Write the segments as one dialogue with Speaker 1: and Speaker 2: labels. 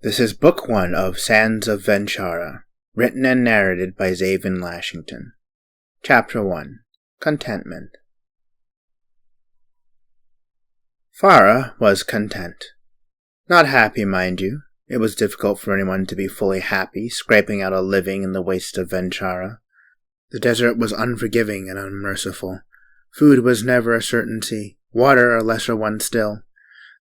Speaker 1: This is Book 1 of Sands of VenShara, written and narrated by Zaven Lashington. Chapter 1. Contentment. Farah was content. Not happy, mind you. It was difficult for anyone to be fully happy, scraping out a living in the waste of VenShara. The desert was unforgiving and unmerciful. Food was never a certainty, water a lesser one still.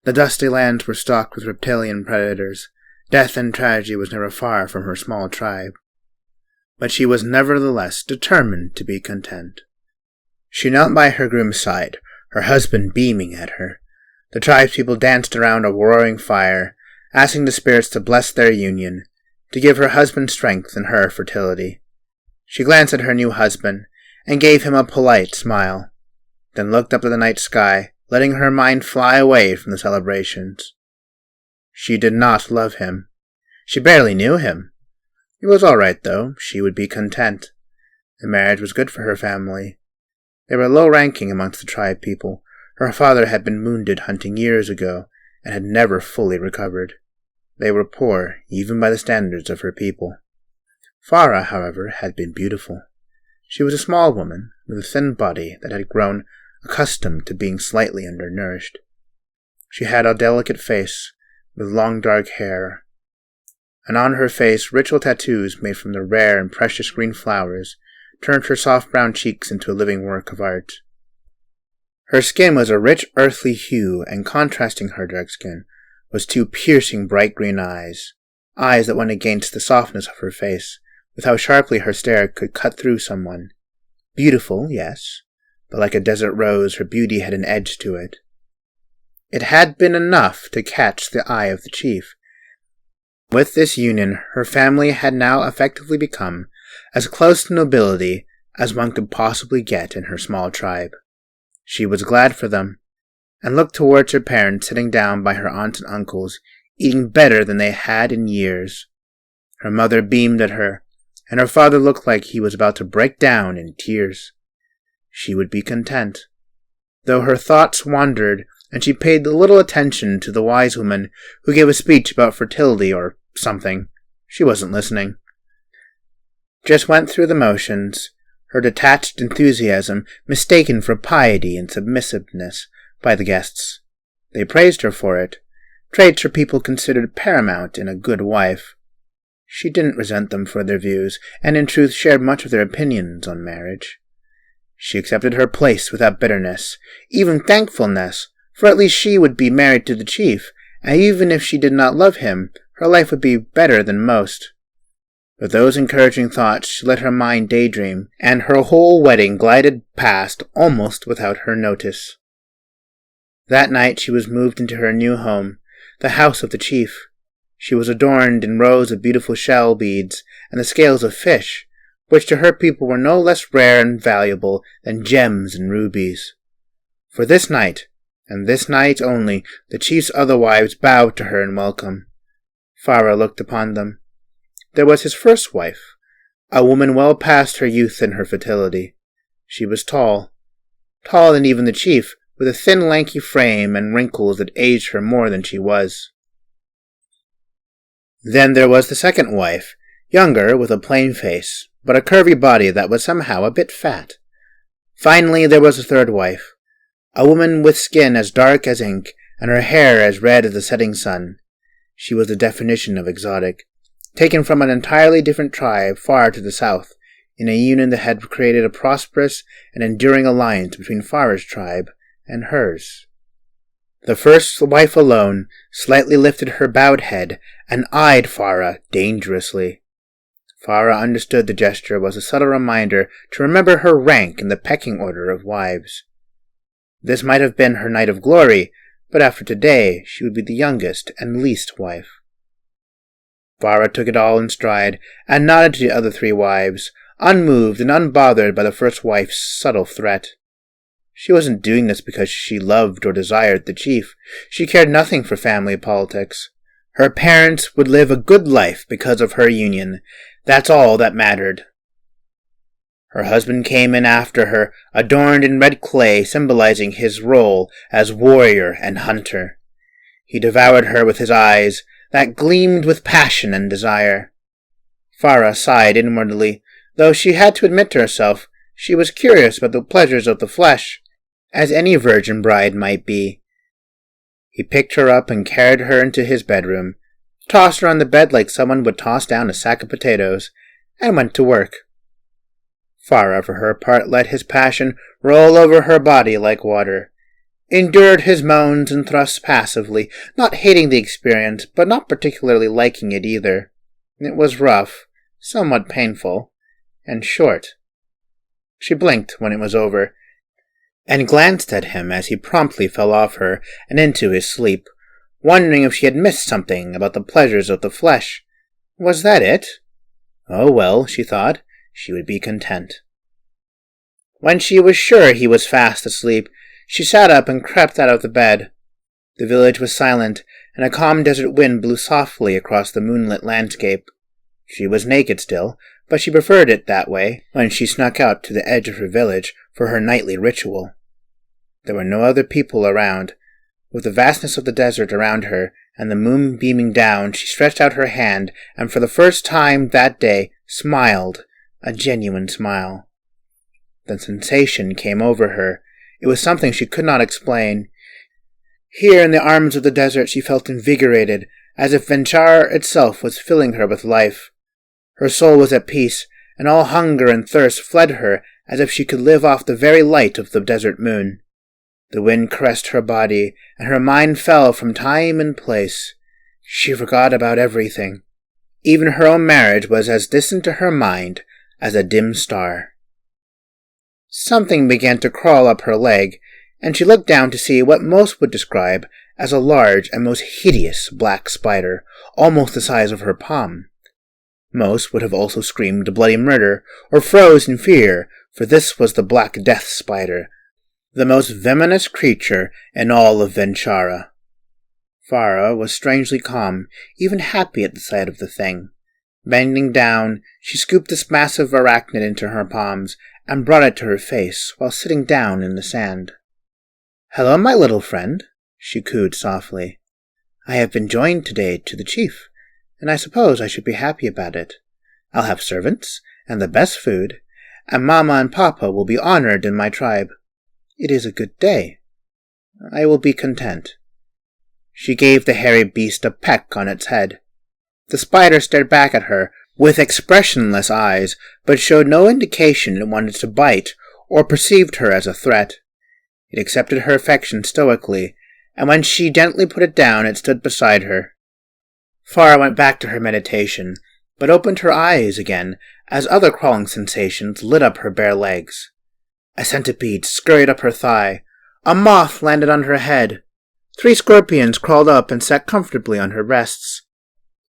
Speaker 1: The dusty lands were stocked with reptilian predators. Death and tragedy was never far from her small tribe. But she was nevertheless determined to be content. She knelt by her groom's side, her husband beaming at her. The tribespeople danced around a roaring fire, asking the spirits to bless their union, to give her husband strength and her fertility. She glanced at her new husband, and gave him a polite smile, then looked up at the night sky, letting her mind fly away from the celebrations. She did not love him. She barely knew him. It was all right, though. She would be content. The marriage was good for her family. They were low-ranking amongst the tribe people. Her father had been wounded hunting years ago, and had never fully recovered. They were poor, even by the standards of her people. Farah, however, had been beautiful. She was a small woman, with a thin body that had grown accustomed to being slightly undernourished. She had a delicate face, with long dark hair, and on her face ritual tattoos made from the rare and precious green flowers turned her soft brown cheeks into a living work of art. Her skin was a rich earthly hue, and contrasting her dark skin was two piercing bright green eyes that went against the softness of her face, with how sharply her stare could cut through someone. Beautiful, yes, but like a desert rose her beauty had an edge to it. It had been enough to catch the eye of the chief. With this union, her family had now effectively become as close to nobility as one could possibly get in her small tribe. She was glad for them, and looked towards her parents sitting down by her aunts and uncles, eating better than they had in years. Her mother beamed at her, and her father looked like he was about to break down in tears. She would be content, though her thoughts wandered, and she paid little attention to the wise woman who gave a speech about fertility or something. She wasn't listening. Just went through the motions, her detached enthusiasm mistaken for piety and submissiveness by the guests. They praised her for it, traits her people considered paramount in a good wife. She didn't resent them for their views, and in truth shared much of their opinions on marriage. She accepted her place without bitterness, even thankfulness, for at least she would be married to the chief, and even if she did not love him, her life would be better than most. With those encouraging thoughts, she let her mind daydream, and her whole wedding glided past almost without her notice. That night she was moved into her new home, the house of the chief. She was adorned in rows of beautiful shell beads and the scales of fish, which to her people were no less rare and valuable than gems and rubies. For this night, and this night only, the chief's other wives bowed to her in welcome. Farah looked upon them. There was his first wife, a woman well past her youth and her fertility. She was taller than even the chief, with a thin lanky frame and wrinkles that aged her more than she was. Then there was the second wife, younger, with a plain face, but a curvy body that was somehow a bit fat. Finally there was a third wife, a woman with skin as dark as ink, and her hair as red as the setting sun. She was the definition of exotic, taken from an entirely different tribe far to the south, in a union that had created a prosperous and enduring alliance between Farah's tribe and hers. The first wife alone slightly lifted her bowed head and eyed Farah dangerously. Farah understood the gesture was a subtle reminder to remember her rank in the pecking order of wives. This might have been her night of glory, but after today she would be the youngest and least wife. Farah took it all in stride, and nodded to the other three wives, unmoved and unbothered by the first wife's subtle threat. She wasn't doing this because she loved or desired the chief. She cared nothing for family politics. Her parents would live a good life because of her union. That's all that mattered. Her husband came in after her, adorned in red clay, symbolizing his role as warrior and hunter. He devoured her with his eyes, that gleamed with passion and desire. Farah sighed inwardly, though she had to admit to herself she was curious about the pleasures of the flesh, as any virgin bride might be. He picked her up and carried her into his bedroom, tossed her on the bed like someone would toss down a sack of potatoes, and went to work. Farah, for her part, let his passion roll over her body like water, endured his moans and thrusts passively, not hating the experience, but not particularly liking it either. It was rough, somewhat painful, and short. She blinked when it was over, and glanced at him as he promptly fell off her and into his sleep, wondering if she had missed something about the pleasures of the flesh. Was that it? Oh well, she thought, she would be content. When she was sure he was fast asleep, she sat up and crept out of the bed. The village was silent, and a calm desert wind blew softly across the moonlit landscape. She was naked still, but she preferred it that way when she snuck out to the edge of her village for her nightly ritual. There were no other people around. With the vastness of the desert around her and the moon beaming down, she stretched out her hand and for the first time that day smiled, a genuine smile. The sensation came over her. It was something she could not explain. Here in the arms of the desert she felt invigorated, as if VenShara itself was filling her with life. Her soul was at peace, and all hunger and thirst fled her as if she could live off the very light of the desert moon. The wind caressed her body, and her mind fell from time and place. She forgot about everything. Even her own marriage was as distant to her mind as a dim star. Something began to crawl up her leg, and she looked down to see what most would describe as a large and most hideous black spider, almost the size of her palm. Most would have also screamed bloody murder, or froze in fear, for this was the Black Death Spider, the most venomous creature in all of VenShara. Farah was strangely calm, even happy at the sight of the thing. Bending down, she scooped this massive arachnid into her palms and brought it to her face while sitting down in the sand. "Hello, my little friend," she cooed softly. "I have been joined today to the chief, and I suppose I should be happy about it. I'll have servants, and the best food, and Mama and Papa will be honored in my tribe. It is a good day. I will be content." She gave the hairy beast a peck on its head. The spider stared back at her with expressionless eyes, but showed no indication it wanted to bite or perceived her as a threat. It accepted her affection stoically, and when she gently put it down, it stood beside her. Farah went back to her meditation, but opened her eyes again as other crawling sensations lit up her bare legs. A centipede scurried up her thigh. A moth landed on her head. 3 scorpions crawled up and sat comfortably on her breasts.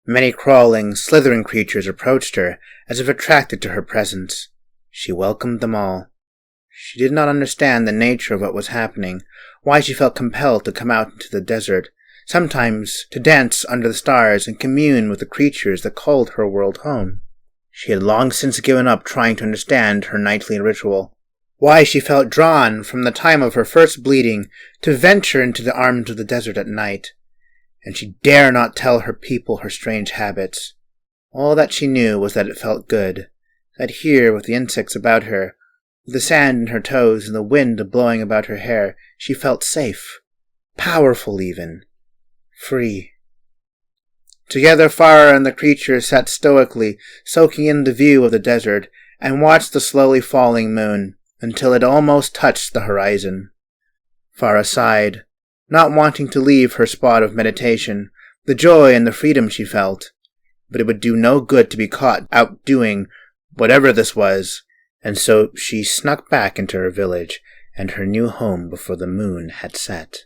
Speaker 1: Many crawling, slithering creatures approached her, as if attracted to her presence. She welcomed them all. She did not understand the nature of what was happening, why she felt compelled to come out into the desert, sometimes to dance under the stars and commune with the creatures that called her world home. She had long since given up trying to understand her nightly ritual. Why she felt drawn from the time of her first bleeding to venture into the arms of the desert at night. And she dare not tell her people her strange habits. All that she knew was that it felt good, that here with the insects about her, with the sand in her toes and the wind blowing about her hair, she felt safe, powerful even, free. Together Farah and the creature sat stoically, soaking in the view of the desert, and watched the slowly falling moon, until it almost touched the horizon. Farah sighed, not wanting to leave her spot of meditation, the joy and the freedom she felt. But it would do no good to be caught out doing whatever this was, and so she snuck back into her village and her new home before the moon had set.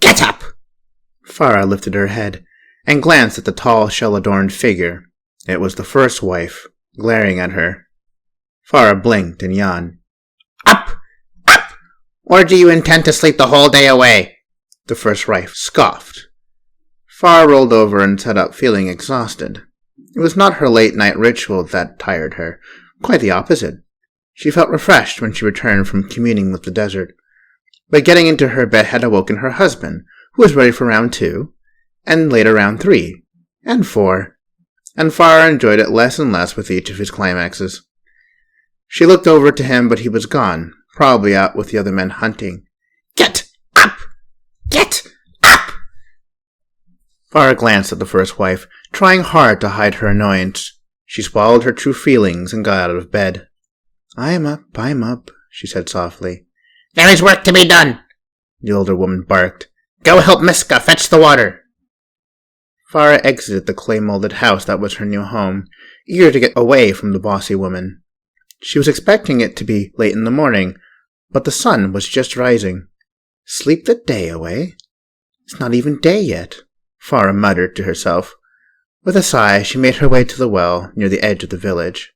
Speaker 1: "Get up!" Farah lifted her head and glanced at the tall, shell-adorned figure. It was the first wife, glaring at her. Farah blinked and yawned. "Up! Up! Or do you intend to sleep the whole day away?" The first wife scoffed. Farah rolled over and sat up, feeling exhausted. It was not her late-night ritual that tired her. Quite the opposite. She felt refreshed when she returned from communing with the desert. but getting into her bed had awoken her husband, who was ready for round 2, and later round 3, and 4, and Farah enjoyed it less and less with each of his climaxes. She looked over to him, but he was gone, probably out with the other men hunting. "Get up! Get up!" Farah glanced at the first wife, trying hard to hide her annoyance. She swallowed her true feelings and got out of bed. I'm up, she said softly. "There is work to be done," the older woman barked. "Go help Miska fetch the water." Farah exited the clay-molded house that was her new home, eager to get away from the bossy woman. She was expecting it to be late in the morning, but the sun was just rising. Sleep the day away? It's not even day yet, Farah muttered to herself. With a sigh, she made her way to the well near the edge of the village.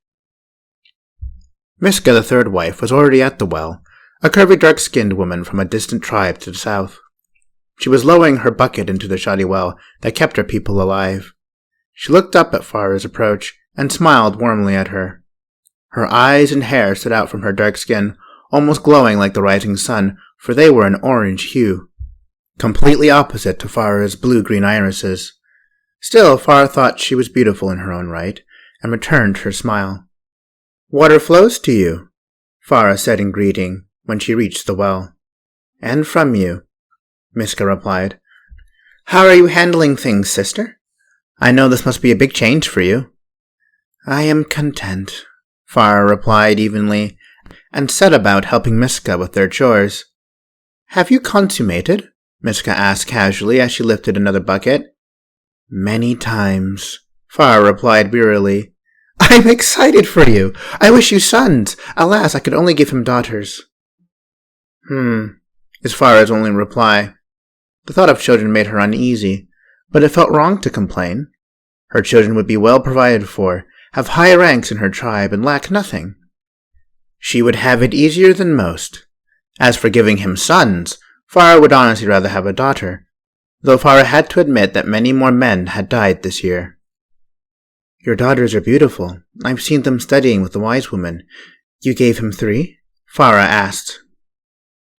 Speaker 1: Miska, the third wife, was already at the well, a curvy dark-skinned woman from a distant tribe to the south. She was lowering her bucket into the shoddy well that kept her people alive. She looked up at Farah's approach and smiled warmly at her. Her eyes and hair stood out from her dark skin, almost glowing like the rising sun, for they were an orange hue, completely opposite to Farah's blue-green irises. Still, Farah thought she was beautiful in her own right, and returned her smile. "Water flows to you," Farah said in greeting when she reached the well. "And from you," Miska replied. "How are you handling things, sister? I know this must be a big change for you." "I am content," Farah replied evenly, and set about helping Miska with their chores. "Have you consummated?" Miska asked casually as she lifted another bucket. "Many times," Farah replied wearily. "I'm excited for you. I wish you sons. Alas, I could only give him daughters." Is Farah's only reply. The thought of children made her uneasy, but it felt wrong to complain. Her children would be well provided for, have high ranks in her tribe, and lack nothing. She would have it easier than most. As for giving him sons, Farah would honestly rather have a daughter, though Farah had to admit that many more men had died this year. "Your daughters are beautiful. I've seen them studying with the wise woman. You gave him 3? Farah asked.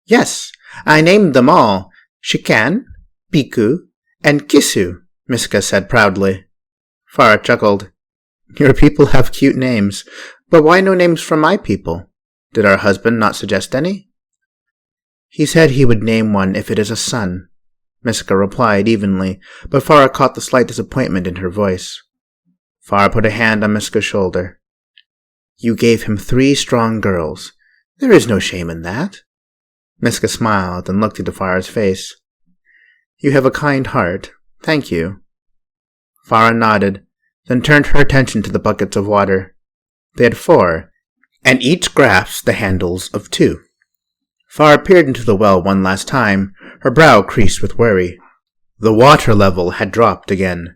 Speaker 1: "Yes, I named them all. Shikan, Biku, and Kisu," Miska said proudly. Farah chuckled. "Your people have cute names, but why no names from my people? Did our husband not suggest any?" "He said he would name one if it is a son," Miska replied evenly, but Farah caught the slight disappointment in her voice. Farah put a hand on Miska's shoulder. "You gave him 3 strong girls. There is no shame in that." Miska smiled and looked into Farah's face. "You have a kind heart. Thank you." Farah nodded, then turned her attention to the buckets of water. They had 4, and each grasped the handles of 2. Farah peered into the well one last time, her brow creased with worry. The water level had dropped again,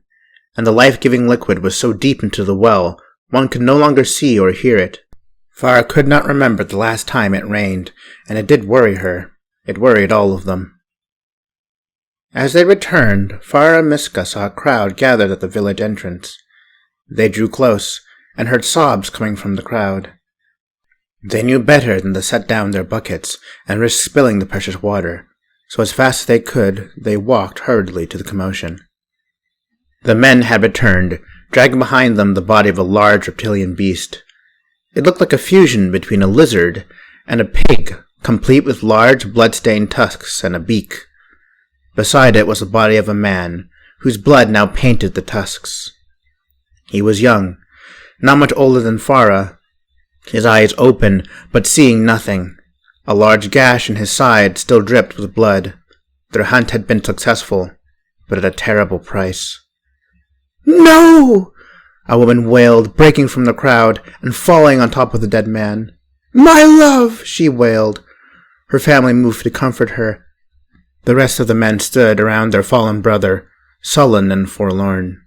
Speaker 1: and the life-giving liquid was so deep into the well one could no longer see or hear it. Farah could not remember the last time it rained, and it did worry her. It worried all of them. As they returned, Farah and Miska saw a crowd gathered at the village entrance. They drew close, and heard sobs coming from the crowd. They knew better than to set down their buckets and risk spilling the precious water, so as fast as they could, they walked hurriedly to the commotion. The men had returned, dragging behind them the body of a large reptilian beast. It looked like a fusion between a lizard and a pig, complete with large blood-stained tusks and a beak. Beside it was the body of a man, whose blood now painted the tusks. He was young, not much older than Farah, his eyes open, but seeing nothing. A large gash in his side still dripped with blood. Their hunt had been successful, but at a terrible price. "No!" a woman wailed, breaking from the crowd and falling on top of the dead man. "My love!" she wailed. Her family moved to comfort her. The rest of the men stood around their fallen brother, sullen and forlorn.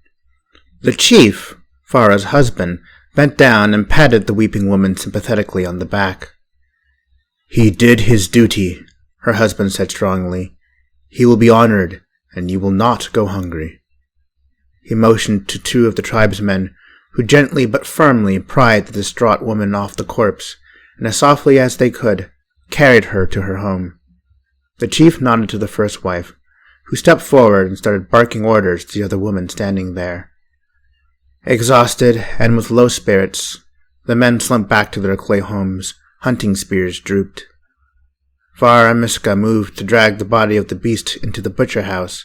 Speaker 1: The chief, Farah's husband, bent down and patted the weeping woman sympathetically on the back. "He did his duty," her husband said strongly. "He will be honored, and you will not go hungry." He motioned to 2 of the tribesmen, who gently but firmly pried the distraught woman off the corpse, and as softly as they could, carried her to her home. The chief nodded to the first wife, who stepped forward and started barking orders to the other woman standing there. Exhausted and with low spirits, the men slumped back to their clay homes. Hunting spears drooped. Farah and Miska moved to drag the body of the beast into the butcher house.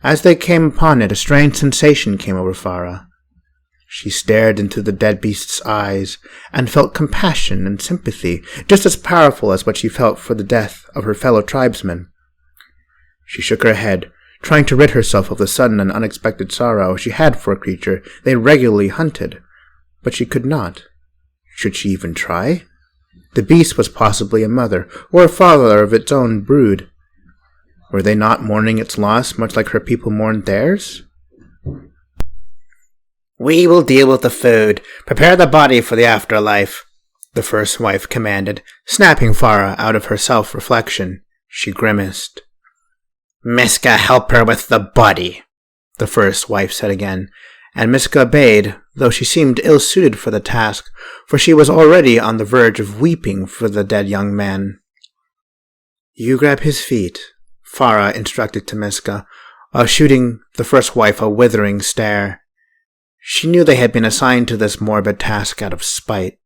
Speaker 1: As they came upon it, a strange sensation came over Farah. She stared into the dead beast's eyes and felt compassion and sympathy, just as powerful as what she felt for the death of her fellow tribesmen. She shook her head, trying to rid herself of the sudden and unexpected sorrow she had for a creature they regularly hunted, but she could not. Should she even try? The beast was possibly a mother or a father of its own brood. Were they not mourning its loss much like her people mourned theirs? "We will deal with the food. Prepare the body for the afterlife," the first wife commanded, snapping Farah out of her self-reflection. She grimaced. "Miska, help her with the body," the first wife said again, and Miska obeyed, though she seemed ill-suited for the task, for she was already on the verge of weeping for the dead young man. "You grab his feet," Farah instructed to Miska, while shooting the first wife a withering stare. She knew they had been assigned to this morbid task out of spite.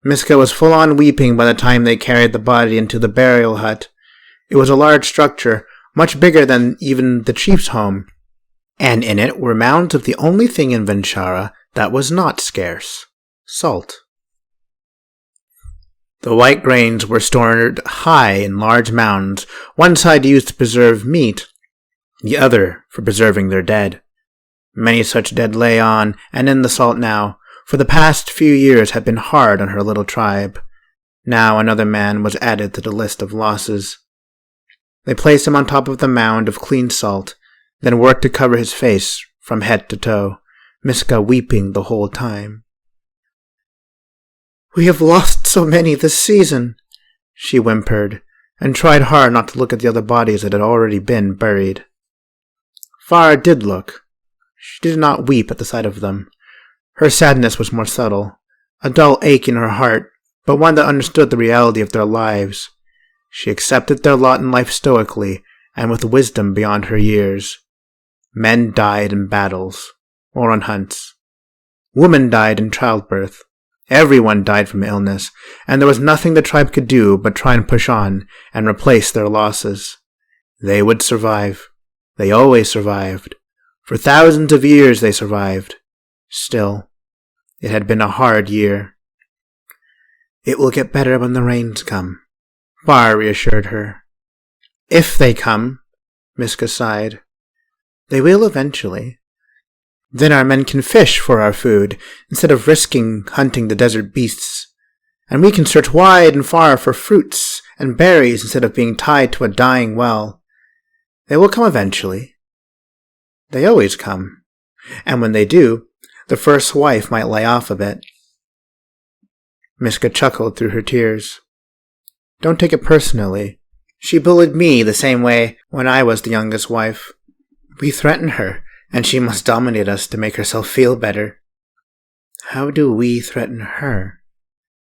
Speaker 1: Miska was full-on weeping by the time they carried the body into the burial hut. It was a large structure, much bigger than even the chief's home, and in it were mounds of the only thing in VenShara that was not scarce: salt. The white grains were stored high in large mounds, one side used to preserve meat, the other for preserving their dead. Many such dead lay on and in the salt now, for the past few years had been hard on her little tribe. Now another man was added to the list of losses. They placed him on top of the mound of clean salt, then worked to cover his face from head to toe, Miska weeping the whole time. "We have lost so many this season," she whimpered, and tried hard not to look at the other bodies that had already been buried. Farah did look. She did not weep at the sight of them. Her sadness was more subtle, a dull ache in her heart, but one that understood the reality of their lives. She accepted their lot in life stoically and with wisdom beyond her years. Men died in battles, or on hunts. Women died in childbirth. Everyone died from illness, and there was nothing the tribe could do but try and push on and replace their losses. They would survive. They always survived. For thousands of years they survived. Still, it had been a hard year. "It will get better when the rains come," Farah reassured her. "If they come," Miska sighed. "They will eventually. Then our men can fish for our food, instead of risking hunting the desert beasts. And we can search wide and far for fruits and berries instead of being tied to a dying well. They will come eventually. They always come. And when they do, the first wife might lay off a bit." Miska chuckled through her tears. "Don't take it personally. She bullied me the same way when I was the youngest wife. We threaten her, and she must dominate us to make herself feel better." "How do we threaten her?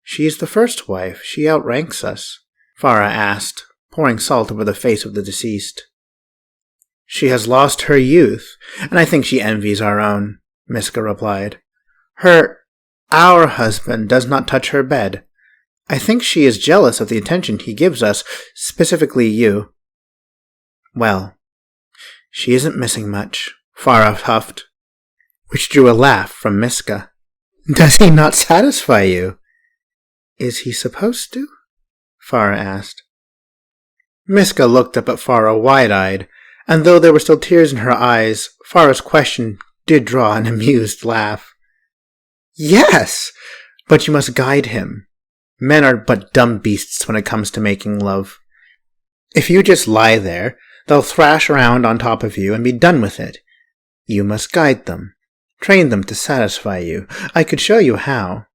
Speaker 1: She is the first wife. She outranks us," Farah asked, pouring salt over the face of the deceased. "She has lost her youth, and I think she envies our own," Miska replied. Our husband does not touch her bed. I think she is jealous of the attention he gives us, specifically you." "Well, she isn't missing much," Farah huffed, which drew a laugh from Miska. "Does he not satisfy you?" "Is he supposed to?" Farah asked. Miska looked up at Farah wide-eyed, and though there were still tears in her eyes, Farah's question did draw an amused laugh. "Yes, but you must guide him. Men are but dumb beasts when it comes to making love. If you just lie there, they'll thrash around on top of you and be done with it. You must guide them, train them to satisfy you. I could show you how."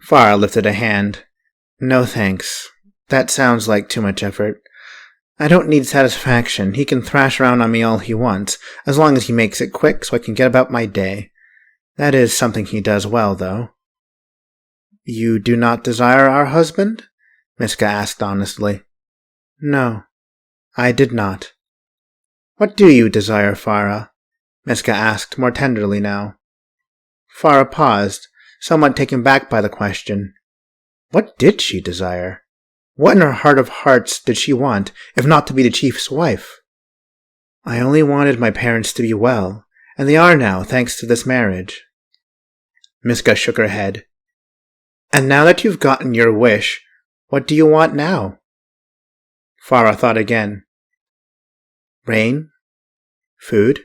Speaker 1: Farah lifted a hand. "No thanks. That sounds like too much effort. I don't need satisfaction. He can thrash around on me all he wants, as long as he makes it quick so I can get about my day. That is something he does well, though." "You do not desire our husband?" Miska asked honestly. No, I did not. What do you desire, Farah? Miska asked more tenderly now. Farah paused, somewhat taken back by the question. What did she desire? What in her heart of hearts did she want, if not to be the chief's wife? I only wanted my parents to be well, and they are now, thanks to this marriage. Miska shook her head. And now that you've gotten your wish, what do you want now? Farah thought again. Rain? Food?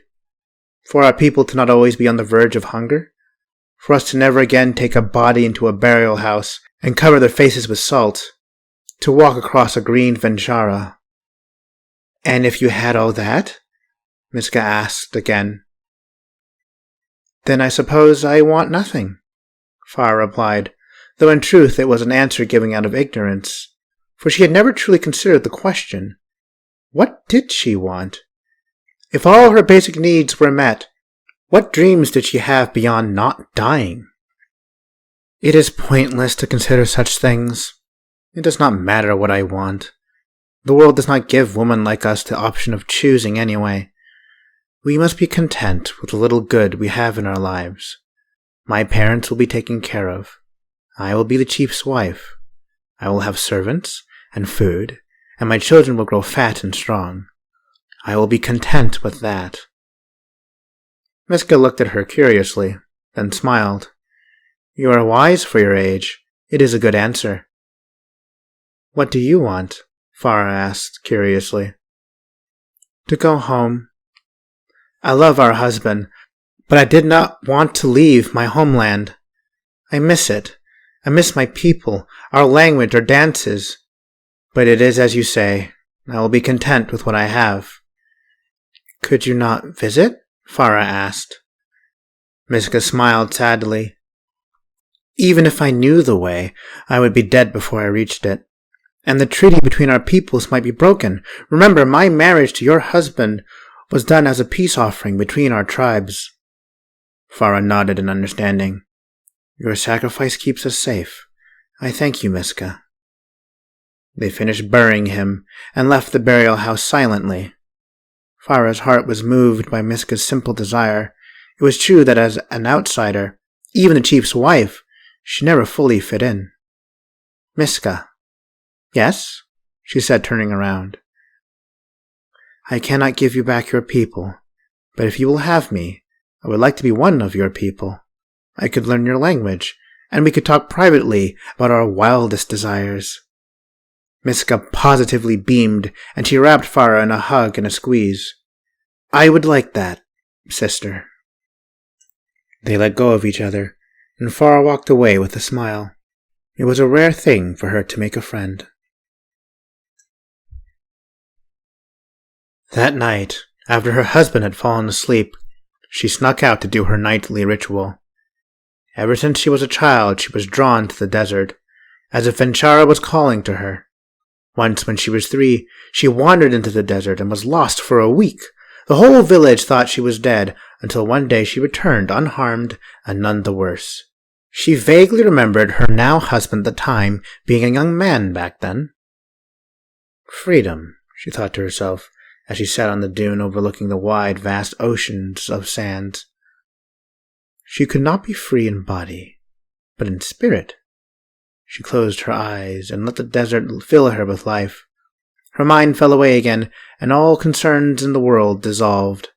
Speaker 1: For our people to not always be on the verge of hunger? For us to never again take a body into a burial house and cover their faces with salt? To walk across a green VenShara? And if you had all that? Miska asked again. Then I suppose I want nothing, Farah replied, though in truth it was an answer given out of ignorance, for she had never truly considered the question. What did she want? If all her basic needs were met, what dreams did she have beyond not dying? It is pointless to consider such things. It does not matter what I want. The world does not give women like us the option of choosing anyway. We must be content with the little good we have in our lives. My parents will be taken care of. I will be the chief's wife. I will have servants and food, and my children will grow fat and strong. I will be content with that. Miska looked at her curiously, then smiled. You are wise for your age. It is a good answer. What do you want? Farah asked curiously. To go home. I love our husband, but I did not want to leave my homeland. I miss it. I miss my people, our language, our dances. But it is as you say. I will be content with what I have. Could you not visit? Farah asked. Miska smiled sadly. Even if I knew the way, I would be dead before I reached it. And the treaty between our peoples might be broken. Remember, my marriage to your husband was done as a peace offering between our tribes. Farah nodded in understanding. Your sacrifice keeps us safe. I thank you, Miska. They finished burying him and left the burial house silently. Farah's heart was moved by Miska's simple desire. It was true that as an outsider, even the chief's wife, she never fully fit in. Miska. Yes? She said, turning around. I cannot give you back your people, but if you will have me, I would like to be one of your people. I could learn your language, and we could talk privately about our wildest desires. Miska positively beamed, and she wrapped Farah in a hug and a squeeze. I would like that, sister. They let go of each other, and Farah walked away with a smile. It was a rare thing for her to make a friend. That night, after her husband had fallen asleep, she snuck out to do her nightly ritual. Ever since she was a child, she was drawn to the desert, as if VenShara was calling to her. Once, when she was 3, she wandered into the desert and was lost for a week. The whole village thought she was dead, until one day she returned unharmed and none the worse. She vaguely remembered her now husband at the time being a young man back then. Freedom, she thought to herself, as she sat on the dune overlooking the wide, vast oceans of sand. She could not be free in body, but in spirit. She closed her eyes and let the desert fill her with life. Her mind fell away again, and all concerns in the world dissolved.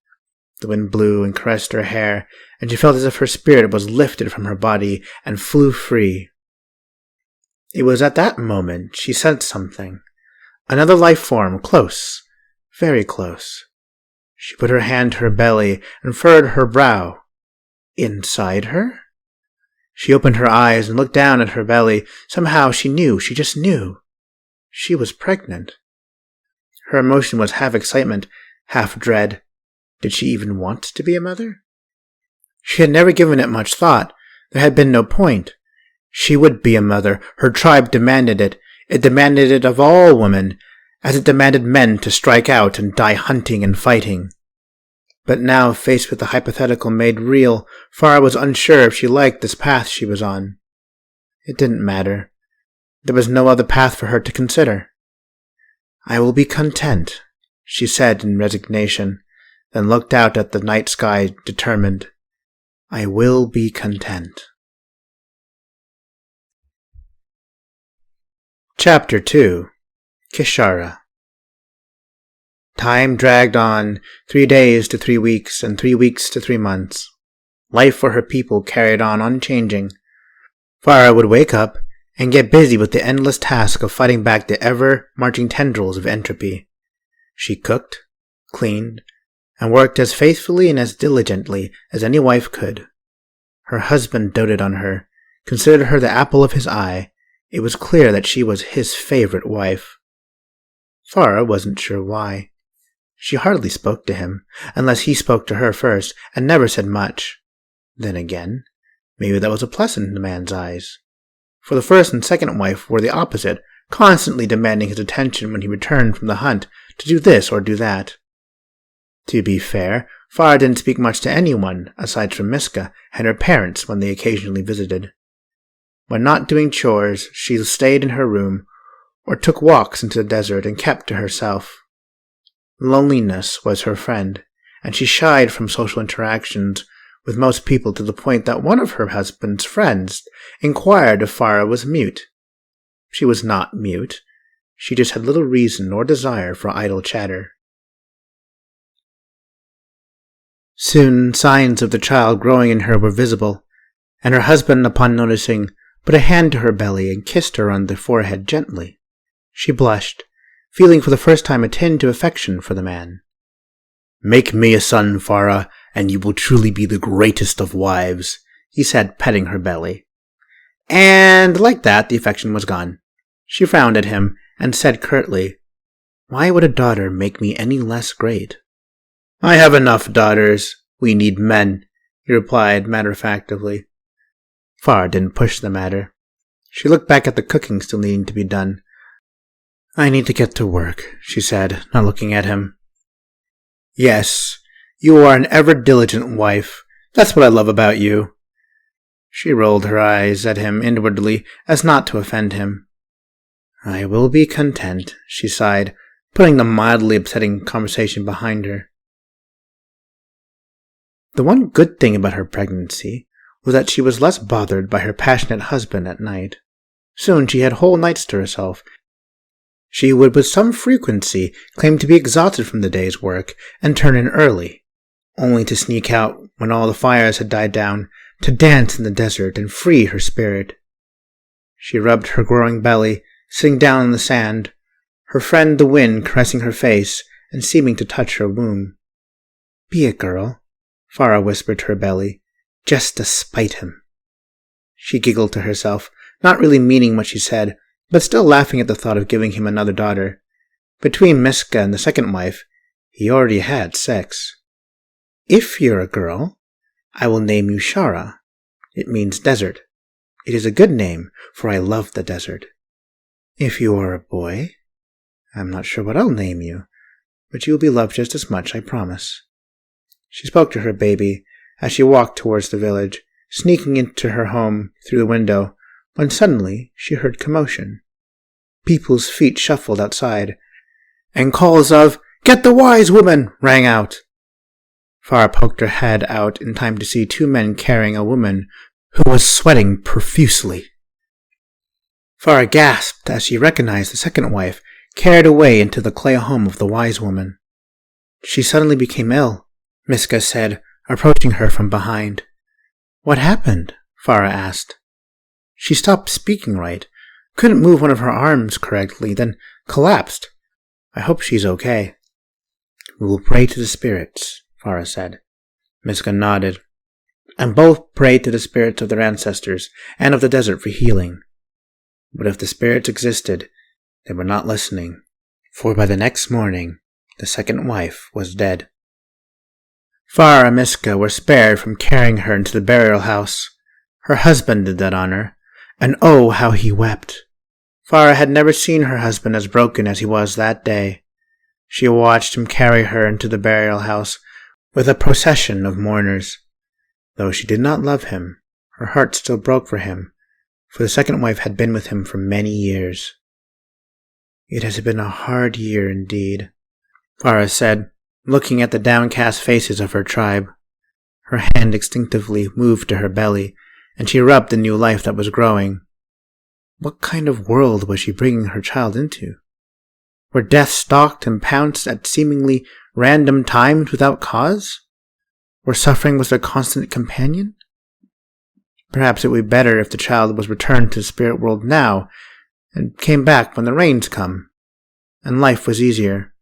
Speaker 1: The wind blew and caressed her hair, and she felt as if her spirit was lifted from her body and flew free. It was at that moment she sensed something. Another life form, close. Very close. She put her hand to her belly and furrowed her brow. Inside her? She opened her eyes and looked down at her belly. Somehow she knew, she just knew. She was pregnant. Her emotion was half excitement, half dread. Did she even want to be a mother? She had never given it much thought. There had been no point. She would be a mother. Her tribe demanded it. It demanded it of all women, as it demanded men to strike out and die hunting and fighting. But now, faced with the hypothetical made real, Farah was unsure if she liked this path she was on. It didn't matter. There was no other path for her to consider. I will be content, she said in resignation, then looked out at the night sky determined. I will be content. Chapter 2. VenShara. Time dragged on, 3 days to 3 weeks, and 3 weeks to 3 months. Life for her people carried on unchanging. VenShara would wake up and get busy with the endless task of fighting back the ever-marching tendrils of entropy. She cooked, cleaned, and worked as faithfully and as diligently as any wife could. Her husband doted on her, considered her the apple of his eye. It was clear that she was his favorite wife. VenShara wasn't sure why. She hardly spoke to him, unless he spoke to her first, and never said much. Then again, maybe that was a plus in the man's eyes. For the first and second wife were the opposite, constantly demanding his attention when he returned from the hunt to do this or do that. To be fair, VenShara didn't speak much to anyone, aside from Miska and her parents when they occasionally visited. When not doing chores, she stayed in her room, or took walks into the desert and kept to herself. Loneliness was her friend, and she shied from social interactions with most people to the point that one of her husband's friends inquired if VenShara was mute. She was not mute. She just had little reason or desire for idle chatter. Soon signs of the child growing in her were visible, and her husband, upon noticing, put a hand to her belly and kissed her on the forehead gently. She blushed, feeling for the first time a tinge of affection for the man. "Make me a son, VenShara, and you will truly be the greatest of wives," he said, petting her belly. And like that, the affection was gone. She frowned at him and said curtly, "Why would a daughter make me any less great?" "I have enough daughters. We need men," he replied matter-of-factly. VenShara didn't push the matter. She looked back at the cooking still needing to be done. "I need to get to work," she said, not looking at him. "Yes, you are an ever-diligent wife. That's what I love about you." She rolled her eyes at him inwardly as not to offend him. "I will be content," she sighed, putting the mildly upsetting conversation behind her. The one good thing about her pregnancy was that she was less bothered by her passionate husband at night. Soon she had whole nights to herself. She would with some frequency claim to be exhausted from the day's work and turn in early, only to sneak out when all the fires had died down, to dance in the desert and free her spirit. She rubbed her growing belly, sitting down in the sand, her friend the wind caressing her face and seeming to touch her womb. "Be a girl," VenShara whispered to her belly, "just to spite him." She giggled to herself, not really meaning what she said, but still laughing at the thought of giving him another daughter. Between Miska and the second wife, he already had 6. "If you're a girl, I will name you Shara. It means desert. It is a good name, for I love the desert. If you are a boy, I'm not sure what I'll name you, but you will be loved just as much, I promise." She spoke to her baby as she walked towards the village, sneaking into her home through the window, when suddenly she heard commotion. People's feet shuffled outside, and calls of, "Get the wise woman!" rang out. VenShara poked her head out in time to see 2 men carrying a woman who was sweating profusely. VenShara gasped as she recognized the second wife, carried away into the clay home of the wise woman. "She suddenly became ill," Miska said, approaching her from behind. "What happened?" VenShara asked. "She stopped speaking right, couldn't move one of her arms correctly, then collapsed. I hope she's okay." "We will pray to the spirits," VenShara said. Miska nodded. And both prayed to the spirits of their ancestors and of the desert for healing. But if the spirits existed, they were not listening, for by the next morning, the second wife was dead. VenShara and Miska were spared from carrying her into the burial house. Her husband did that honor, and oh, how he wept. VenShara had never seen her husband as broken as he was that day. She watched him carry her into the burial house with a procession of mourners. Though she did not love him, her heart still broke for him, for the second wife had been with him for many years. It has been a hard year indeed, Farah said, looking at the downcast faces of her tribe. Her hand instinctively moved to her belly, and she rubbed the new life that was growing. What kind of world was she bringing her child into? Where death stalked and pounced at seemingly random times without cause? Where suffering was their constant companion? Perhaps it would be better if the child was returned to the spirit world now, and came back when the rains come, and life was easier.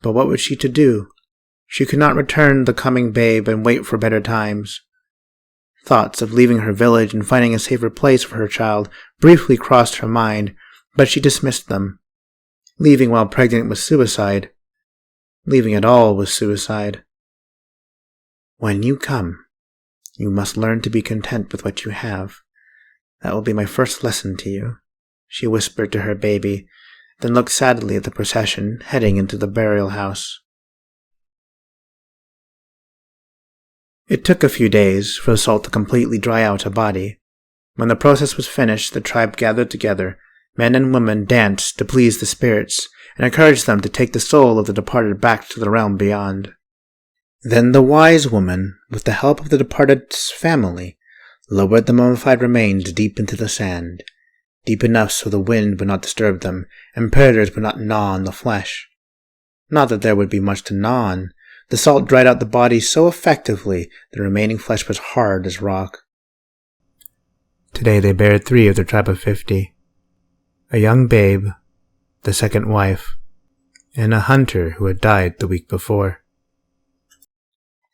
Speaker 1: But what was she to do? She could not return the coming babe and wait for better times. Thoughts of leaving her village and finding a safer place for her child briefly crossed her mind, but she dismissed them. Leaving while pregnant was suicide. Leaving at all was suicide. When you come, you must learn to be content with what you have. That will be my first lesson to you, she whispered to her baby, then looked sadly at the procession heading into the burial house. It took a few days for the salt to completely dry out a body. When the process was finished, the tribe gathered together. Men and women danced to please the spirits and encouraged them to take the soul of the departed back to the realm beyond. Then the wise woman, with the help of the departed's family, lowered the mummified remains deep into the sand, deep enough so the wind would not disturb them, and predators would not gnaw on the flesh. Not that there would be much to gnaw on. The salt dried out the body so effectively the remaining flesh was hard as rock. Today they buried 3 of their tribe of 50. A young babe, the second wife, and a hunter who had died the week before.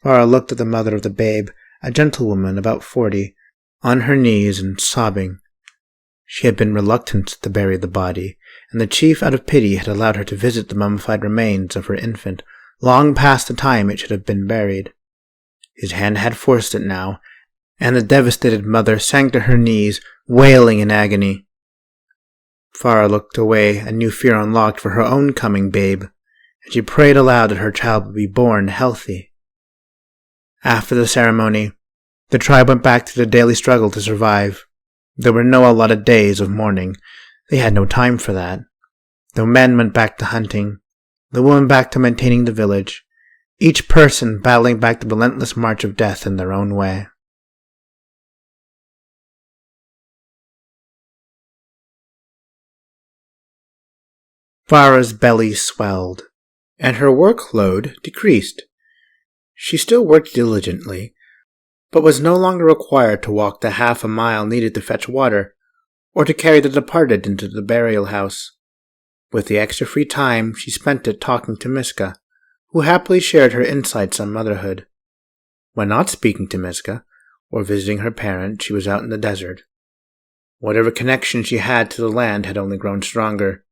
Speaker 1: Farah looked at the mother of the babe, a gentlewoman about 40, on her knees and sobbing. She had been reluctant to bury the body, and the chief out of pity had allowed her to visit the mummified remains of her infant long past the time it should have been buried. His hand had forced it now, and the devastated mother sank to her knees, wailing in agony. Farah looked away, a new fear unlocked for her own coming babe, and she prayed aloud that her child would be born healthy. After the ceremony, the tribe went back to the daily struggle to survive. There were no allotted days of mourning. They had no time for that. The men went back to hunting, the women back to maintaining the village, each person battling back the relentless march of death in their own way. Farah's belly swelled, and her workload decreased. She still worked diligently, but was no longer required to walk the half a mile needed to fetch water, or to carry the departed into the burial house. With the extra free time, she spent it talking to Miska, who happily shared her insights on motherhood. When not speaking to Miska, or visiting her parent, she was out in the desert. Whatever connection she had to the land had only grown stronger.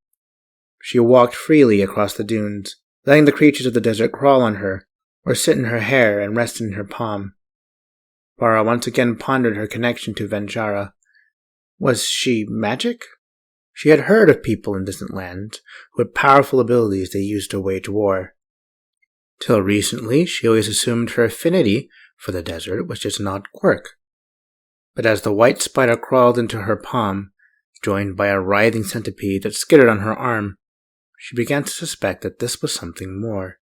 Speaker 1: She walked freely across the dunes, letting the creatures of the desert crawl on her, or sit in her hair and rest in her palm. Farah once again pondered her connection to VenShara. Was she magic? She had heard of people in distant lands who had powerful abilities they used to wage war. Till recently, she always assumed her affinity for the desert was just an odd quirk. But as the white spider crawled into her palm, joined by a writhing centipede that skittered on her arm, she began to suspect that this was something more.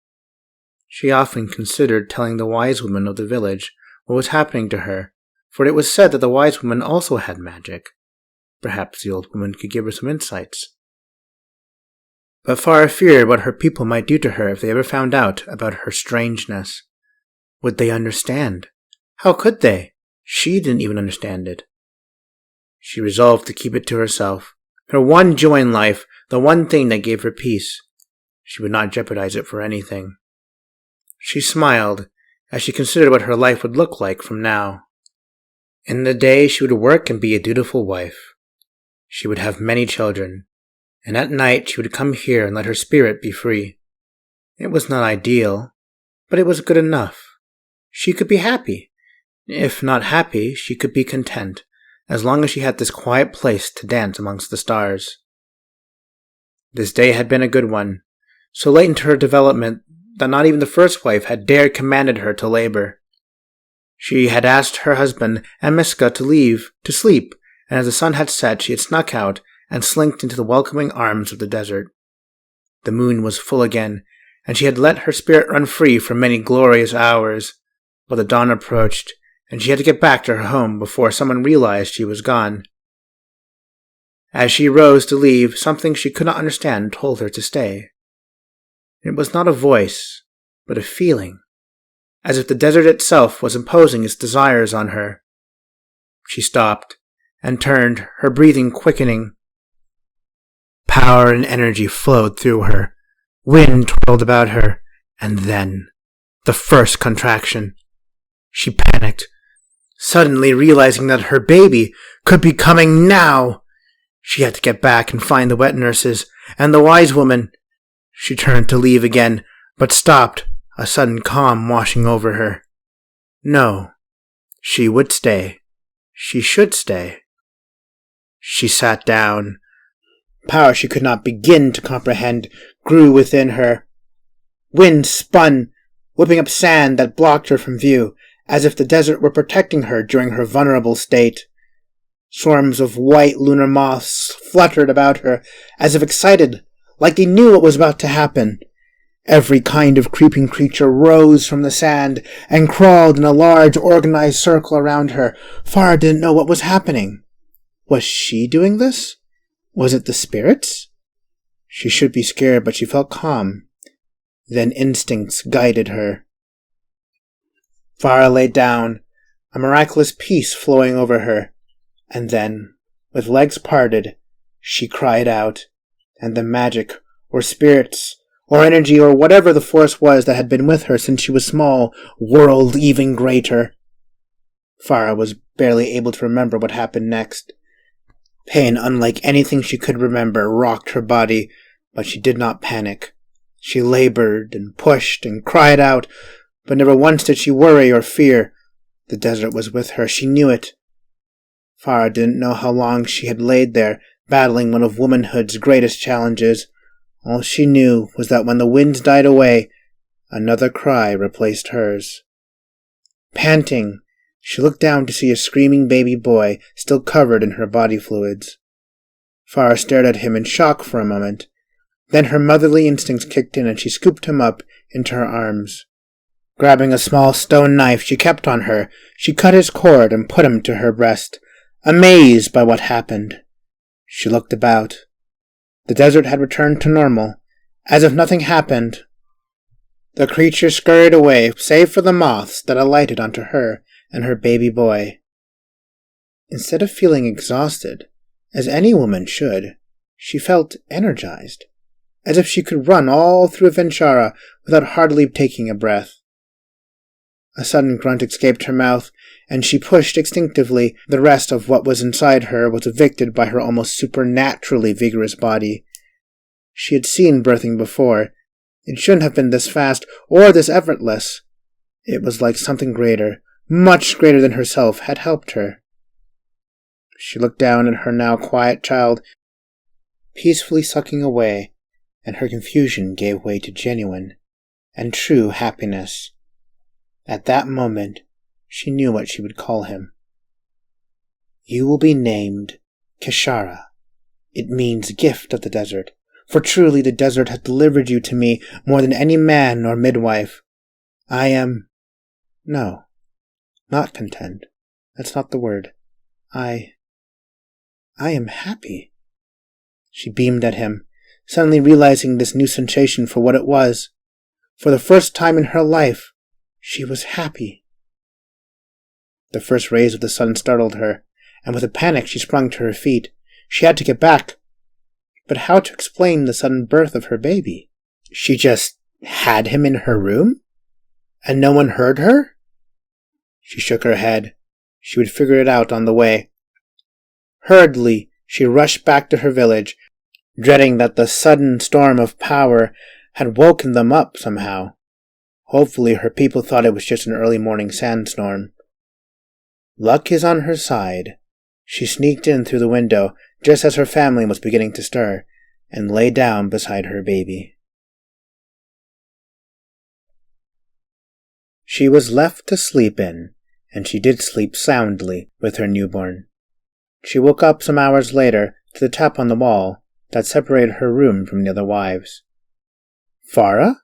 Speaker 1: She often considered telling the wise woman of the village what was happening to her, for it was said that the wise woman also had magic. Perhaps the old woman could give her some insights. But Farah feared what her people might do to her if they ever found out about her strangeness. Would they understand? How could they? She didn't even understand it. She resolved to keep it to herself, her one joy in life, the one thing that gave her peace. She would not jeopardize it for anything. She smiled as she considered what her life would look like from now. In the day she would work and be a dutiful wife. She would have many children, and at night she would come here and let her spirit be free. It was not ideal, but it was good enough. She could be happy. If not happy, she could be content, as long as she had this quiet place to dance amongst the stars. This day had been a good one, so late into her development that not even the first wife had dared commanded her to labor. She had asked her husband and Miska to leave, to sleep, and as the sun had set, she had snuck out and slinked into the welcoming arms of the desert. The moon was full again, and she had let her spirit run free for many glorious hours, but the dawn approached, and she had to get back to her home before someone realized she was gone. As she rose to leave, something she could not understand told her to stay. It was not a voice, but a feeling, as if the desert itself was imposing its desires on her. She stopped and turned, her breathing quickening. Power and energy flowed through her. Wind twirled about her, and then, the first contraction. She panicked, suddenly realizing that her baby could be coming now. She had to get back and find the wet nurses and the wise woman. She turned to leave again, but stopped, a sudden calm washing over her. No, she would stay. She should stay. She sat down. Power she could not begin to comprehend grew within her. Wind spun, whipping up sand that blocked her from view, as if the desert were protecting her during her vulnerable state. Swarms of white lunar moths fluttered about her, as if excited, like they knew what was about to happen. Every kind of creeping creature rose from the sand and crawled in a large organized circle around her. Farah didn't know what was happening. Was she doing this? Was it the spirits? She should be scared, but she felt calm. Then instincts guided her. Farah lay down, a miraculous peace flowing over her, and then, with legs parted, she cried out, and the magic, or spirits, or energy, or whatever the force was that had been with her since she was small, whirled even greater. Farah was barely able to remember what happened next. Pain, unlike anything she could remember, rocked her body, but she did not panic. She labored and pushed and cried out, but never once did she worry or fear. The desert was with her. She knew it. Farah didn't know how long she had laid there, battling one of womanhood's greatest challenges. All she knew was that when the winds died away, another cry replaced hers. Panting, she looked down to see a screaming baby boy still covered in her body fluids. Farah stared at him in shock for a moment. Then her motherly instincts kicked in and she scooped him up into her arms. Grabbing a small stone knife she kept on her, she cut his cord and put him to her breast, amazed by what happened. She looked about. The desert had returned to normal, as if nothing happened. The creature scurried away, save for the moths that alighted onto her and her baby boy. Instead of feeling exhausted, as any woman should, she felt energized, as if she could run all through VenShara without hardly taking a breath. A sudden grunt escaped her mouth, and she pushed instinctively. The rest of what was inside her was evicted by her almost supernaturally vigorous body. She had seen birthing before. It shouldn't have been this fast or this effortless. It was like something greater, much greater than herself, had helped her. She looked down at her now quiet child, peacefully sucking away, and her confusion gave way to genuine and true happiness. At that moment, she knew what she would call him. You will be named VenShara. It means gift of the desert, for truly the desert has delivered you to me more than any man or midwife. I am... No, not content. That's not the word. I am happy. She beamed at him, suddenly realizing this new sensation for what it was. For the first time in her life, she was happy. The first rays of the sun startled her, and with a panic she sprung to her feet. She had to get back. But how to explain the sudden birth of her baby? She just had him in her room? And no one heard her? She shook her head. She would figure it out on the way. Hurriedly, she rushed back to her village, dreading that the sudden storm of power had woken them up somehow. Hopefully her people thought it was just an early morning sandstorm. Luck is on her side. She sneaked in through the window just as her family was beginning to stir, and lay down beside her baby. She was left to sleep in, and she did sleep soundly with her newborn. She woke up some hours later to the tap on the wall that separated her room from the other wives. "Farah?"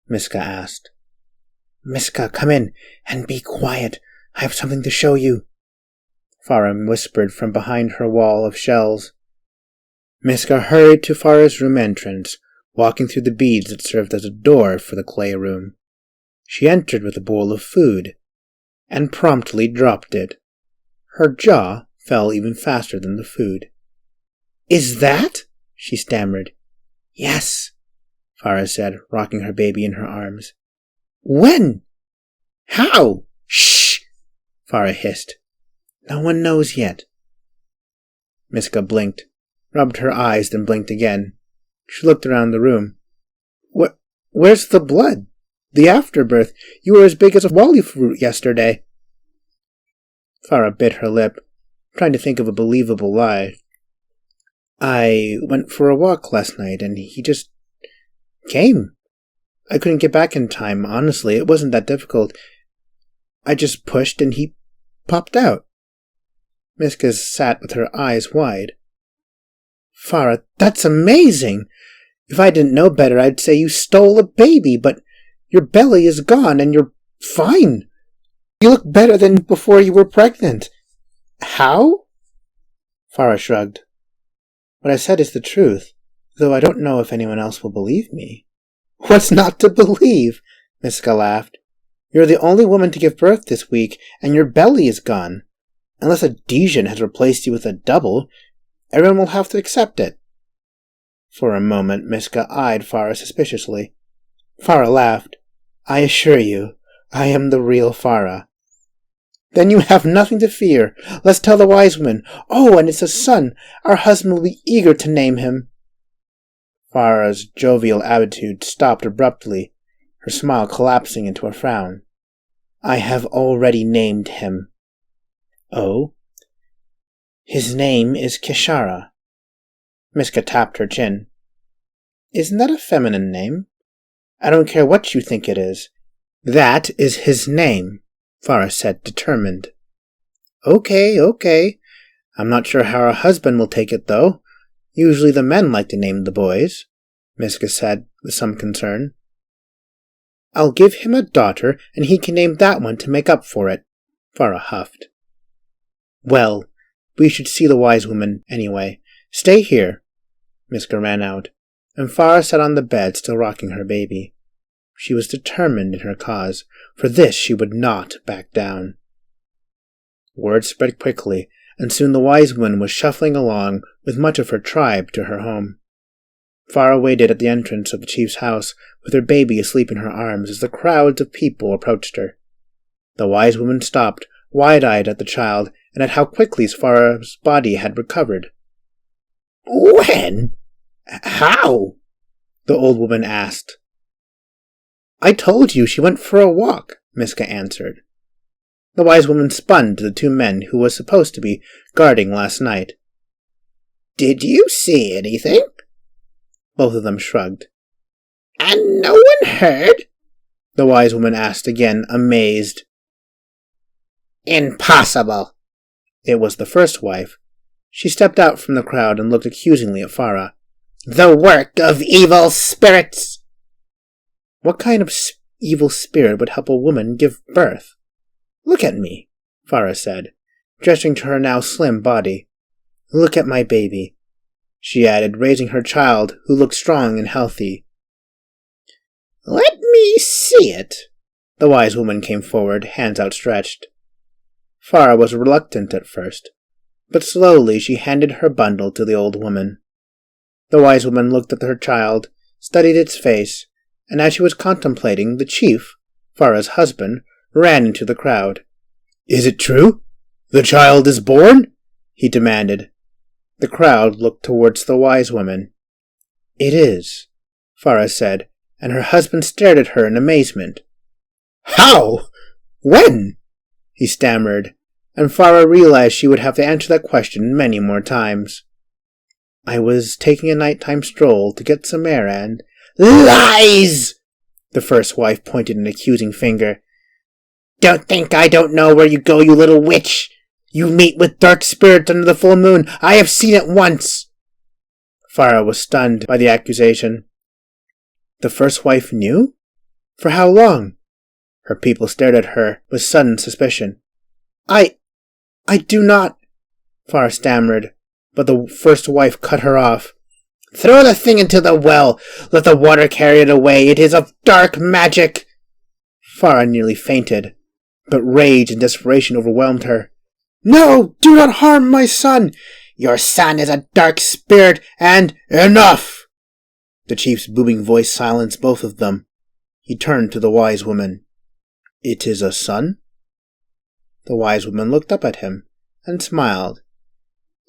Speaker 1: Miska asked. "Miska, come in, and be quiet. I have something to show you," Farah whispered from behind her wall of shells. Miska hurried to Farah's room entrance, walking through the beads that served as a door for the clay room. She entered with a bowl of food, and promptly dropped it. Her jaw fell even faster than the food. "Is that?" she stammered. "Yes," Farah said, rocking her baby in her arms. "When? How? Shh!" Farah hissed. "No one knows yet." Miska blinked, rubbed her eyes, then blinked again. She looked around the room. Where's the blood? The afterbirth? You were as big as a wally fruit yesterday." Farah bit her lip, trying to think of a believable lie. "I went for a walk last night, and he just came. I couldn't get back in time, honestly. It wasn't that difficult. I just pushed, and he popped out." Miska sat with her eyes wide. "Farah, that's amazing! If I didn't know better, I'd say you stole a baby, but your belly is gone, and you're fine. You look better than before you were pregnant. How?" Farah shrugged. "What I said is the truth, though I don't know if anyone else will believe me." "What's not to believe?" Miska laughed. "You're the only woman to give birth this week, and your belly is gone. Unless a Dijon has replaced you with a double, everyone will have to accept it." For a moment, Miska eyed Farah suspiciously. Farah laughed. "I assure you, I am the real Farah." "Then you have nothing to fear. Let's tell the wise woman. Oh, and it's a son. Our husband will be eager to name him." Farah's jovial attitude stopped abruptly, her smile collapsing into a frown. "I have already named him." "Oh?" "His name is VenShara." Miska tapped her chin. "Isn't that a feminine name?" "I don't care what you think it is. That is his name," Farah said, determined. Okay. I'm not sure how her husband will take it, though. Usually the men like to name the boys," Miska said with some concern. "I'll give him a daughter, and he can name that one to make up for it," Farah huffed. "Well, we should see the wise woman anyway. Stay here." Miska ran out, and Farah sat on the bed, still rocking her baby. She was determined in her cause. For this she would not back down. Word spread quickly, and soon the wise woman was shuffling along with much of her tribe to her home. Farah waited at the entrance of the chief's house, with her baby asleep in her arms as the crowds of people approached her. The wise woman stopped, wide-eyed at the child, and at how quickly Farah's body had recovered. "When? How?" the old woman asked. "I told you she went for a walk," Miska answered. The wise woman spun to the two men who was supposed to be guarding last night. "Did you see anything?" Both of them shrugged. "And no one heard?" the wise woman asked again, amazed. "Impossible!" It was the first wife. She stepped out from the crowd and looked accusingly at Farah. "The work of evil spirits!" "What kind of evil spirit would help a woman give birth?" "Look at me," Farah said, gesturing to her now slim body. "Look at my baby," she added, raising her child, who looked strong and healthy. "Let me see it." The wise woman came forward, hands outstretched. Farah was reluctant at first, but slowly she handed her bundle to the old woman. The wise woman looked at her child, studied its face, and as she was contemplating, the chief, Farah's husband, ran into the crowd. "Is it true? The child is born?" he demanded. The crowd looked towards the wise woman. "It is," Farah said, and her husband stared at her in amazement. "How? When?" he stammered, and Farah realized she would have to answer that question many more times. "I was taking a nighttime stroll to get some air and—" "Lies!" The first wife pointed an accusing finger. "Don't think I don't know where you go, you little witch! You meet with dark spirits under the full moon. I have seen it once. Farah was stunned by the accusation. The first wife knew? For how long? Her people stared at her with sudden suspicion. I do not, Farah stammered, but the first wife cut her off. Throw the thing into the well! Let the water carry it away! It is of dark magic! Farah nearly fainted, but rage and desperation overwhelmed her. No! Do not harm my son! Your son is a dark spirit, and— Enough! The chief's booming voice silenced both of them. He turned to the wise woman. It is a son? The wise woman looked up at him and smiled.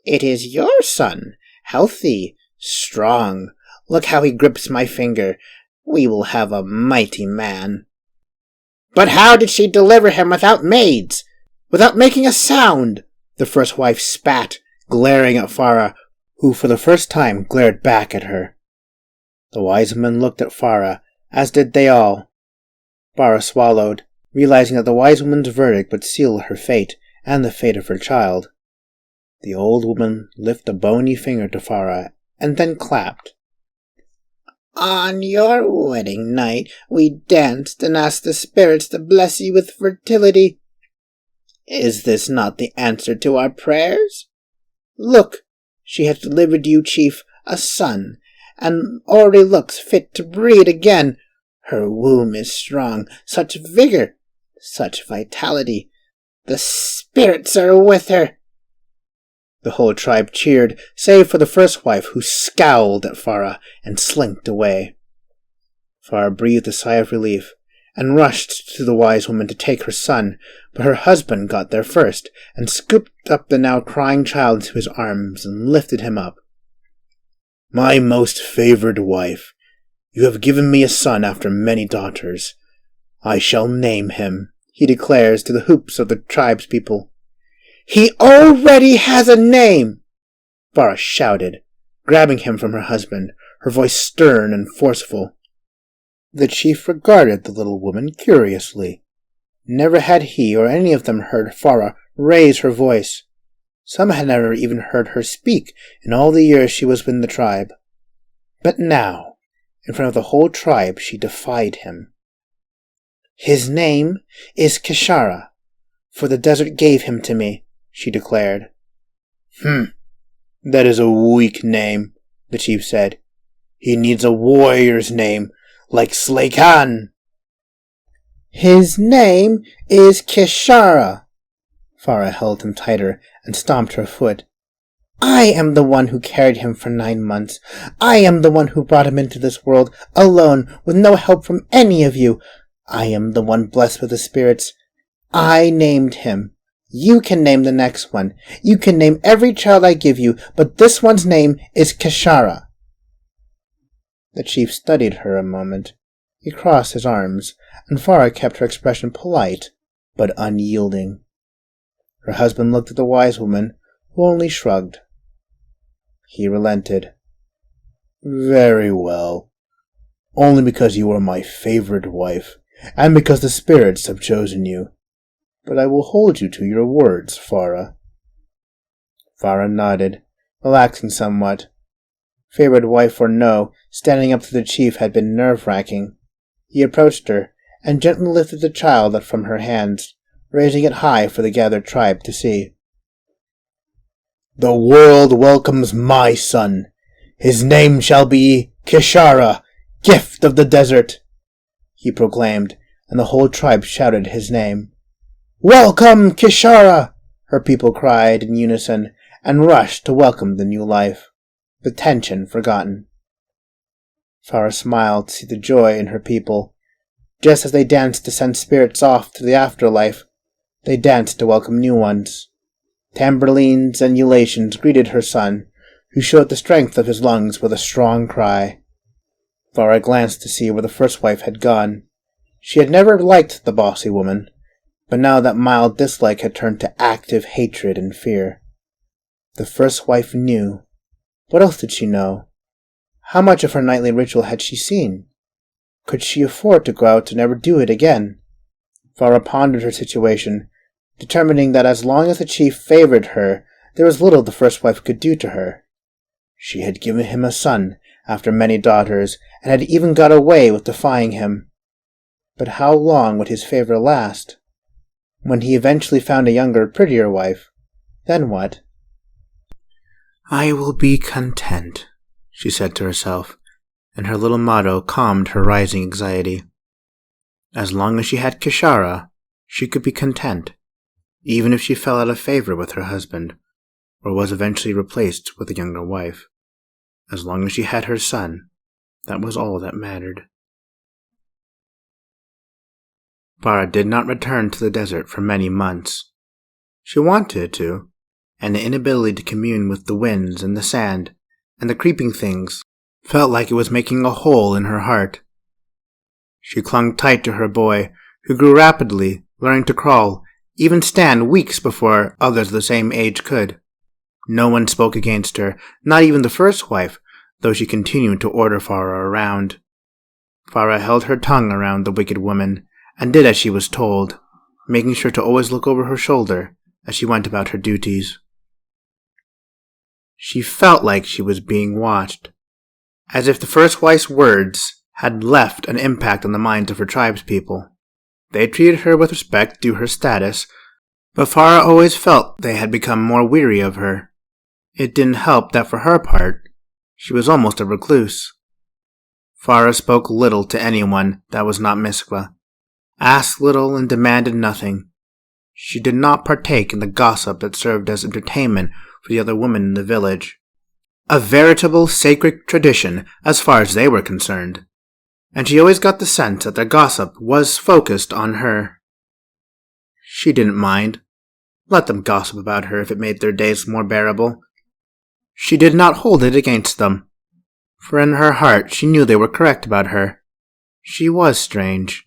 Speaker 1: It is your son, healthy, strong. Look how he grips my finger. We will have a mighty man. But how did she deliver him without maids? Without making a sound? The first wife spat, glaring at Farah, who for the first time glared back at her. The wise woman looked at Farah, as did they all. Farah swallowed, realizing that the wise woman's verdict would seal her fate and the fate of her child. The old woman lifted a bony finger to Farah and then clapped. On your wedding night, we danced and asked the spirits to bless you with fertility. Is this not the answer to our prayers? Look, she has delivered you, chief, a son, and already looks fit to breed again. Her womb is strong, such vigor, such vitality. The spirits are with her. The whole tribe cheered, save for the first wife, who scowled at Farah and slinked away. Farah breathed a sigh of relief and rushed to the wise woman to take her son, but her husband got there first and scooped up the now crying child into his arms and lifted him up. My most favored wife, you have given me a son after many daughters. I shall name him, he declares to the hoops of the tribe's people. He already has a name! Farah shouted, grabbing him from her husband, her voice stern and forceful. The chief regarded the little woman curiously. Never had he or any of them heard Farah raise her voice. Some had never even heard her speak in all the years she was in the tribe. But now, in front of the whole tribe, she defied him. His name is VenShara, for the desert gave him to me, she declared. That is a weak name, the chief said. He needs a warrior's name, like Slay Khan. His name is VenShara. Farah held him tighter and stomped her foot. I am the one who carried him for 9 months. I am the one who brought him into this world, alone, with no help from any of you. I am the one blessed with the spirits. I named him. You can name the next one. You can name every child I give you, but this one's name is VenShara. The chief studied her a moment. He crossed his arms, and Farah kept her expression polite, but unyielding. Her husband looked at the wise woman, who only shrugged. He relented. Very well. Only because you are my favored wife, and because the spirits have chosen you. But I will hold you to your words, Farah. Farah nodded, relaxing somewhat. Favored wife or no, standing up to the chief had been nerve-wracking. He approached her, and gently lifted the child from her hands, raising it high for the gathered tribe to see. The world welcomes my son. His name shall be VenShara, gift of the desert, he proclaimed, and the whole tribe shouted his name. Welcome, VenShara! Her people cried in unison, and rushed to welcome the new life, the tension forgotten. Farah smiled to see the joy in her people. Just as they danced to send spirits off to the afterlife, they danced to welcome new ones. Tambourines and ulations greeted her son, who showed the strength of his lungs with a strong cry. Farah glanced to see where the first wife had gone. She had never liked the bossy woman, but now that mild dislike had turned to active hatred and fear. The first wife knew. What else did she know? How much of her nightly ritual had she seen? Could she afford to go out and never do it again? Farah pondered her situation, determining that as long as the chief favored her, there was little the first wife could do to her. She had given him a son after many daughters, and had even got away with defying him. But how long would his favor last? When he eventually found a younger, prettier wife, then what? "I will be content," she said to herself, and her little motto calmed her rising anxiety. As long as she had VenShara, she could be content, even if she fell out of favor with her husband, or was eventually replaced with a younger wife. As long as she had her son, that was all that mattered. Farah did not return to the desert for many months. She wanted to, and the inability to commune with the winds and the sand and the creeping things felt like it was making a hole in her heart. She clung tight to her boy, who grew rapidly, learning to crawl, even stand weeks before others of the same age could. No one spoke against her, not even the first wife, though she continued to order Farah around. Farah held her tongue around the wicked woman, and did as she was told, making sure to always look over her shoulder as she went about her duties. She felt like she was being watched, as if the first wife's words had left an impact on the minds of her tribespeople. They treated her with respect due her status, but Farah always felt they had become more weary of her. It didn't help that for her part, she was almost a recluse. Farah spoke little to anyone that was not Miskva, asked little and demanded nothing. She did not partake in the gossip that served as entertainment for the other women in the village. A veritable sacred tradition as far as they were concerned, and she always got the sense that their gossip was focused on her. She didn't mind. Let them gossip about her if it made their days more bearable. She did not hold it against them, for in her heart she knew they were correct about her. She was strange.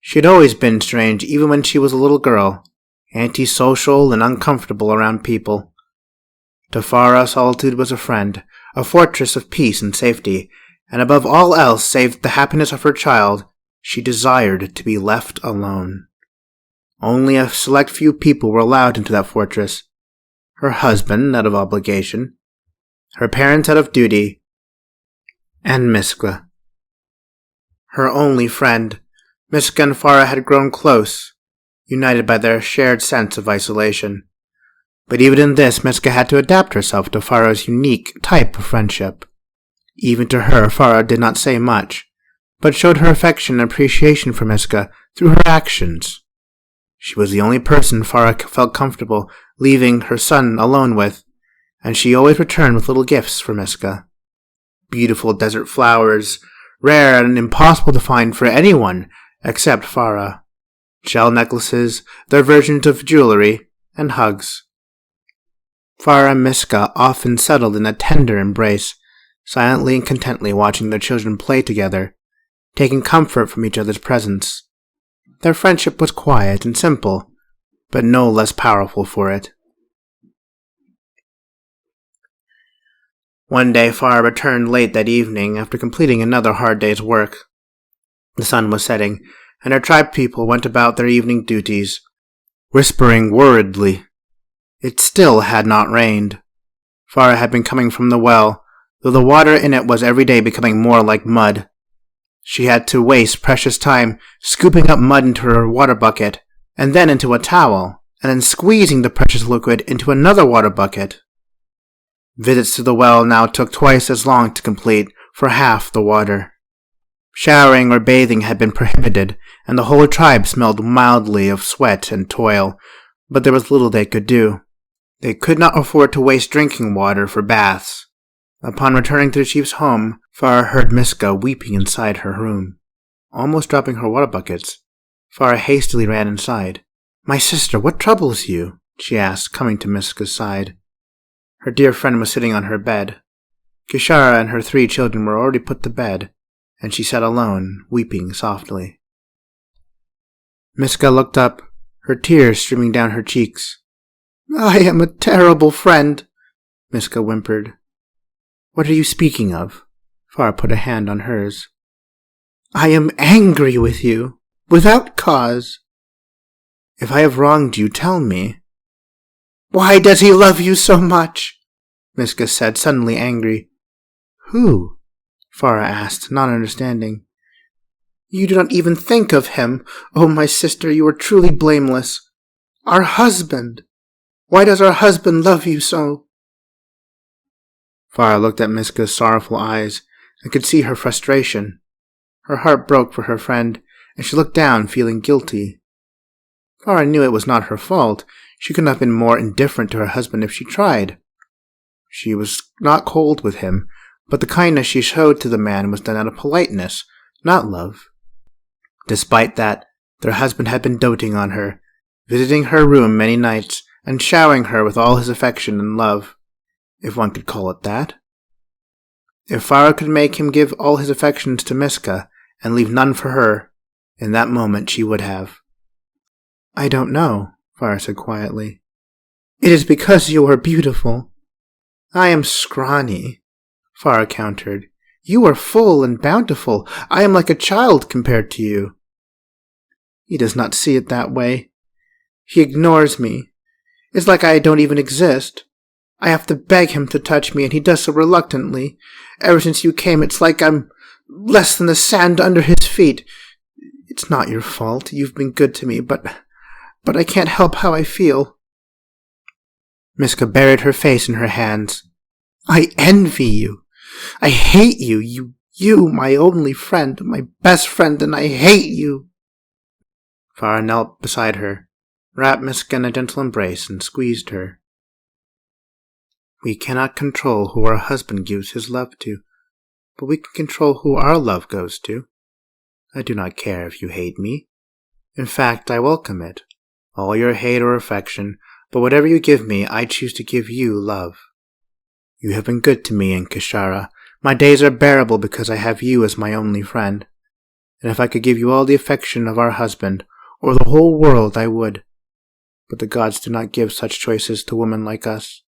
Speaker 1: She had always been strange even when she was a little girl, antisocial and uncomfortable around people. To Farah, solitude was a friend, a fortress of peace and safety, and above all else save the happiness of her child, she desired to be left alone. Only a select few people were allowed into that fortress. Her husband, out of obligation, her parents out of duty, and Miskva. Her only friend. Miskva and Farah had grown close, united by their shared sense of isolation. But even in this, Miskva had to adapt herself to Farah's unique type of friendship. Even to her, Farah did not say much, but showed her affection and appreciation for Miskva through her actions. She was the only person Farah felt comfortable leaving her son alone with, and she always returned with little gifts for Miskva. Beautiful desert flowers, rare and impossible to find for anyone except Farah. Shell necklaces, their versions of jewelry, and hugs. Farah and Miskva often settled in a tender embrace, silently and contently watching their children play together, taking comfort from each other's presence. Their friendship was quiet and simple, but no less powerful for it. One day Farah returned late that evening after completing another hard day's work. The sun was setting, and her tribe people went about their evening duties, whispering worriedly. It still had not rained. Farah had been coming from the well, though the water in it was every day becoming more like mud. She had to waste precious time scooping up mud into her water bucket, and then into a towel, and then squeezing the precious liquid into another water bucket. Visits to the well now took twice as long to complete for half the water. Showering or bathing had been prohibited, and the whole tribe smelled mildly of sweat and toil, but there was little they could do. They could not afford to waste drinking water for baths. Upon returning to the chief's home, Farah heard Miskva weeping inside her room. Almost dropping her water buckets, Farah hastily ran inside. "My sister, what troubles you?" she asked, coming to Miskva's side. Her dear friend was sitting on her bed. VenShara and her 3 children were already put to bed, and she sat alone, weeping softly. Miskva looked up, her tears streaming down her cheeks. "I am a terrible friend," Miskva whimpered. "What are you speaking of?" Farah put a hand on hers. "I am angry with you, without cause." "If I have wronged you, tell me." "Why does he love you so much?" Miska said, suddenly angry. Who? Farah asked, not understanding. You do not even think of him. Oh, my sister, you are truly blameless. Our husband! Why does our husband love you so? Farah looked at Miska's sorrowful eyes and could see her frustration. Her heart broke for her friend, and she looked down, feeling guilty. Farah knew it was not her fault. She could not have been more indifferent to her husband if she tried. She was not cold with him, but the kindness she showed to the man was done out of politeness, not love. Despite that, their husband had been doting on her, visiting her room many nights, and showering her with all his affection and love, if one could call it that. If Farah could make him give all his affections to Miska, and leave none for her, in that moment she would have. I don't know, Farah said quietly. It is because you are beautiful. I am scrawny, Farah countered. You are full and bountiful. I am like a child compared to you. He does not see it that way. He ignores me. It's like I don't even exist. I have to beg him to touch me, and he does so reluctantly. Ever since you came, it's like I'm less than the sand under his feet. It's not your fault. You've been good to me, but I can't help how I feel. Miska buried her face in her hands. I envy you. I hate you. You, my only friend, my best friend, and I hate you. Farah knelt beside her, wrapped Miska in a gentle embrace, and squeezed her. We cannot control who our husband gives his love to, but we can control who our love goes to. I do not care if you hate me. In fact, I welcome it. All your hate or affection, but whatever you give me, I choose to give you love. You have been good to me in VenShara. My days are bearable because I have you as my only friend. And if I could give you all the affection of our husband, or the whole world, I would. But the gods do not give such choices to women like us.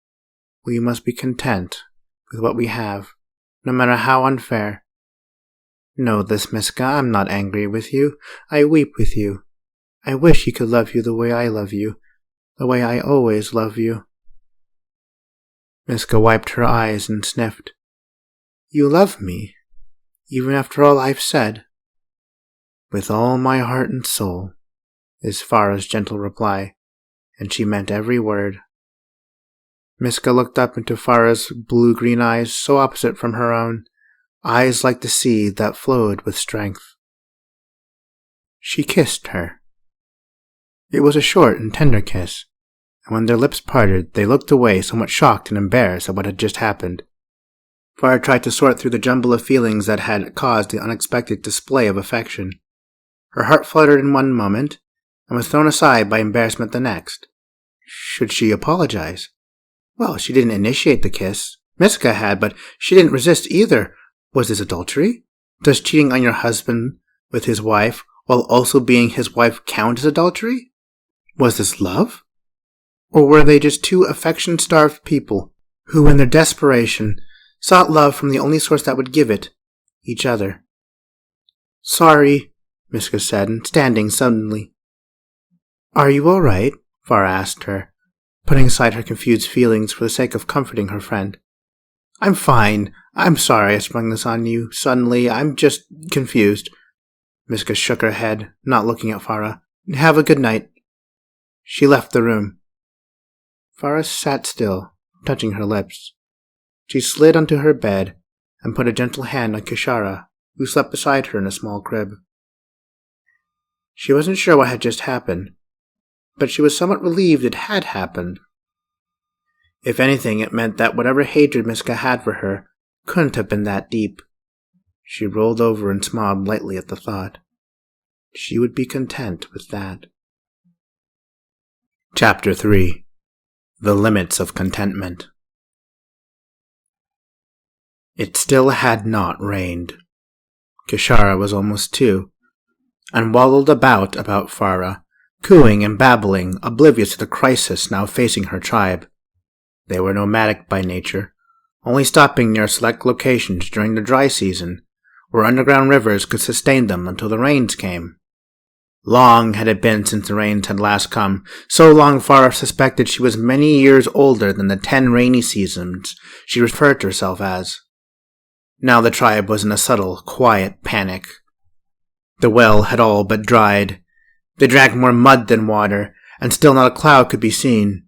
Speaker 1: We must be content with what we have, no matter how unfair. Know this, Miska, I'm not angry with you. I weep with you. I wish he could love you the way I love you, the way I always love you. Miska wiped her eyes and sniffed. You love me, even after all I've said. With all my heart and soul, is Farah's gentle reply, and she meant every word. Miska looked up into Farah's blue-green eyes, so opposite from her own, eyes like the sea that flowed with strength. She kissed her. It was a short and tender kiss, and when their lips parted, they looked away somewhat shocked and embarrassed at what had just happened. Farah tried to sort through the jumble of feelings that had caused the unexpected display of affection. Her heart fluttered in one moment, and was thrown aside by embarrassment the next. Should she apologize? Well, she didn't initiate the kiss. Miska had, but she didn't resist either. Was this adultery? Does cheating on your husband with his wife, while also being his wife, count as adultery? Was this love? Or were they just two affection-starved people, who in their desperation sought love from the only source that would give it, each other? Sorry, Miska said, standing suddenly. Are you all right? Farah asked her, putting aside her confused feelings for the sake of comforting her friend. I'm fine. I'm sorry I sprung this on you suddenly. I'm just confused. Miska shook her head, not looking at Farah. Have a good night. She left the room. Farah sat still, touching her lips. She slid onto her bed and put a gentle hand on VenShara, who slept beside her in a small crib. She wasn't sure what had just happened, but she was somewhat relieved it had happened. If anything, it meant that whatever hatred Miska had for her couldn't have been that deep. She rolled over and smiled lightly at the thought. She would be content with that. Chapter 3. The Limits of Contentment. It still had not rained. VenShara was almost 2, and waddled about Farah, cooing and babbling, oblivious to the crisis now facing her tribe. They were nomadic by nature, only stopping near select locations during the dry season, where underground rivers could sustain them until the rains came. Long had it been since the rains had last come, so long Farah suspected she was many years older than the 10 rainy seasons she referred to herself as. Now the tribe was in a subtle, quiet panic. The well had all but dried. They drank more mud than water, and still not a cloud could be seen.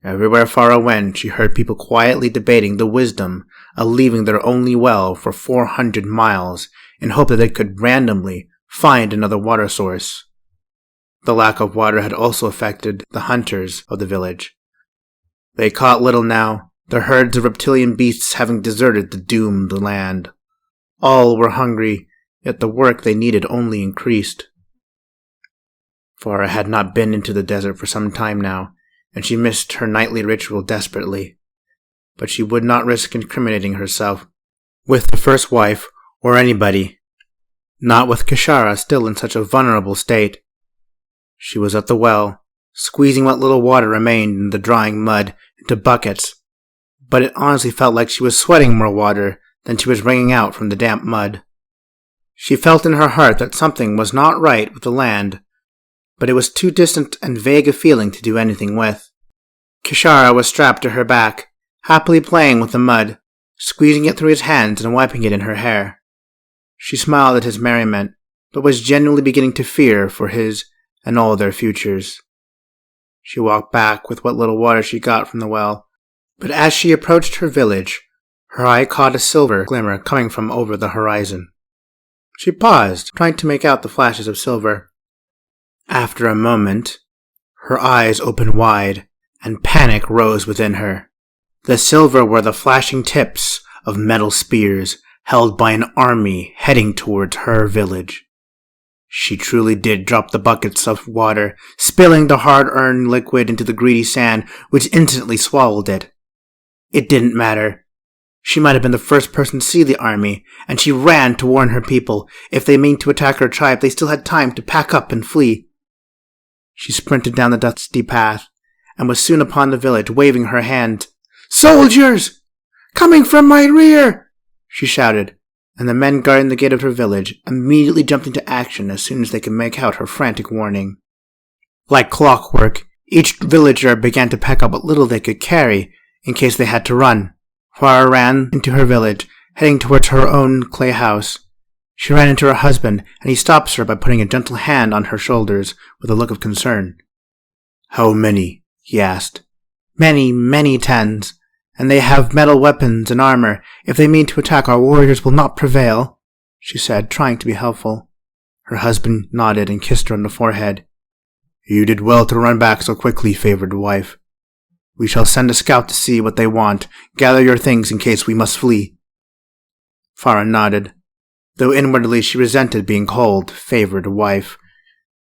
Speaker 1: Everywhere Farah went, she heard people quietly debating the wisdom of leaving their only well for 400 miles in hope that they could randomly find another water source. The lack of water had also affected the hunters of the village. They caught little now, their herds of reptilian beasts having deserted the doomed land. All were hungry, yet the work they needed only increased. Farah had not been into the desert for some time now, and she missed her nightly ritual desperately. But she would not risk incriminating herself with the first wife or anybody, not with VenShara still in such a vulnerable state. She was at the well, squeezing what little water remained in the drying mud into buckets, but it honestly felt like she was sweating more water than she was wringing out from the damp mud. She felt in her heart that something was not right with the land, but it was too distant and vague a feeling to do anything with. VenShara was strapped to her back, happily playing with the mud, squeezing it through his hands and wiping it in her hair. She smiled at his merriment, but was genuinely beginning to fear for his and all their futures. She walked back with what little water she got from the well, but as she approached her village, her eye caught a silver glimmer coming from over the horizon. She paused, trying to make out the flashes of silver. After a moment, her eyes opened wide, and panic rose within her. The silver were the flashing tips of metal spears held by an army heading towards her village. She truly did drop the buckets of water, spilling the hard-earned liquid into the greedy sand, which instantly swallowed it. It didn't matter. She might have been the first person to see the army, and she ran to warn her people. If they meant to attack her tribe, they still had time to pack up and flee. She sprinted down the dusty path, and was soon upon the village, waving her hand. "Soldiers! Coming from my rear!" she shouted, and the men guarding the gate of her village immediately jumped into action as soon as they could make out her frantic warning. Like clockwork, each villager began to pack up what little they could carry in case they had to run. Farah ran into her village, heading towards her own clay house. She ran into her husband, and he stops her by putting a gentle hand on her shoulders with a look of concern. "How many?" he asked. "Many, many tens, and they have metal weapons and armor. If they mean to attack, our warriors will not prevail," she said, trying to be helpful. Her husband nodded and kissed her on the forehead. "You did well to run back so quickly, favored wife. We shall send a scout to see what they want. Gather your things in case we must flee." Farah nodded, though inwardly she resented being called favored wife.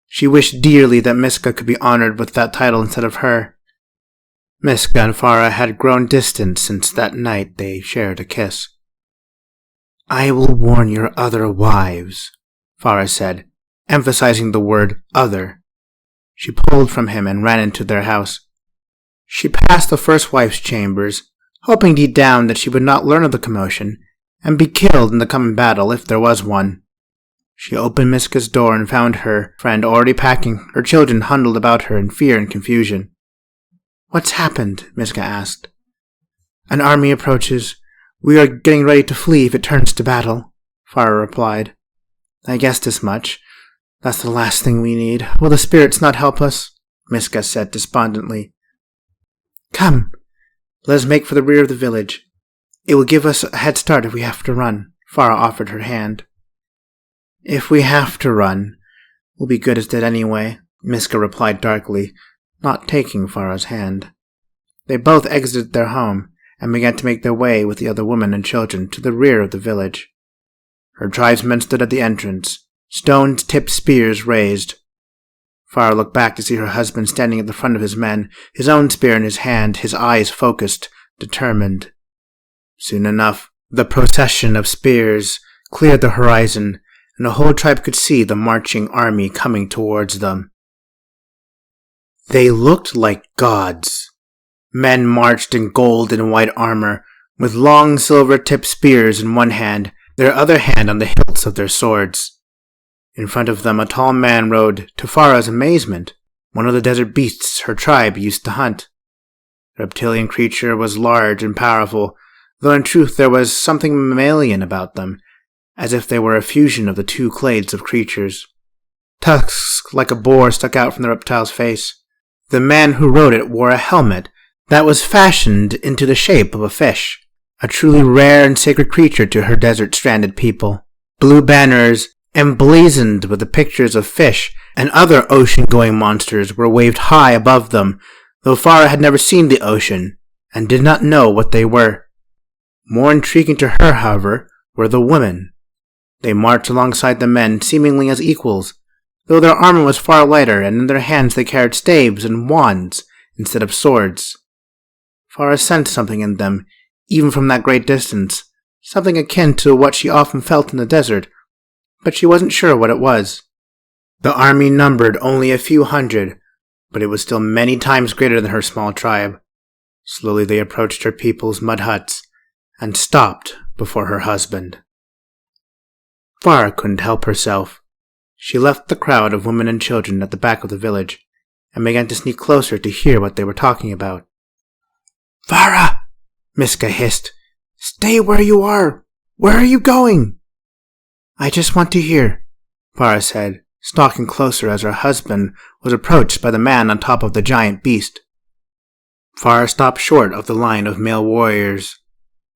Speaker 1: She wished dearly that Miska could be honored with that title instead of her. Miska and Farah had grown distant since that night they shared a kiss. "I will warn your other wives," Farah said, emphasizing the word other. She pulled from him and ran into their house. She passed the first wife's chambers, hoping deep down that she would not learn of the commotion and be killed in the coming battle if there was one. She opened Miska's door and found her friend already packing, her children huddled about her in fear and confusion. "What's happened?" Miska asked. "An army approaches. We are getting ready to flee if it turns to battle," Farah replied. "I guessed as much. That's the last thing we need. Will the spirits not help us?" Miska said despondently. "Come, let us make for the rear of the village. It will give us a head start if we have to run," Farah offered her hand. "If we have to run, we'll be good as dead anyway," Miska replied darkly, not taking Farah's hand. They both exited their home and began to make their way with the other women and children to the rear of the village. Her tribesmen stood at the entrance, stone-tipped spears raised. Farah looked back to see her husband standing at the front of his men, his own spear in his hand, his eyes focused, determined. Soon enough, the procession of spears cleared the horizon, and the whole tribe could see the marching army coming towards them. They looked like gods. Men marched in gold and white armor, with long silver-tipped spears in one hand, their other hand on the hilts of their swords. In front of them, a tall man rode, to Farah's amazement, one of the desert beasts her tribe used to hunt. The reptilian creature was large and powerful, though in truth there was something mammalian about them, as if they were a fusion of the two clades of creatures. Tusks like a boar stuck out from the reptile's face. The man who rode it wore a helmet that was fashioned into the shape of a fish, a truly rare and sacred creature to her desert-stranded people. Blue banners, emblazoned with the pictures of fish and other ocean-going monsters, were waved high above them, though Farah had never seen the ocean and did not know what they were. More intriguing to her, however, were the women. They marched alongside the men, seemingly as equals, though their armor was far lighter, and in their hands they carried staves and wands instead of swords. Farah sensed something in them, even from that great distance, something akin to what she often felt in the desert, but she wasn't sure what it was. The army numbered only a few hundred, but it was still many times greater than her small tribe. Slowly they approached her people's mud huts, and stopped before her husband. Farah couldn't help herself. She left the crowd of women and children at the back of the village, and began to sneak closer to hear what they were talking about. "Farah!" Miska hissed. "Stay where you are! Where are you going?" "I just want to hear," Farah said, stalking closer as her husband was approached by the man on top of the giant beast. Farah stopped short of the line of male warriors.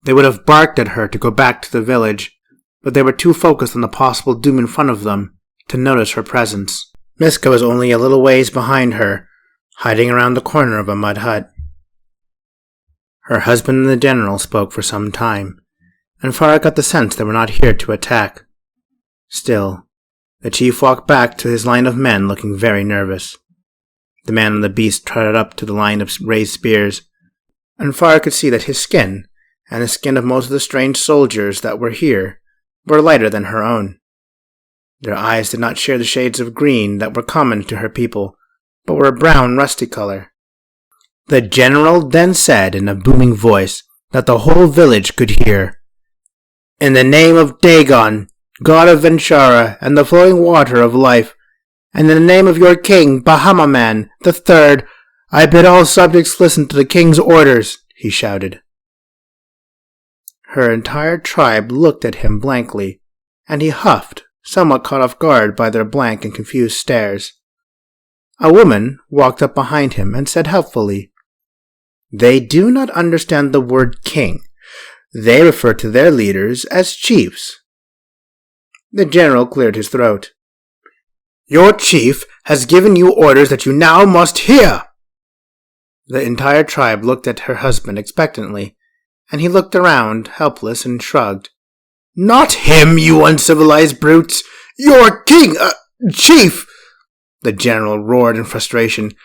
Speaker 1: They would have barked at her to go back to the village, but they were too focused on the possible doom in front of them to notice her presence. Miska was only a little ways behind her, hiding around the corner of a mud hut. Her husband and the general spoke for some time, and Farah got the sense they were not here to attack. Still, the chief walked back to his line of men looking very nervous. The man on the beast trotted up to the line of raised spears, and Farah could see that his skin, and the skin of most of the strange soldiers that were here, were lighter than her own. Their eyes did not share the shades of green that were common to her people, but were a brown, rusty color. The general then said in a booming voice that the whole village could hear, "In the name of Dagon, god of VenShara and the flowing water of life, and in the name of your king, Bahamaman III, I bid all subjects listen to the king's orders," he shouted. Her entire tribe looked at him blankly, and he huffed, somewhat caught off guard by their blank and confused stares. A woman walked up behind him and said helpfully, "They do not understand the word king. They refer to their leaders as chiefs." The general cleared his throat. "Your chief has given you orders that you now must hear." The entire tribe looked at her husband expectantly, and he looked around, helpless, and shrugged. "Not him, you uncivilized brutes! Your king, chief!" The general roared in frustration,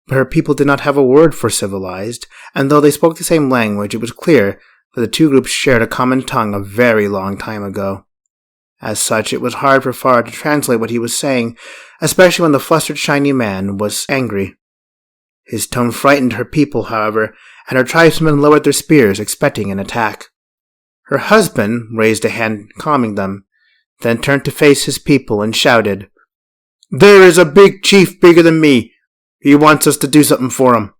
Speaker 1: but her people did not have a word for civilized, and though they spoke the same language, it was clear that the two groups shared a common tongue a very long time ago. As such, it was hard for Farah to translate what he was saying, especially when the flustered shiny man was angry. His tone frightened her people, however, and her tribesmen lowered their spears, expecting an attack. Her husband raised a hand, calming them, then turned to face his people and shouted, "There is a big chief bigger than me. He wants us to do something for him."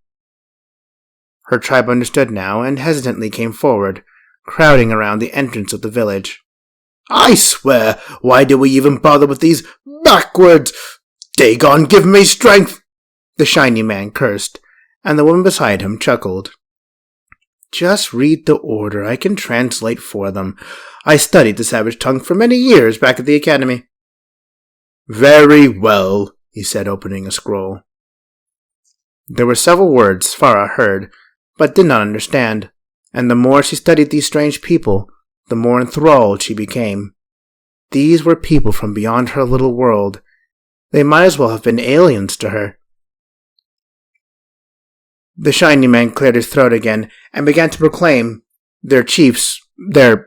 Speaker 1: Her tribe understood now and hesitantly came forward, crowding around the entrance of the village. "I swear, why do we even bother with these backwards? Dagon, give me strength!" The shiny man cursed, and the woman beside him chuckled. "Just read the order. I can translate for them. I studied the savage tongue for many years back at the academy." "Very well," he said, opening a scroll. There were several words Farah heard, but did not understand, and the more she studied these strange people, the more enthralled she became. These were people from beyond her little world. They might as well have been aliens to her. The shiny man cleared his throat again and began to proclaim their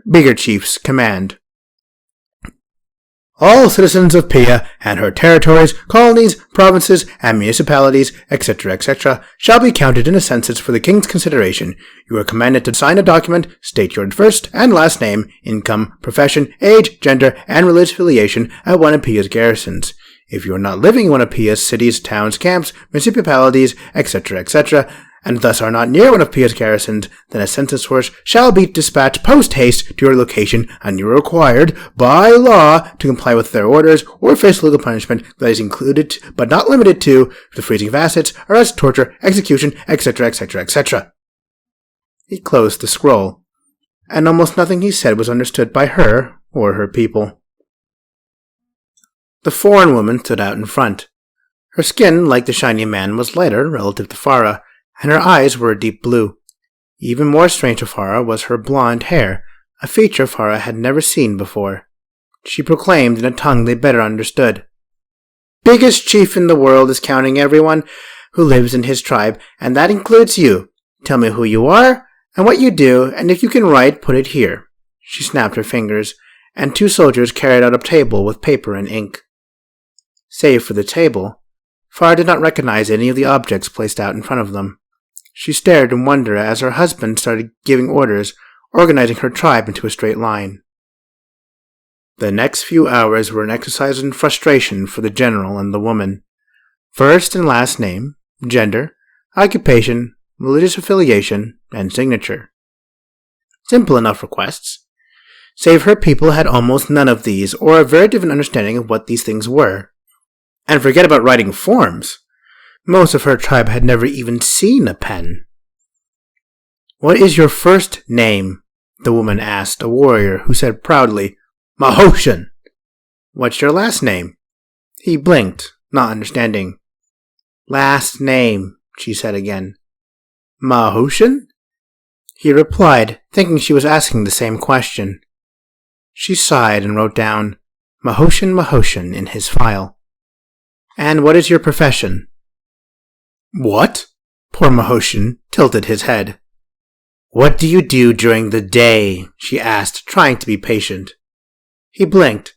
Speaker 1: bigger chief's command. All citizens of Pia and her territories, colonies, provinces, and municipalities, etc., shall be counted in a census for the king's consideration. You are commanded to sign a document, state your first and last name, income, profession, age, gender, and religious affiliation at one of Pia's garrisons. If you are not living in one of Pia's cities, towns, camps, municipalities, etc., and thus are not near one of Pia's garrisons, then a census force shall be dispatched post-haste to your location, and you are required, by law, to comply with their orders or face legal punishment that is included, but not limited to, the freezing of assets, arrest, torture, execution, etc. He closed the scroll, and almost nothing he said was understood by her or her people. The foreign woman stood out in front. Her skin, like the shiny man, was lighter relative to Farah, and her eyes were a deep blue. Even more strange to Farah was her blonde hair, a feature Farah had never seen before. She proclaimed in a tongue they better understood. "Biggest chief in the world is counting everyone who lives in his tribe, and that includes you. Tell me who you are, and what you do, and if you can write, put it here." She snapped her fingers, and 2 soldiers carried out a table with paper and ink. Save for the table, Farah did not recognize any of the objects placed out in front of them. She stared in wonder as her husband started giving orders, organizing her tribe into a straight line. The next few hours were an exercise in frustration for the general and the woman. First and last name, gender, occupation, religious affiliation, and signature. Simple enough requests. Save her people had almost none of these, or a very different understanding of what these things were. And forget about writing forms. Most of her tribe had never even seen a pen. "What is your first name?" the woman asked a warrior who said proudly, "Mahoshan." "What's your last name?" He blinked, not understanding. "Last name," she said again. "Mahoshan?" He replied, thinking she was asking the same question. She sighed and wrote down, Mahoshan in his file. "And what is your profession?" "What?" Poor Mahoshan tilted his head. "What do you do during the day?" she asked, trying to be patient. He blinked,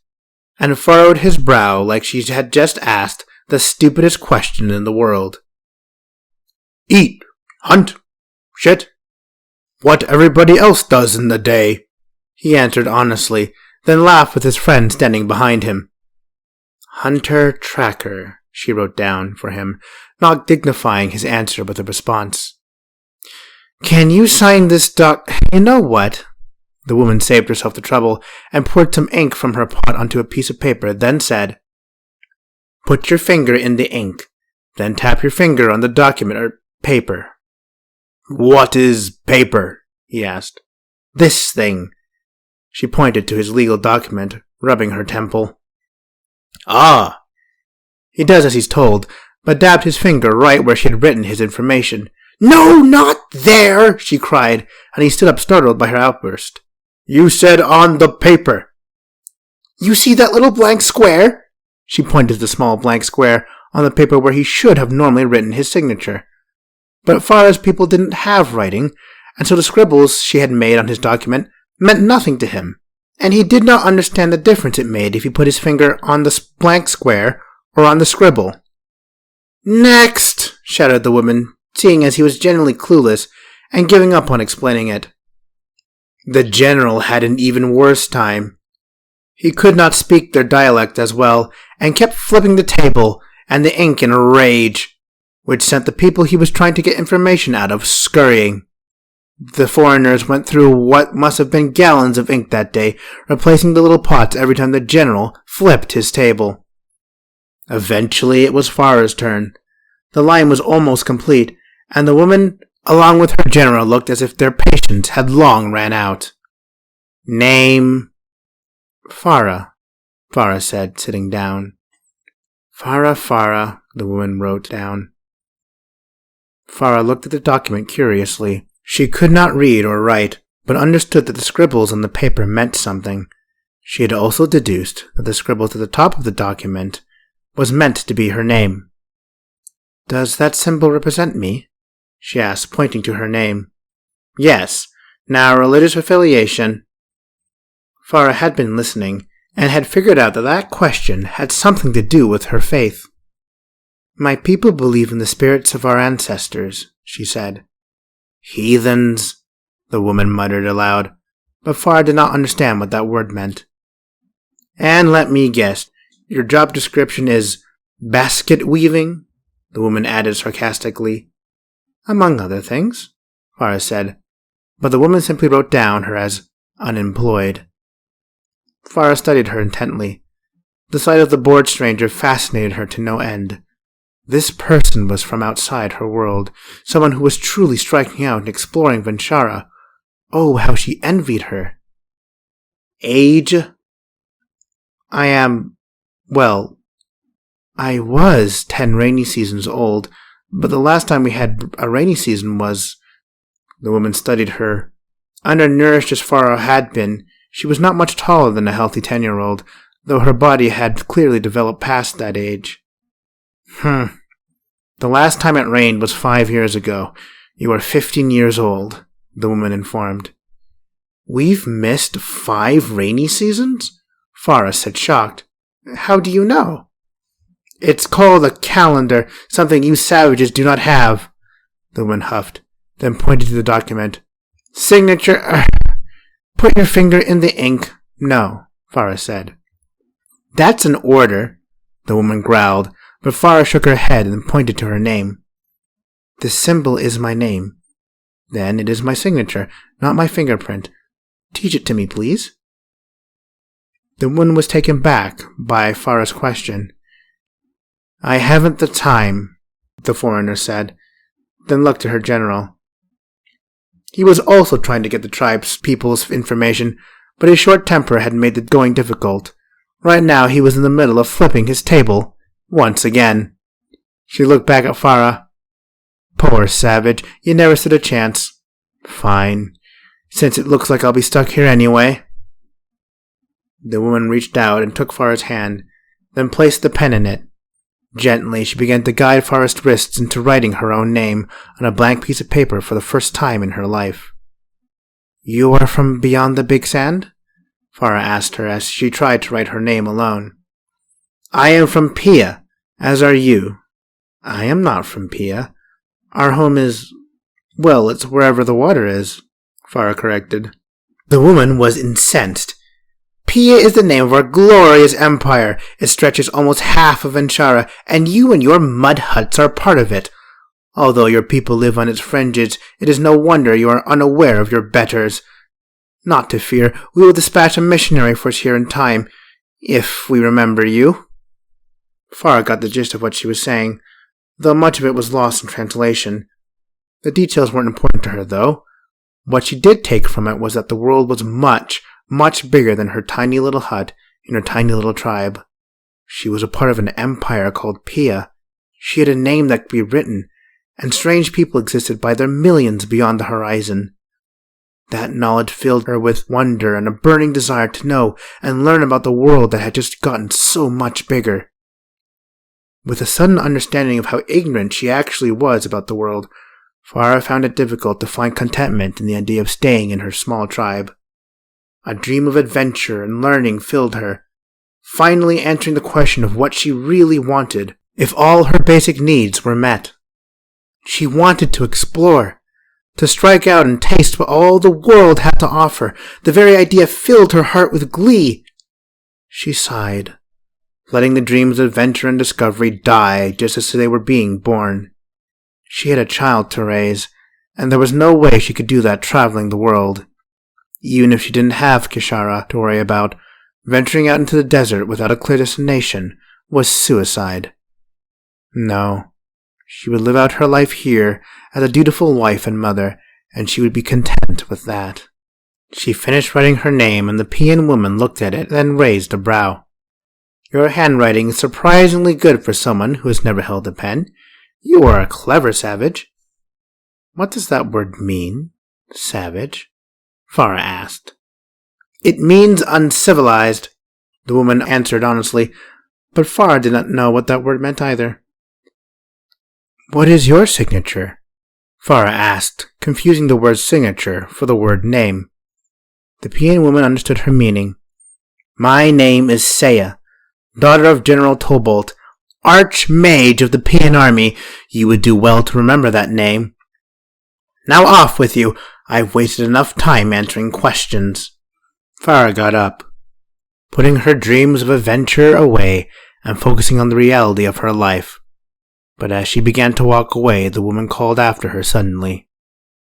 Speaker 1: and furrowed his brow like she had just asked the stupidest question in the world. "Eat, hunt, shit. What everybody else does in the day," he answered honestly, then laughed with his friend standing behind him. "Hunter-tracker," she wrote down for him, not dignifying his answer with a response. "Can you sign this You know what?" The woman saved herself the trouble and poured some ink from her pot onto a piece of paper, then said, "Put your finger in the ink, then tap your finger on the document or paper." "What is paper?" he asked. "This thing." She pointed to his legal document, rubbing her temple. "Ah!" He does as he's told, but dabbed his finger right where she had written his information. "No, not there!" she cried, and he stood up startled by her outburst. "You said on the paper." "You see that little blank square?" She pointed to the small blank square on the paper where he should have normally written his signature. But Farah's people didn't have writing, and so the scribbles she had made on his document meant nothing to him, and he did not understand the difference it made if he put his finger on the blank square or on the scribble. "Next!" shouted the woman, seeing as he was genuinely clueless and giving up on explaining it. The general had an even worse time. He could not speak their dialect as well, and kept flipping the table and the ink in a rage, which sent the people he was trying to get information out of scurrying. The foreigners went through what must have been gallons of ink that day, replacing the little pots every time the general flipped his table. Eventually it was Farah's turn. The line was almost complete, and the woman, along with her general, looked as if their patience had long ran out. "Name?" "Farah," Farah said, sitting down. Farah, the woman wrote down. Farah looked at the document curiously. She could not read or write, but understood that the scribbles on the paper meant something. She had also deduced that the scribbles at the top of the document was meant to be her name. "Does that symbol represent me?" she asked, pointing to her name. "Yes. Now religious affiliation." Farah had been listening, and had figured out that that question had something to do with her faith. "My people believe in the spirits of our ancestors," she said. "Heathens," the woman muttered aloud, but Farah did not understand what that word meant. "And let me guess, your job description is basket weaving?" the woman added sarcastically. "Among other things," Farah said, but the woman simply wrote down her as unemployed. Farah studied her intently. The sight of the bored stranger fascinated her to no end. This person was from outside her world, someone who was truly striking out and exploring VenShara. Oh, how she envied her. "Age?" I was 10 rainy seasons old, but the last time we had a rainy season was—" The woman studied her. Undernourished as Farah had been, she was not much taller than a healthy 10-year-old, though her body had clearly developed past that age. The last time it rained was 5 years ago. You are 15 years old," the woman informed. "We've missed 5 rainy seasons?" Farah said, shocked. "How do you know?" "It's called a calendar, something you savages do not have," the woman huffed, then pointed to the document. "Signature, put your finger in the ink." "No," Farah said. "That's an order," the woman growled, but Farah shook her head and pointed to her name. "The symbol is my name. Then it is my signature, not my fingerprint. Teach it to me, please." The woman was taken back by Farah's question. "I haven't the time," the foreigner said, then looked to her general. He was also trying to get the tribe's people's information, but his short temper had made the going difficult. Right now he was in the middle of flipping his table. Once again. She looked back at Farah. "Poor savage, you never stood a chance." "Fine, since it looks like I'll be stuck here anyway." The woman reached out and took Farah's hand, then placed the pen in it. Gently, she began to guide Farah's wrists into writing her own name on a blank piece of paper for the first time in her life. "You are from beyond the big sand?" Farah asked her as she tried to write her name alone. "I am from Pia, as are you." "I am not from Pia. Our home is— well, it's wherever the water is," Farah corrected. The woman was incensed. "Pia is the name of our glorious empire. It stretches almost half of VenShara, and you and your mud huts are part of it. Although your people live on its fringes, it is no wonder you are unaware of your betters. Not to fear, we will dispatch a missionary force here in time, if we remember you." Farah got the gist of what she was saying, though much of it was lost in translation. The details weren't important to her, though. What she did take from it was that the world was much, much bigger than her tiny little hut in her tiny little tribe. She was a part of an empire called Pia. She had a name that could be written, and strange people existed by their millions beyond the horizon. That knowledge filled her with wonder and a burning desire to know and learn about the world that had just gotten so much bigger. With a sudden understanding of how ignorant she actually was about the world, Farah found it difficult to find contentment in the idea of staying in her small tribe. A dream of adventure and learning filled her, finally answering the question of what she really wanted if all her basic needs were met. She wanted to explore, to strike out and taste what all the world had to offer. The very idea filled her heart with glee. She sighed, letting the dreams of adventure and discovery die just as they were being born. She had a child to raise, and there was no way she could do that traveling the world. Even if she didn't have VenShara to worry about, venturing out into the desert without a clear destination was suicide. No, she would live out her life here as a dutiful wife and mother, and she would be content with that. She finished writing her name, and the Pian woman looked at it, then raised a brow. "Your handwriting is surprisingly good for someone who has never held a pen. You are a clever savage." "What does that word mean, savage?" Farah asked. "It means uncivilized," the woman answered honestly, but Farah did not know what that word meant either. "What is your signature?" Farah asked, confusing the word signature for the word name. The Pian woman understood her meaning. My name is Saya, daughter of General Tobolt, Archmage of the Pian Army. You would do well to remember that name. Now off with you. I've wasted enough time answering questions. Farah got up, putting her dreams of adventure away and focusing on the reality of her life. But as she began to walk away, the woman called after her suddenly.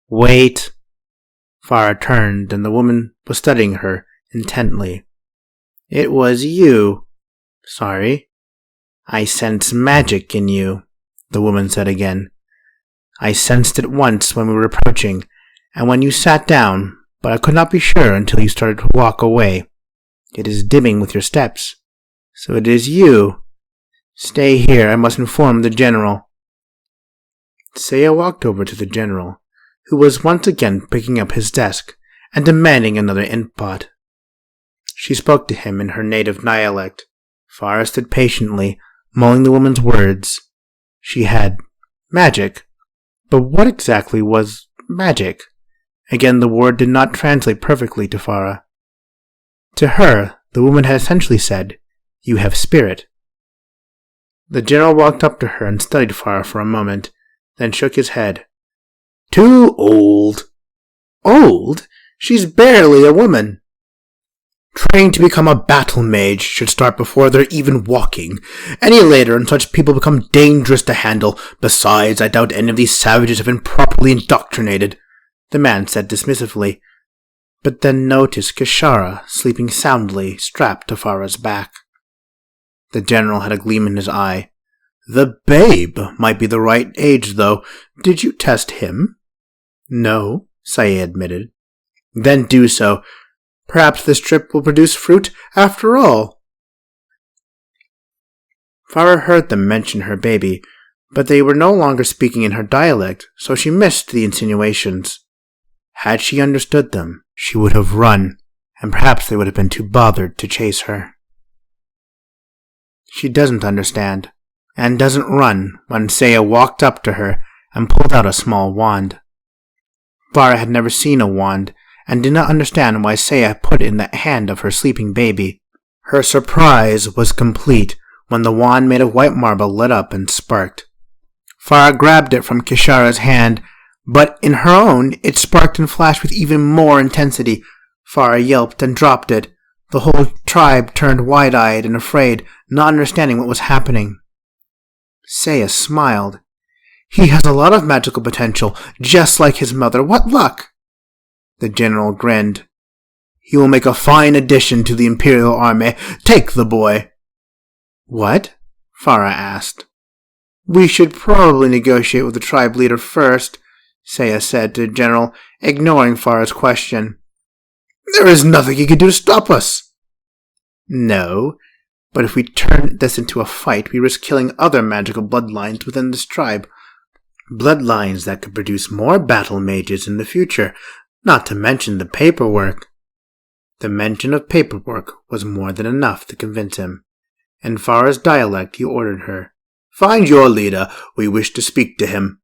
Speaker 1: Wait. Farah turned, and the woman was studying her intently. It was you. Sorry. I sense magic in you, the woman said again. I sensed it once when we were approaching, and when you sat down, but I could not be sure until you started to walk away. It is dimming with your steps. So it is you. Stay here, I must inform the general. Saya walked over to the general, who was once again picking up his desk and demanding another ink pot. She spoke to him in her native dialect. Farah stood patiently, mulling the woman's words. She had magic, but what exactly was magic? Again, the word did not translate perfectly to Farah. To her, the woman had essentially said, You have spirit. The general walked up to her and studied Farah for a moment, then shook his head. Too old. Old? She's barely a woman. Training to become a battle mage should start before they're even walking. Any later and such people become dangerous to handle. Besides, I doubt any of these savages have been properly indoctrinated, the man said dismissively, but then noticed VenShara sleeping soundly, strapped to Farah's back. The general had a gleam in his eye. The babe might be the right age, though. Did you test him? No, Saya admitted. Then do so. Perhaps this trip will produce fruit after all. Farah heard them mention her baby, but they were no longer speaking in her dialect, so she missed the insinuations. Had she understood them, she would have run, and perhaps they would have been too bothered to chase her. She doesn't understand, and doesn't run when Saya walked up to her and pulled out a small wand. Farah had never seen a wand, and did not understand why Saya put it in the hand of her sleeping baby. Her surprise was complete when the wand made of white marble lit up and sparked. Farah grabbed it from VenShara's hand, but in her own it sparked and flashed with even more intensity. Farah yelped and dropped it. The whole tribe turned wide-eyed and afraid, not understanding what was happening. Saya smiled. He has a lot of magical potential, just like his mother. What luck! The general grinned. He will make a fine addition to the Imperial Army. Take the boy. What? Farah asked. We should probably negotiate with the tribe leader first, Saya said to the general, ignoring Farah's question. There is nothing he can do to stop us. No, but if we turn this into a fight, we risk killing other magical bloodlines within this tribe. Bloodlines that could produce more battle mages in the future, not to mention the paperwork. The mention of paperwork was more than enough to convince him. In Farah's dialect, he ordered her, Find your leader. We wish to speak to him.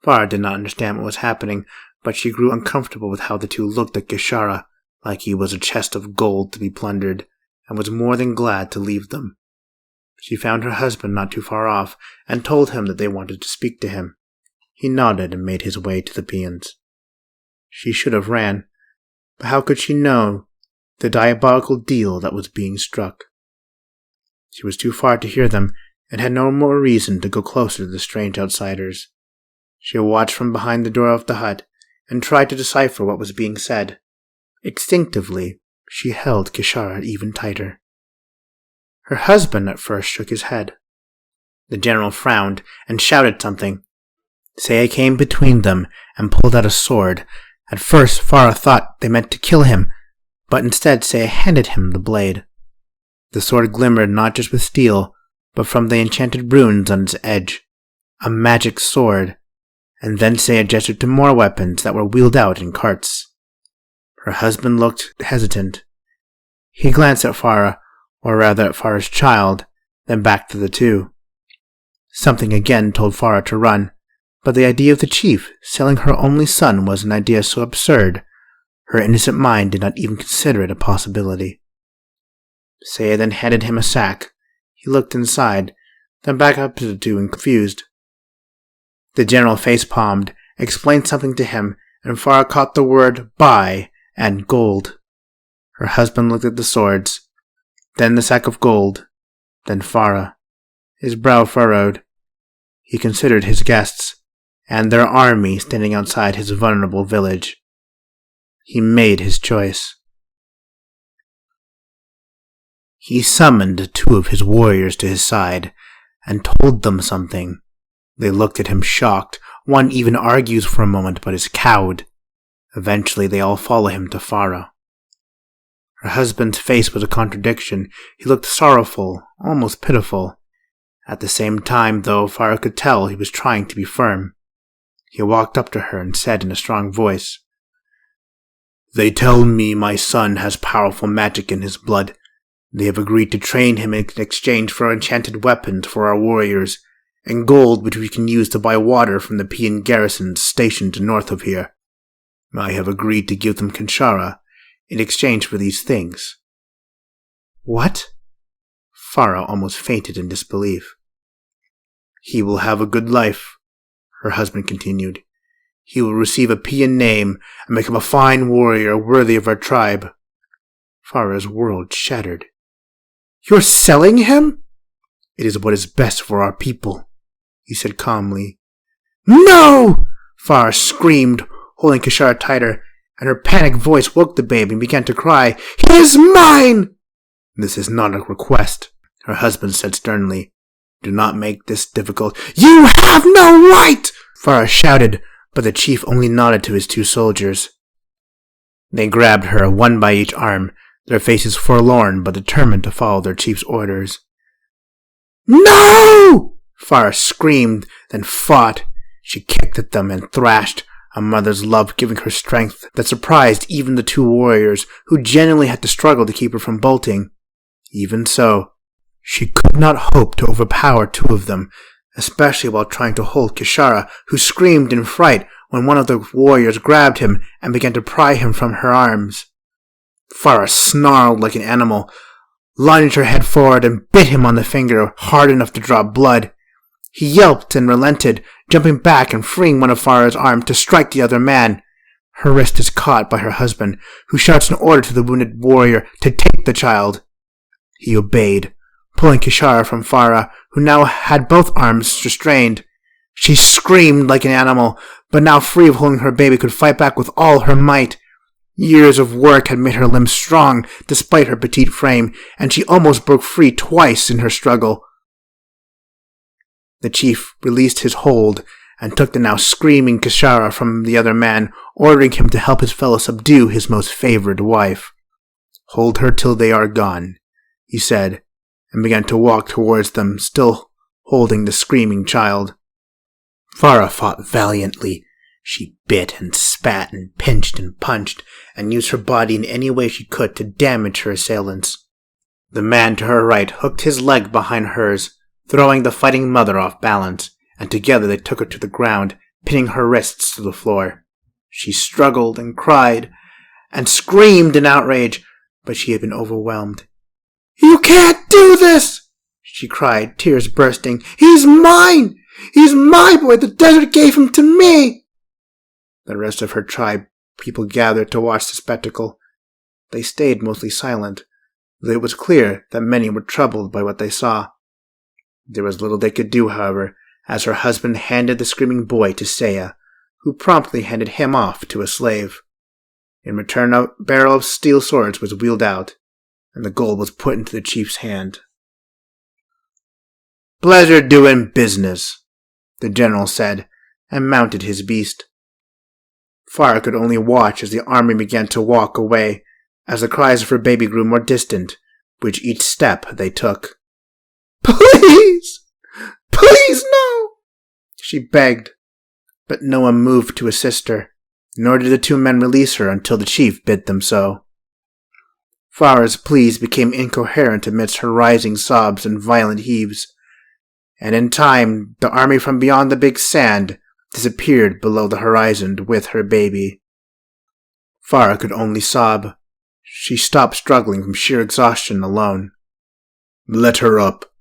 Speaker 1: Farah did not understand what was happening, but she grew uncomfortable with how the two looked at VenShara, like he was a chest of gold to be plundered, and was more than glad to leave them. She found her husband not too far off, and told him that they wanted to speak to him. He nodded and made his way to the Pians. She should have ran, but how could she know the diabolical deal that was being struck? She was too far to hear them, and had no more reason to go closer to the strange outsiders. She watched from behind the door of the hut, and tried to decipher what was being said. Instinctively, she held VenShara even tighter. Her husband at first shook his head. The general frowned and shouted something. Saya came between them and pulled out a sword. At first, Farah thought they meant to kill him, but instead Saya handed him the blade. The sword glimmered not just with steel, but from the enchanted runes on its edge. A magic sword. And then Saya gestured to more weapons that were wheeled out in carts. Her husband looked hesitant. He glanced at Farah, or rather at Farah's child, then back to the two. Something again told Farah to run, but the idea of the chief selling her only son was an idea so absurd, her innocent mind did not even consider it a possibility. Saya then handed him a sack. He looked inside, then back up to the two and confused. The general face-palmed, explained something to him, and Farah caught the word buy and gold. Her husband looked at the swords, then the sack of gold, then Farah. His brow furrowed. He considered his guests, and their army standing outside his vulnerable village. He made his choice. He summoned two of his warriors to his side, and told them something. They looked at him shocked. One even argues for a moment, but is cowed. Eventually they all follow him to Farah. Her husband's face was a contradiction. He looked sorrowful, almost pitiful. At the same time, though, Farah could tell he was trying to be firm. He walked up to her and said in a strong voice, "They tell me my son has powerful magic in his blood. They have agreed to train him in exchange for enchanted weapons for our warriors, and gold which we can use to buy water from the Pian garrisons stationed north of here. I have agreed to give them VenShara in exchange for these things." "What?" Farah almost fainted in disbelief. "He will have a good life," her husband continued. "He will receive a Pian name and become a fine warrior worthy of our tribe." Farah's world shattered. "You're selling him?" "It is what is best for our people," he said calmly. "No!" Farah screamed, holding VenShara tighter, and her panicked voice woke the baby and began to cry. "He is mine!" "This is not a request," her husband said sternly. "Do not make this difficult." "You have no right!" Farah shouted, but the chief only nodded to his two soldiers. They grabbed her, one by each arm, their faces forlorn but determined to follow their chief's orders. "No!" Farah screamed, then fought. She kicked at them and thrashed, a mother's love giving her strength that surprised even the two warriors, who genuinely had to struggle to keep her from bolting. Even so, she could not hope to overpower two of them, especially while trying to hold VenShara, who screamed in fright when one of the warriors grabbed him and began to pry him from her arms. Farah snarled like an animal, lunged her head forward and bit him on the finger hard enough to draw blood. He yelped and relented, jumping back and freeing one of Farah's arms to strike the other man. Her wrist is caught by her husband, who shouts an order to the wounded warrior to take the child. He obeyed, pulling VenShara from Farah, who now had both arms restrained. She screamed like an animal, but now free of holding her baby could fight back with all her might. Years of work had made her limbs strong despite her petite frame, and she almost broke free twice in her struggle. The chief released his hold and took the now screaming VenShara from the other man, ordering him to help his fellow subdue his most favored wife. "Hold her till they are gone," he said, and began to walk towards them, still holding the screaming child. Farah fought valiantly. She bit and spat and pinched and punched, and used her body in any way she could to damage her assailants. The man to her right hooked his leg behind hers, throwing the fighting mother off balance, and together they took her to the ground, pinning her wrists to the floor. She struggled and cried and screamed in outrage, but she had been overwhelmed. "You can't do this!" she cried, tears bursting. "He's mine! He's my boy! The desert gave him to me!" The rest of her tribe people gathered to watch the spectacle. They stayed mostly silent, though it was clear that many were troubled by what they saw. There was little they could do, however, as her husband handed the screaming boy to Saya, who promptly handed him off to a slave. In return, a barrel of steel swords was wheeled out, and the gold was put into the chief's hand. "Pleasure doing business," the general said, and mounted his beast. Farah could only watch as the army began to walk away, as the cries of her baby grew more distant, with each step they took. "Please! Please, no!" she begged, but no one moved to assist her, nor did the two men release her until the chief bid them so. Farah's pleas became incoherent amidst her rising sobs and violent heaves, and in time the army from beyond the big sand disappeared below the horizon with her baby. Farah could only sob. She stopped struggling from sheer exhaustion alone. "Let her up."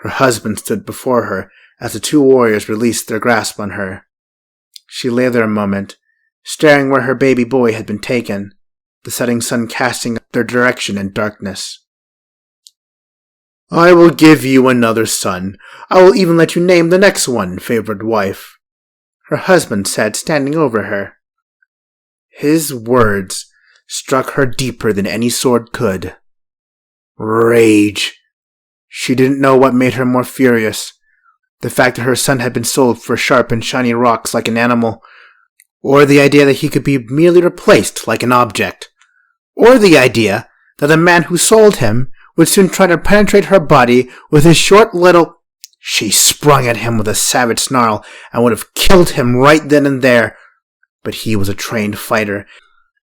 Speaker 1: Her husband stood before her as the two warriors released their grasp on her. She lay there a moment, staring where her baby boy had been taken, the setting sun casting their direction in darkness. "I will give you another son. I will even let you name the next one, favored wife," her husband said, standing over her. His words struck her deeper than any sword could. Rage. She didn't know what made her more furious. The fact that her son had been sold for sharp and shiny rocks like an animal, or the idea that he could be merely replaced like an object, or the idea that the man who sold him would soon try to penetrate her body with his short little... She sprung at him with a savage snarl and would have killed him right then and there, but he was a trained fighter,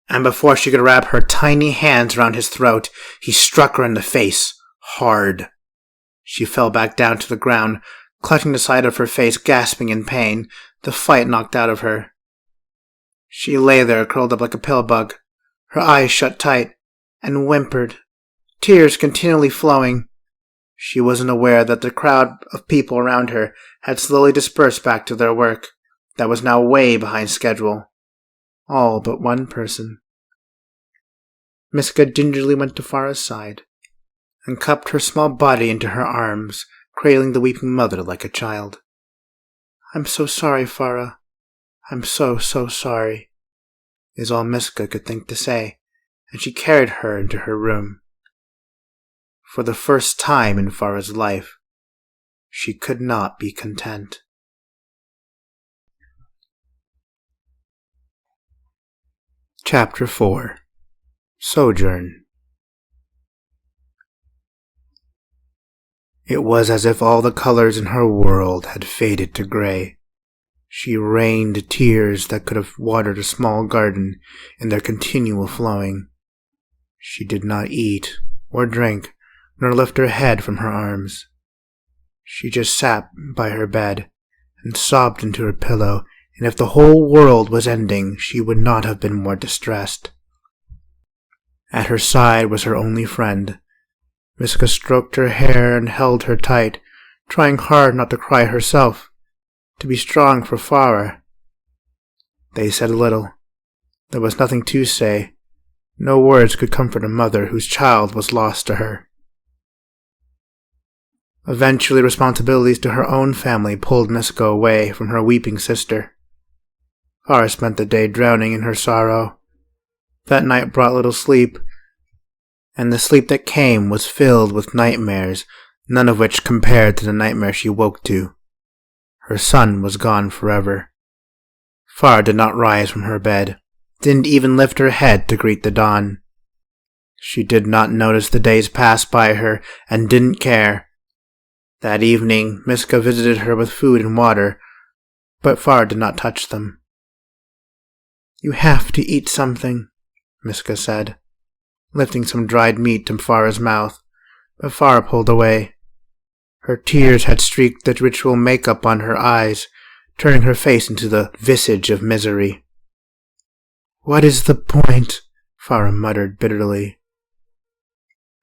Speaker 1: and before she could wrap her tiny hands around his throat, he struck her in the face, hard. She fell back down to the ground, clutching the side of her face, gasping in pain, the fight knocked out of her. She lay there, curled up like a pill bug, her eyes shut tight, and whimpered, tears continually flowing. She wasn't aware that the crowd of people around her had slowly dispersed back to their work, that was now way behind schedule. All but one person. Miska gingerly went to Farah's side, and cupped her small body into her arms, cradling the weeping mother like a child. "I'm so sorry, Farah. I'm so sorry," is all Miska could think to say, and she carried her into her room. For the first time in Farah's life, she could not be content. Chapter 4. Sojourn. It was as if all the colors in her world had faded to gray. She rained tears that could have watered a small garden in their continual flowing. She did not eat or drink, nor lift her head from her arms. She just sat by her bed and sobbed into her pillow, and if the whole world was ending, she would not have been more distressed. At her side was her only friend. Miska stroked her hair and held her tight, trying hard not to cry herself, to be strong for Farah. They said little. There was nothing to say. No words could comfort a mother whose child was lost to her. Eventually, responsibilities to her own family pulled Miska away from her weeping sister. Farah spent the day drowning in her sorrow. That night brought little sleep, and the sleep that came was filled with nightmares, none of which compared to the nightmare she woke to. Her son was gone forever. Farah did not rise from her bed, didn't even lift her head to greet the dawn. She did not notice the days pass by her, and didn't care. That evening, Miska visited her with food and water, but Farah did not touch them. "You have to eat something," Miska said, lifting some dried meat to Farah's mouth, but Farah pulled away. Her tears had streaked the ritual makeup on her eyes, turning her face into the visage of misery. "What is the point?" Farah muttered bitterly.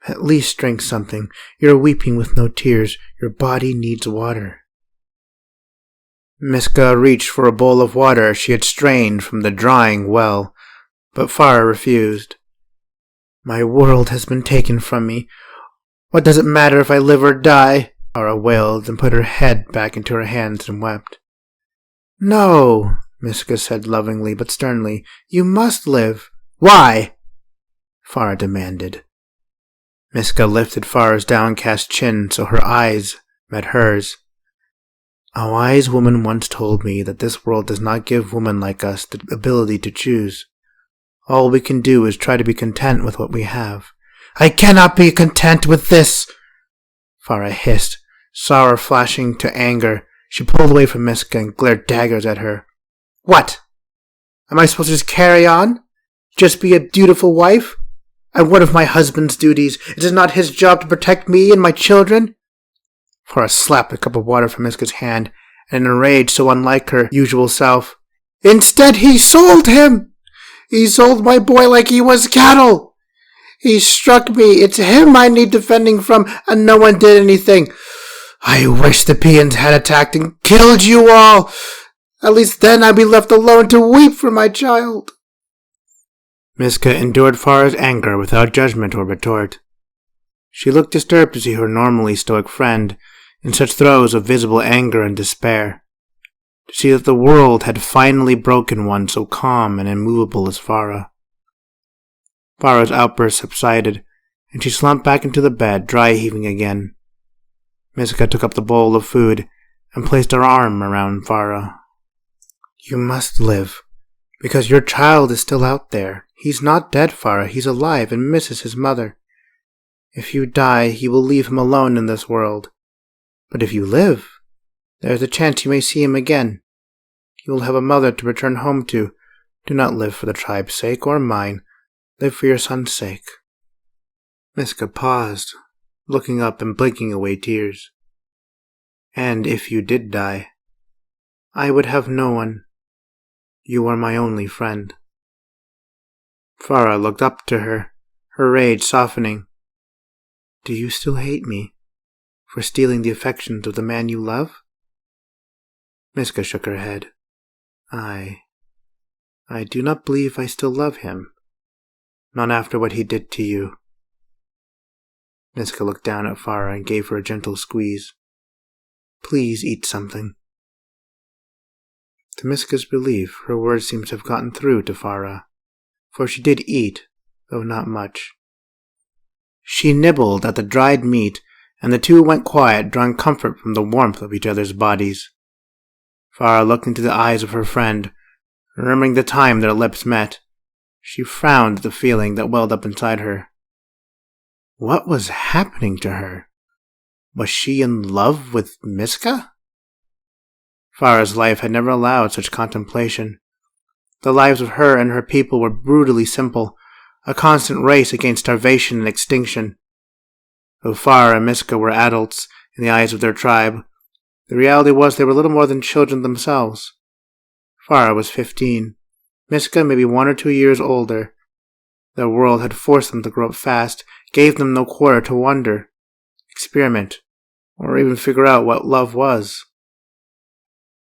Speaker 1: "At least drink something. You're weeping with no tears. Your body needs water." Miska reached for a bowl of water she had strained from the drying well, but Farah refused. "My world has been taken from me. What does it matter if I live or die?" Farah wailed and put her head back into her hands and wept. "No," Miska said lovingly but sternly. "You must live." "Why?" Farah demanded. Miska lifted Farah's downcast chin so her eyes met hers. "A wise woman once told me that this world does not give women like us the ability to choose. All we can do is try to be content with what we have." "I cannot be content with this!" Farah hissed, sorrow flashing to anger. She pulled away from Miska and glared daggers at her. "What? Am I supposed to just carry on? Just be a dutiful wife? And what of my husband's duties? Is it not his job to protect me and my children?" Farah slapped a cup of water from Miska's hand, and in a rage so unlike her usual self, "Instead he sold him! He sold my boy like he was cattle. He struck me. It's him I need defending from, and no one did anything. I wish the peons had attacked and killed you all. At least then I'd be left alone to weep for my child." Miska endured Farah's anger without judgment or retort. She looked disturbed to see her normally stoic friend in such throes of visible anger and despair, to see that the world had finally broken one so calm and immovable as Farah. Farah's outburst subsided, and she slumped back into the bed, dry-heaving again. Miska took up the bowl of food and placed her arm around Farah. "You must live, because your child is still out there. He's not dead, Farah. He's alive and misses his mother. If you die, you will leave him alone in this world. But if you live, there is a chance you may see him again. You will have a mother to return home to. Do not live for the tribe's sake or mine. Live for your son's sake." Miska paused, looking up and blinking away tears. "And if you did die, I would have no one. You are my only friend." Farah looked up to her, her rage softening. "Do you still hate me for stealing the affections of the man you love?" Miska shook her head. I do not believe I still love him. Not after what he did to you." Miska looked down at Farah and gave her a gentle squeeze. "Please eat something." To Miska's relief, her words seemed to have gotten through to Farah, for she did eat, though not much. She nibbled at the dried meat, and the two went quiet, drawing comfort from the warmth of each other's bodies. Farah looked into the eyes of her friend, remembering the time their lips met. She frowned at the feeling that welled up inside her. What was happening to her? Was she in love with Miska? Farah's life had never allowed such contemplation. The lives of her and her people were brutally simple, a constant race against starvation and extinction. Though Farah and Miska were adults in the eyes of their tribe, the reality was they were little more than children themselves. Farah was 15. Miska maybe 1 or 2 years older. Their world had forced them to grow up fast, gave them no quarter to wonder, experiment, or even figure out what love was.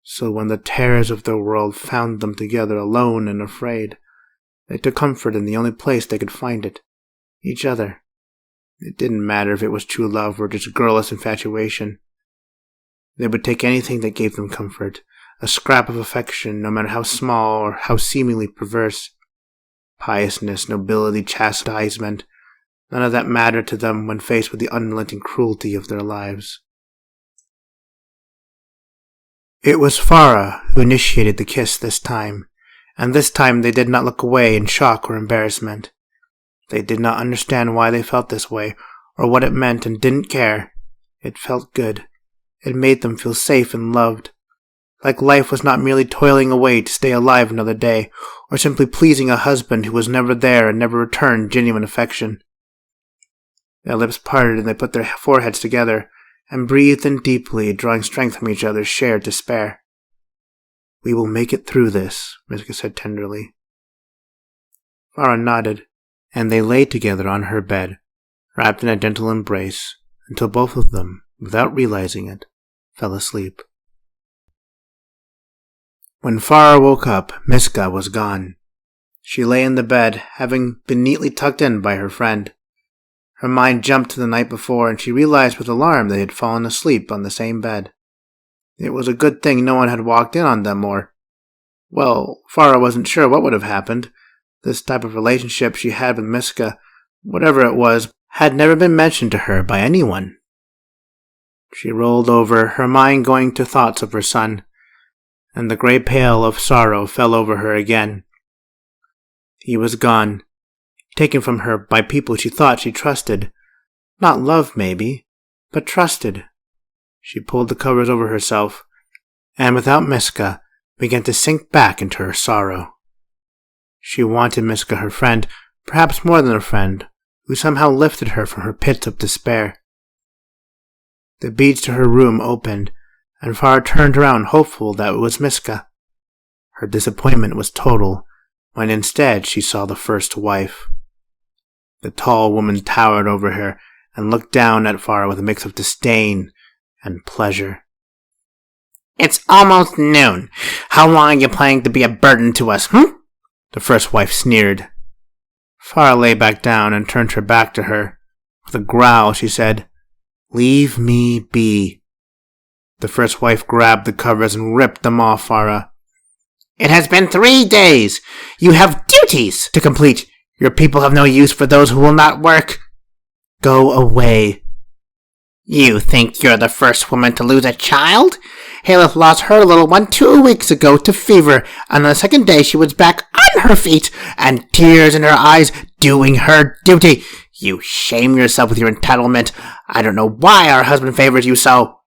Speaker 1: So when the terrors of their world found them together alone and afraid, they took comfort in the only place they could find it, each other. It didn't matter if it was true love or just girlish infatuation. They would take anything that gave them comfort, a scrap of affection, no matter how small or how seemingly perverse. Piousness, nobility, chastisement, none of that mattered to them when faced with the unrelenting cruelty of their lives. It was Farah who initiated the kiss this time, and this time they did not look away in shock or embarrassment. They did not understand why they felt this way, or what it meant, and didn't care. It felt good. It made them feel safe and loved. Like life was not merely toiling away to stay alive another day, or simply pleasing a husband who was never there and never returned genuine affection. Their lips parted and they put their foreheads together, and breathed in deeply, drawing strength from each other's shared despair. "We will make it through this," Miska said tenderly. Farah nodded, and they lay together on her bed, wrapped in a gentle embrace, until both of them, without realizing it, fell asleep. When Farah woke up, Miska was gone. She lay in the bed, having been neatly tucked in by her friend. Her mind jumped to the night before, and she realized with alarm they had fallen asleep on the same bed. It was a good thing no one had walked in on them, well, Farah wasn't sure what would have happened. This type of relationship she had with Miska, whatever it was, had never been mentioned to her by anyone. She rolled over, her mind going to thoughts of her son, and the grey pall of sorrow fell over her again. He was gone, taken from her by people she thought she trusted. Not love, maybe, but trusted. She pulled the covers over herself, and without Miska, began to sink back into her sorrow. She wanted Miska her friend, perhaps more than a friend, who somehow lifted her from her pits of despair. The beads to her room opened, and Farah turned around hopeful that it was Miska. Her disappointment was total, when instead she saw the first wife. The tall woman towered over her and looked down at Farah with a mix of disdain and pleasure. "It's almost noon. How long are you planning to be a burden to us, The first wife sneered. Farah lay back down and turned her back to her. With a growl, she said, "Leave me be." The first wife grabbed the covers and ripped them off Farah. "It has been 3 days. You have duties to complete. Your people have no use for those who will not work. Go away." "You think you're the first woman to lose a child? Haleth lost her little one 2 weeks ago to fever, and on the second day she was back on her feet, and tears in her eyes, doing her duty. You shame yourself with your entitlement. I don't know why our husband favors you so."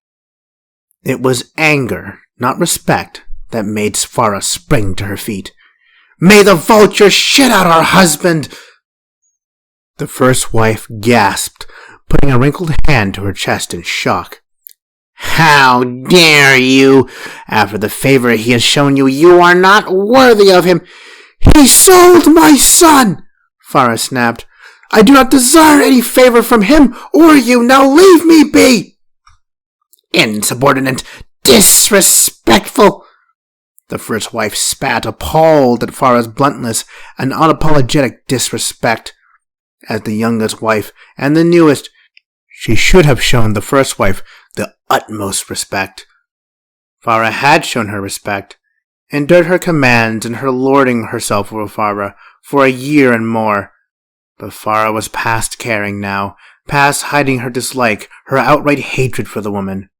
Speaker 1: It was anger, not respect, that made Farah spring to her feet. "May the vulture shit out our husband!" The first wife gasped, putting a wrinkled hand to her chest in shock. "How dare you! After the favor he has shown you, you are not worthy of him." "He sold my son!" Farah snapped. "I do not desire any favor from him or you. Now leave me be!" "Insubordinate! Disrespectful!" The first wife spat, appalled at Farah's bluntness and unapologetic disrespect. As the youngest wife and the newest, she should have shown the first wife the utmost respect. Farah had shown her respect, endured her commands and her lording herself over Farah for a year and more. But Farah was past caring now, past hiding her dislike, her outright hatred for the woman.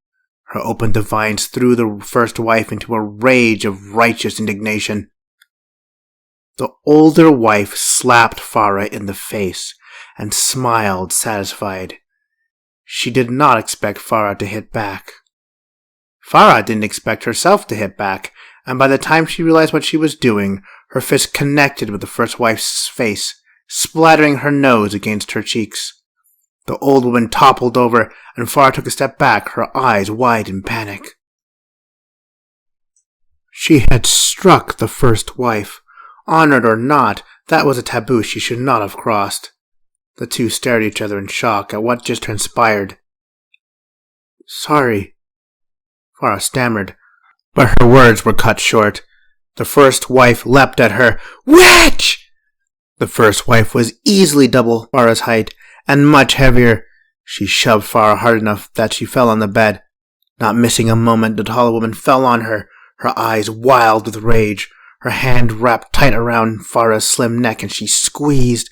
Speaker 1: Her open defiance threw the first wife into a rage of righteous indignation. The older wife slapped Farah in the face and smiled satisfied. She did not expect Farah to hit back. Farah didn't expect herself to hit back, and by the time she realized what she was doing, her fist connected with the first wife's face, splattering her nose against her cheeks. The old woman toppled over, and Farah took a step back, her eyes wide in panic. She had struck the first wife. Honored or not, that was a taboo she should not have crossed. The two stared at each other in shock at what just transpired. "Sorry," Farah stammered, but her words were cut short. The first wife leapt at her. "Witch!" The first wife was easily double Farah's height, and much heavier. She shoved Farah hard enough that she fell on the bed. Not missing a moment, the taller woman fell on her, her eyes wild with rage, her hand wrapped tight around Farah's slim neck, and she squeezed.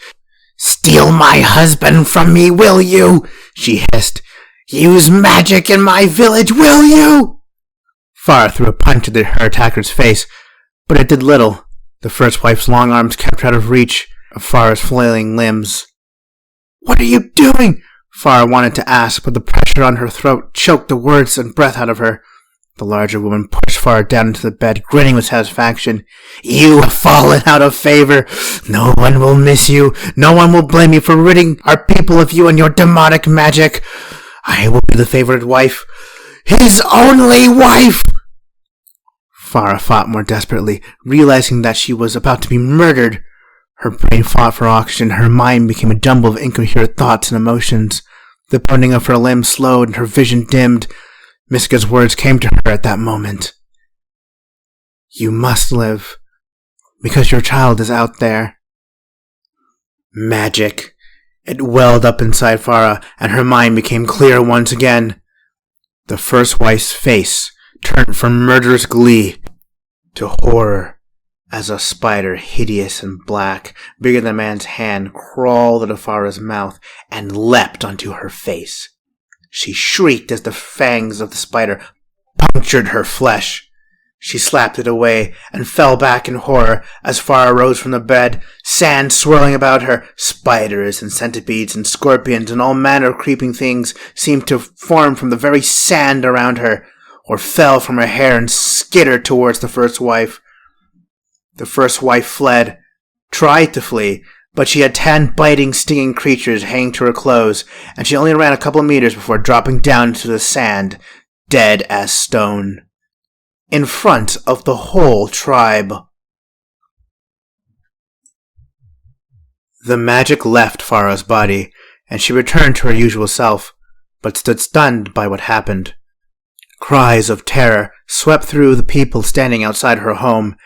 Speaker 1: "Steal my husband from me, will you?" she hissed. "Use magic in my village, will you?" Farah threw a punch at her attacker's face, but it did little. The first wife's long arms kept her out of reach of Farah's flailing limbs. "What are you doing?" Farah wanted to ask, but the pressure on her throat choked the words and breath out of her. The larger woman pushed Farah down into the bed, grinning with satisfaction. "You have fallen out of favor. No one will miss you. No one will blame you for ridding our people of you and your demonic magic. I will be the favored wife. His only wife!" Farah fought more desperately, realizing that she was about to be murdered. Her brain fought for oxygen, her mind became a jumble of incoherent thoughts and emotions. The pounding of her limbs slowed and her vision dimmed. Miska's words came to her at that moment. "You must live, because your child is out there." Magic. It welled up inside Farah, and her mind became clear once again. The first wife's face turned from murderous glee to horror as a spider, hideous and black, bigger than a man's hand, crawled out of Farah's mouth and leapt onto her face. She shrieked as the fangs of the spider punctured her flesh. She slapped it away and fell back in horror as Farah rose from the bed, sand swirling about her. Spiders and centipedes and scorpions and all manner of creeping things seemed to form from the very sand around her, or fell from her hair and skittered towards the first wife. The first wife fled, tried to flee, but she had 10 biting, stinging creatures hanging to her clothes, and she only ran a couple of meters before dropping down into the sand, dead as stone, in front of the whole tribe. The magic left Farah's body, and she returned to her usual self, but stood stunned by what happened. Cries of terror swept through the people standing outside her home,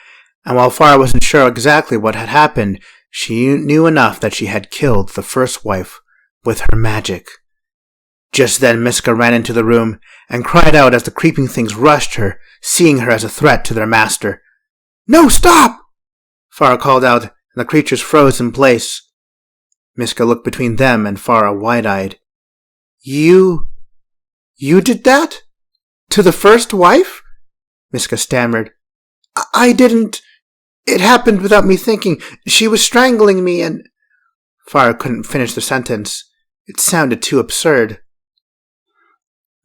Speaker 1: and while Farah wasn't sure exactly what had happened, she knew enough that she had killed the first wife with her magic. Just then Miska ran into the room and cried out as the creeping things rushed her, seeing her as a threat to their master. "No, stop!" Farah called out, and the creatures froze in place. Miska looked between them and Farah wide-eyed. You did that? To the first wife?" Miska stammered. I didn't. It happened without me thinking. She was strangling me and—" Farah couldn't finish the sentence. It sounded too absurd.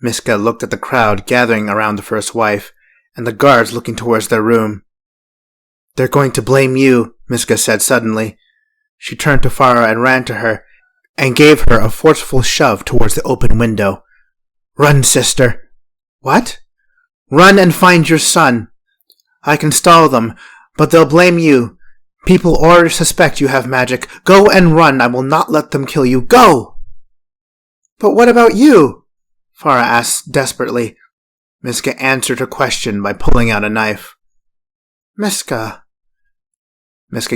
Speaker 1: Miska looked at the crowd gathering around the first wife, and the guards looking towards their room. "They're going to blame you," Miska said suddenly. She turned to Farah and ran to her, and gave her a forceful shove towards the open window. "Run, sister." "What?" "Run and find your son. I can stall them, but they'll blame you. People already suspect you have magic. Go and run. I will not let them kill you. Go!" "But what about you?" Farah asked desperately. Miska answered her question by pulling out a knife. Miska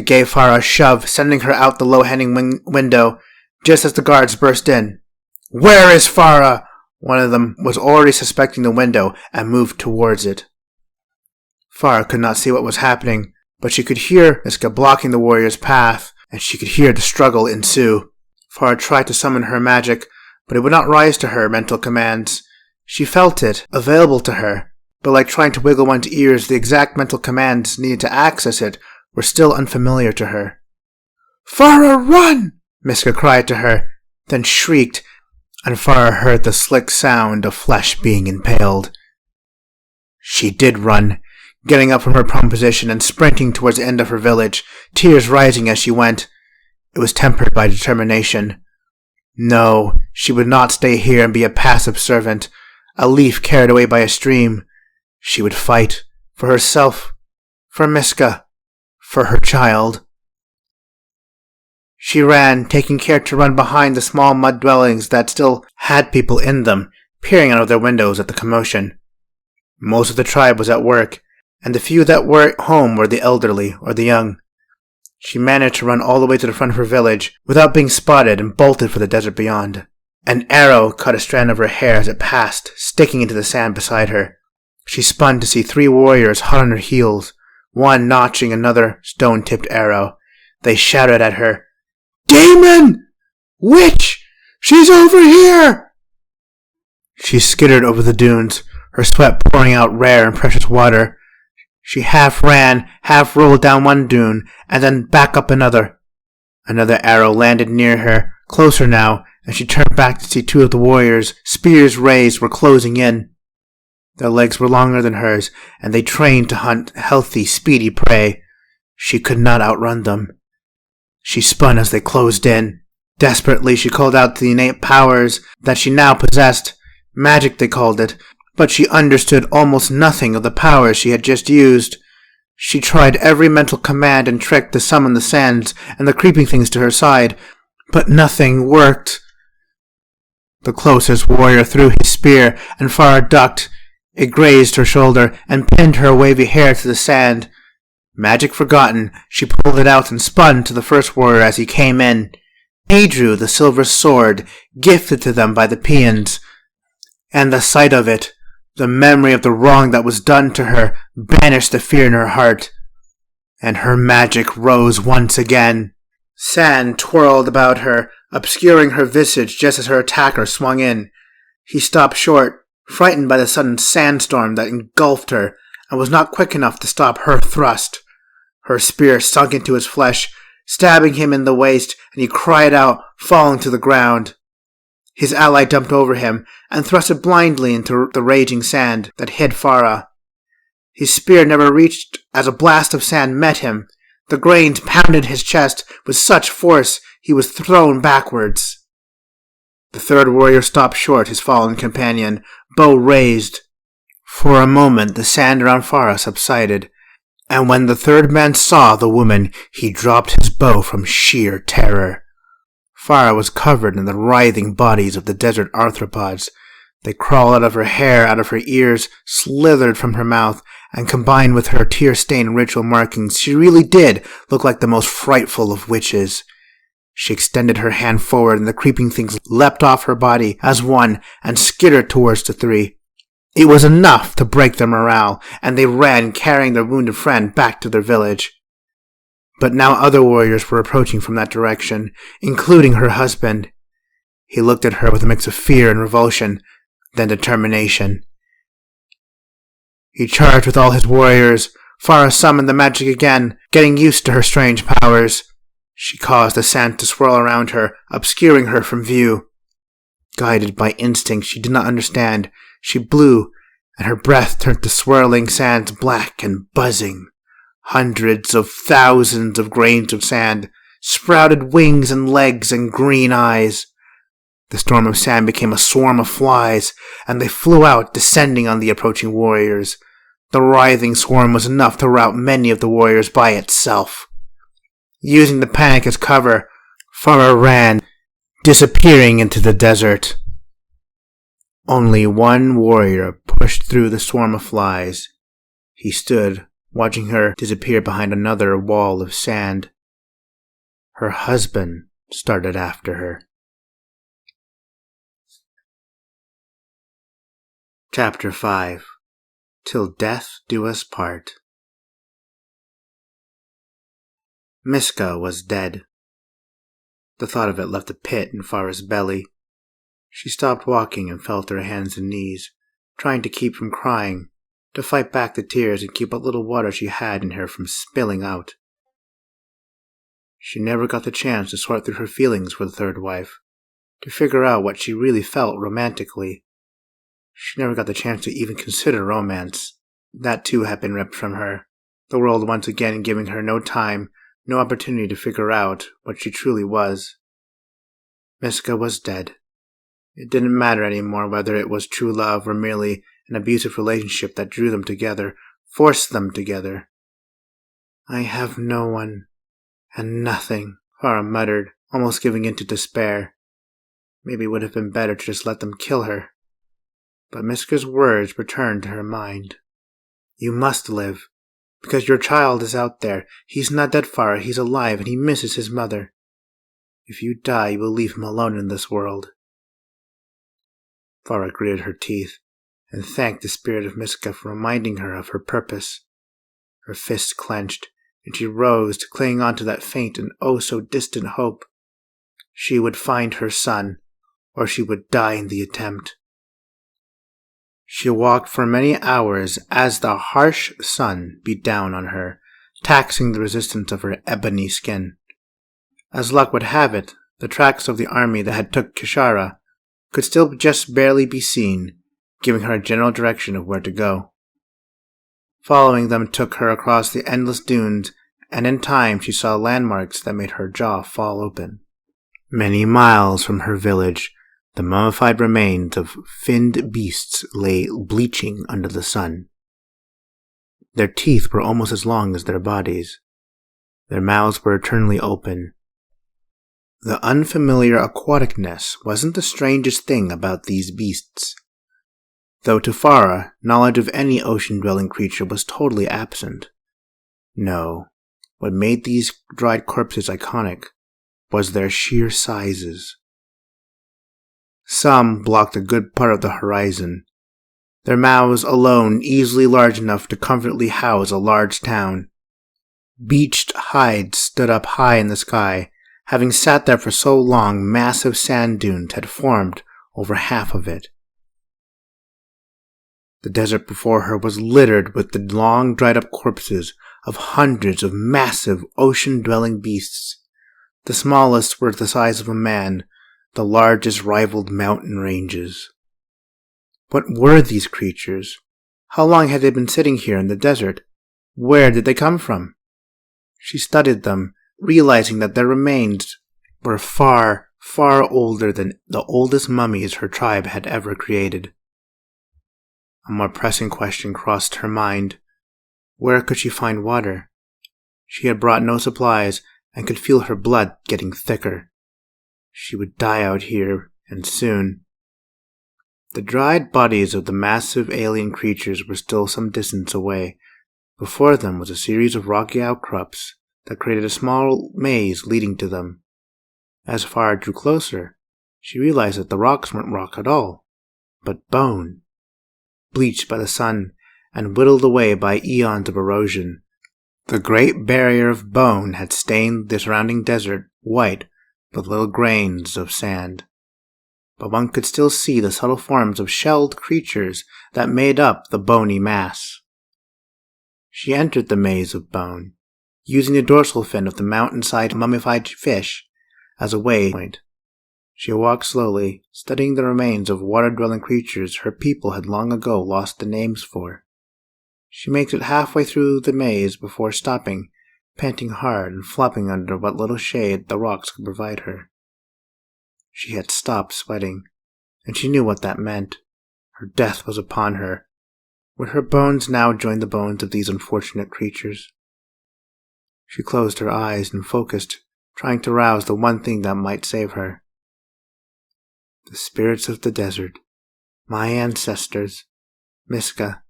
Speaker 1: gave Farah a shove, sending her out the low-hanging window, just as the guards burst in. "Where is Farah?" One of them was already suspecting the window and moved towards it. Farah could not see what was happening, but she could hear Miska blocking the warrior's path, and she could hear the struggle ensue. Farah tried to summon her magic, but it would not rise to her mental commands. She felt it, available to her, but like trying to wiggle one's ears, the exact mental commands needed to access it were still unfamiliar to her. "Farah, run!" Miska cried to her, then shrieked, and Farah heard the slick sound of flesh being impaled. She did run, getting up from her prone position and sprinting towards the end of her village, tears rising as she went. It was tempered by determination. No, she would not stay here and be a passive servant, a leaf carried away by a stream. She would fight, for herself, for Miska, for her child. She ran, taking care to run behind the small mud dwellings that still had people in them, peering out of their windows at the commotion. Most of the tribe was at work, and the few that were at home were the elderly or the young. She managed to run all the way to the front of her village without being spotted and bolted for the desert beyond. An arrow cut a strand of her hair as it passed, sticking into the sand beside her. She spun to see 3 warriors hot on her heels, one notching another stone-tipped arrow. They shouted at her, "Demon! Witch! She's over here!" She skittered over the dunes, her sweat pouring out rare and precious water. She half ran, half rolled down one dune, and then back up another. Another arrow landed near her, closer now, and she turned back to see 2 of the warriors, spears raised, were closing in. Their legs were longer than hers, and they trained to hunt healthy, speedy prey. She could not outrun them. She spun as they closed in. Desperately, she called out to the innate powers that she now possessed. Magic, they called it, but she understood almost nothing of the powers she had just used. She tried every mental command and trick to summon the sands and the creeping things to her side, but nothing worked. The closest warrior threw his spear, and Farah ducked. It grazed her shoulder and pinned her wavy hair to the sand. Magic forgotten, she pulled it out and spun to the first warrior as he came in. He drew the silver sword, gifted to them by the peons, and the sight of it, the memory of the wrong that was done to her, banished the fear in her heart, and her magic rose once again. Sand twirled about her, obscuring her visage just as her attacker swung in. He stopped short, frightened by the sudden sandstorm that engulfed her, and was not quick enough to stop her thrust. Her spear sunk into his flesh, stabbing him in the waist, and he cried out, falling to the ground. His ally dumped over him and thrusted blindly into the raging sand that hid Farah. His spear never reached as a blast of sand met him. The grains pounded his chest with such force he was thrown backwards. The third warrior stopped short his fallen companion, bow raised. For a moment the sand around Farah subsided, And when the third man saw the woman, he dropped his bow from sheer terror. Farah was covered in the writhing bodies of the desert arthropods. They crawled out of her hair, out of her ears, slithered from her mouth, and combined with her tear-stained ritual markings, she really did look like the most frightful of witches. She extended her hand forward, and the creeping things leapt off her body as one and skittered towards the three. It was enough to break their morale, and they ran, carrying their wounded friend back to their village. But now other warriors were approaching from that direction, including her husband. He looked at her with a mix of fear and revulsion, then determination. He charged with all his warriors. Farah summoned the magic again, getting used to her strange powers. She caused the sand to swirl around her, obscuring her from view. Guided by instinct she did not understand, she blew, and her breath turned the swirling sands black and buzzing. Hundreds of thousands of grains of sand sprouted wings and legs and green eyes. The storm of sand became a swarm of flies, and they flew out, descending on the approaching warriors. The writhing swarm was enough to rout many of the warriors by itself. Using the panic as cover, Farah ran, disappearing into the desert. Only one warrior pushed through the swarm of flies. He stood, watching her disappear behind another wall of sand. Her husband started after her. Chapter 5. Till Death Do Us Part. Miska was dead. The thought of it left a pit in Farah's belly. She stopped walking and fell to her hands and knees, trying to keep from crying, to fight back the tears and keep what little water she had in her from spilling out. She never got the chance to sort through her feelings for the third wife, to figure out what she really felt romantically. She never got the chance to even consider romance. That too had been ripped from her, the world once again giving her no time, no opportunity to figure out what she truly was. Miska was dead. It didn't matter anymore whether it was true love or merely an abusive relationship that drew them together, forced them together. I have no one, and nothing, Farah muttered, almost giving in to despair. Maybe it would have been better to just let them kill her. But Miska's words returned to her mind. You must live, because your child is out there. He's not dead, Farah, he's alive, and he misses his mother. If you die, you will leave him alone in this world. Farah gritted her teeth, and thanked the spirit of Miska for reminding her of her purpose. Her fists clenched, and she rose to cling on to that faint and oh so distant hope. She would find her son, or she would die in the attempt. She walked for many hours as the harsh sun beat down on her, taxing the resistance of her ebony skin. As luck would have it, the tracks of the army that had took VenShara could still just barely be seen, giving her a general direction of where to go. Following them took her across the endless dunes, and in time she saw landmarks that made her jaw fall open. Many miles from her village, the mummified remains of finned beasts lay bleaching under the sun. Their teeth were almost as long as their bodies. Their mouths were eternally open. The unfamiliar aquaticness wasn't the strangest thing about these beasts. Though to Farah, knowledge of any ocean-dwelling creature was totally absent. No, what made these dried corpses iconic was their sheer sizes. Some blocked a good part of the horizon, their mouths alone easily large enough to comfortably house a large town. Beached hides stood up high in the sky. Having sat there for so long, massive sand dunes had formed over half of it. The desert before her was littered with the long dried-up corpses of hundreds of massive ocean-dwelling beasts. The smallest were the size of a man, the largest rivaled mountain ranges. What were these creatures? How long had they been sitting here in the desert? Where did they come from? She studied them, realizing that their remains were far, far older than the oldest mummies her tribe had ever created. A more pressing question crossed her mind. Where could she find water? She had brought no supplies and could feel her blood getting thicker. She would die out here, and soon. The dried bodies of the massive alien creatures were still some distance away. Before them was a series of rocky outcrops that created a small maze leading to them. As Farah drew closer, she realized that the rocks weren't rock at all, but bone, bleached by the sun and whittled away by eons of erosion. The great barrier of bone had stained the surrounding desert white with little grains of sand, but one could still see the subtle forms of shelled creatures that made up the bony mass. She entered the maze of bone, using the dorsal fin of the mountainside mummified fish as a waypoint. She walked slowly, studying the remains of water-dwelling creatures her people had long ago lost the names for. She makes it halfway through the maze before stopping, panting hard and flopping under what little shade the rocks could provide her. She had stopped sweating, and she knew what that meant. Her death was upon her. Would her bones now join the bones of these unfortunate creatures? She closed her eyes and focused, trying to rouse the one thing that might save her. The spirits of the desert, my ancestors, Miska,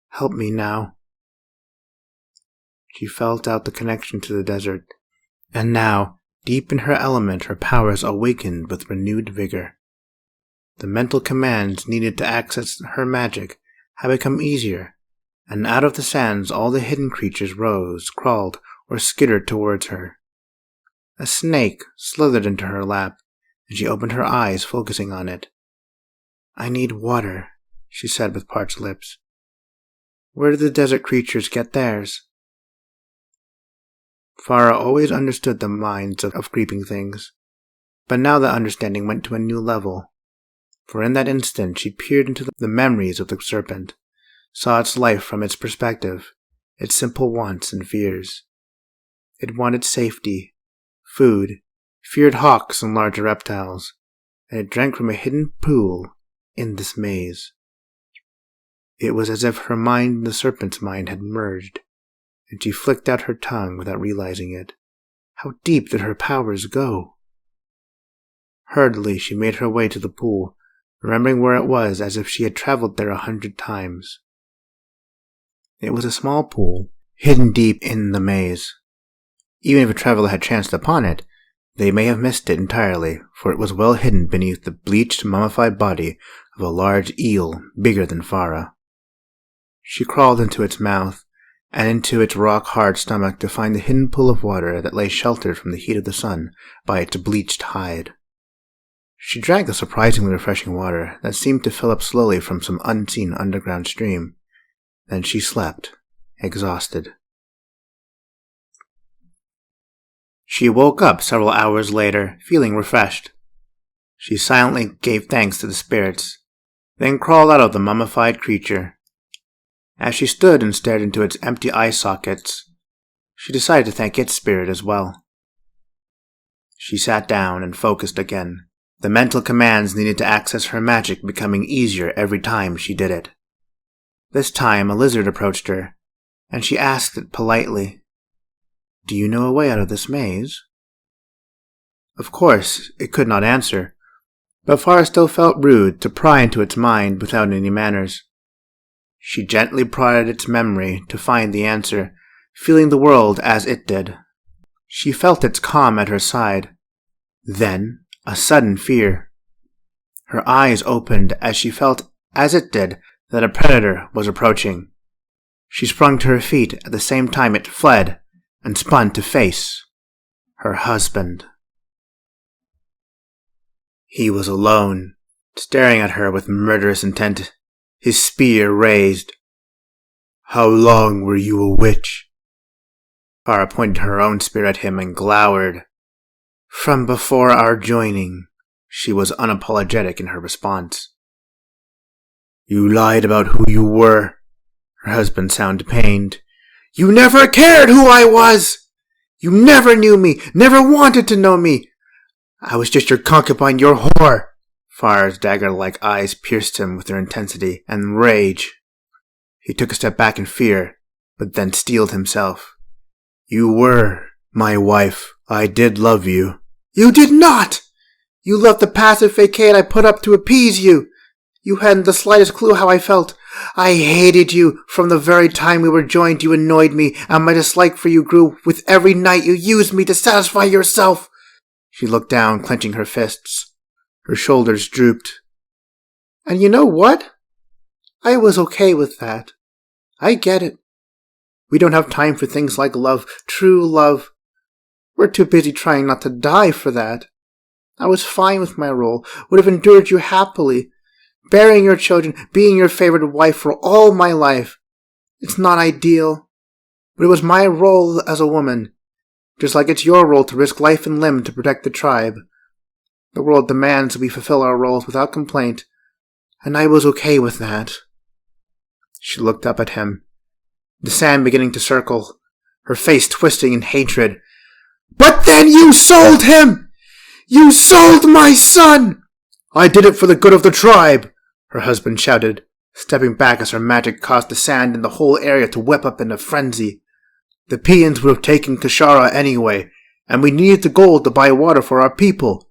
Speaker 1: help me now. She felt out the connection to the desert, and now, deep in her element, her powers awakened with renewed vigor. The mental commands needed to access her magic had become easier, and out of the sands all the hidden creatures rose, crawled, or skittered towards her. A snake slithered into her lap, and she opened her eyes, focusing on it. "I need water," she said with parched lips. "Where do the desert creatures get theirs?" Farah always understood the minds of creeping things, but now that understanding went to a new level. For in that instant she peered into the memories of the serpent, saw its life from its perspective, its simple wants and fears. It wanted safety, food, feared hawks and larger reptiles, and it drank from a hidden pool in this maze. It was as if her mind and the serpent's mind had merged, and she flicked out her tongue without realizing it. How deep did her powers go? Hurriedly she made her way to the pool, remembering where it was as if she had traveled there 100 times. It was a small pool, hidden deep in the maze. Even if a traveler had chanced upon it, they may have missed it entirely, for it was well hidden beneath the bleached, mummified body of a large eel bigger than Farah. She crawled into its mouth, and into its rock-hard stomach to find the hidden pool of water that lay sheltered from the heat of the sun by its bleached hide. She drank the surprisingly refreshing water that seemed to fill up slowly from some unseen underground stream. Then she slept, exhausted. She woke up several hours later, feeling refreshed. She silently gave thanks to the spirits, then crawled out of the mummified creature. As she stood and stared into its empty eye sockets, she decided to thank its spirit as well. She sat down and focused again, the mental commands needed to access her magic becoming easier every time she did it. This time a lizard approached her, and she asked it politely, "Do you know a way out of this maze?" Of course, it could not answer, but Farah still felt rude to pry into its mind without any manners. She gently prodded its memory to find the answer, feeling the world as it did. She felt its calm at her side. Then, a sudden fear. Her eyes opened as she felt, as it did, that a predator was approaching. She sprung to her feet at the same time it fled and spun to face her husband. He was alone, staring at her with murderous intent, his spear raised. "How long were you a witch?" Farah pointed her own spear at him and glowered. "From before our joining," she was unapologetic in her response. "You lied about who you were," her husband sounded pained. "You never cared who I was! You never knew me, never wanted to know me. I was just your concubine, your whore." Farah's dagger-like eyes pierced him with their intensity and rage. He took a step back in fear, but then steeled himself. "You were my wife. I did love you." "You did not! You loved the passive facade I put up to appease you. You hadn't the slightest clue how I felt. I hated you. From the very time we were joined, you annoyed me, and my dislike for you grew with every night you used me to satisfy yourself." She looked down, clenching her fists. Her shoulders drooped. "And you know what? I was okay with that. I get it. We don't have time for things like love, true love. We're too busy trying not to die for that. I was fine with my role, would have endured you happily, bearing your children, being your favorite wife for all my life. It's not ideal, but it was my role as a woman, just like it's your role to risk life and limb to protect the tribe. The world demands that we fulfill our roles without complaint, and I was okay with that." She looked up at him, the sand beginning to circle, her face twisting in hatred. "But then you sold him! You sold my son!" "I did it for the good of the tribe," her husband shouted, stepping back as her magic caused the sand in the whole area to whip up in a frenzy. "The Peons would have taken VenShara anyway, and we needed the gold to buy water for our people.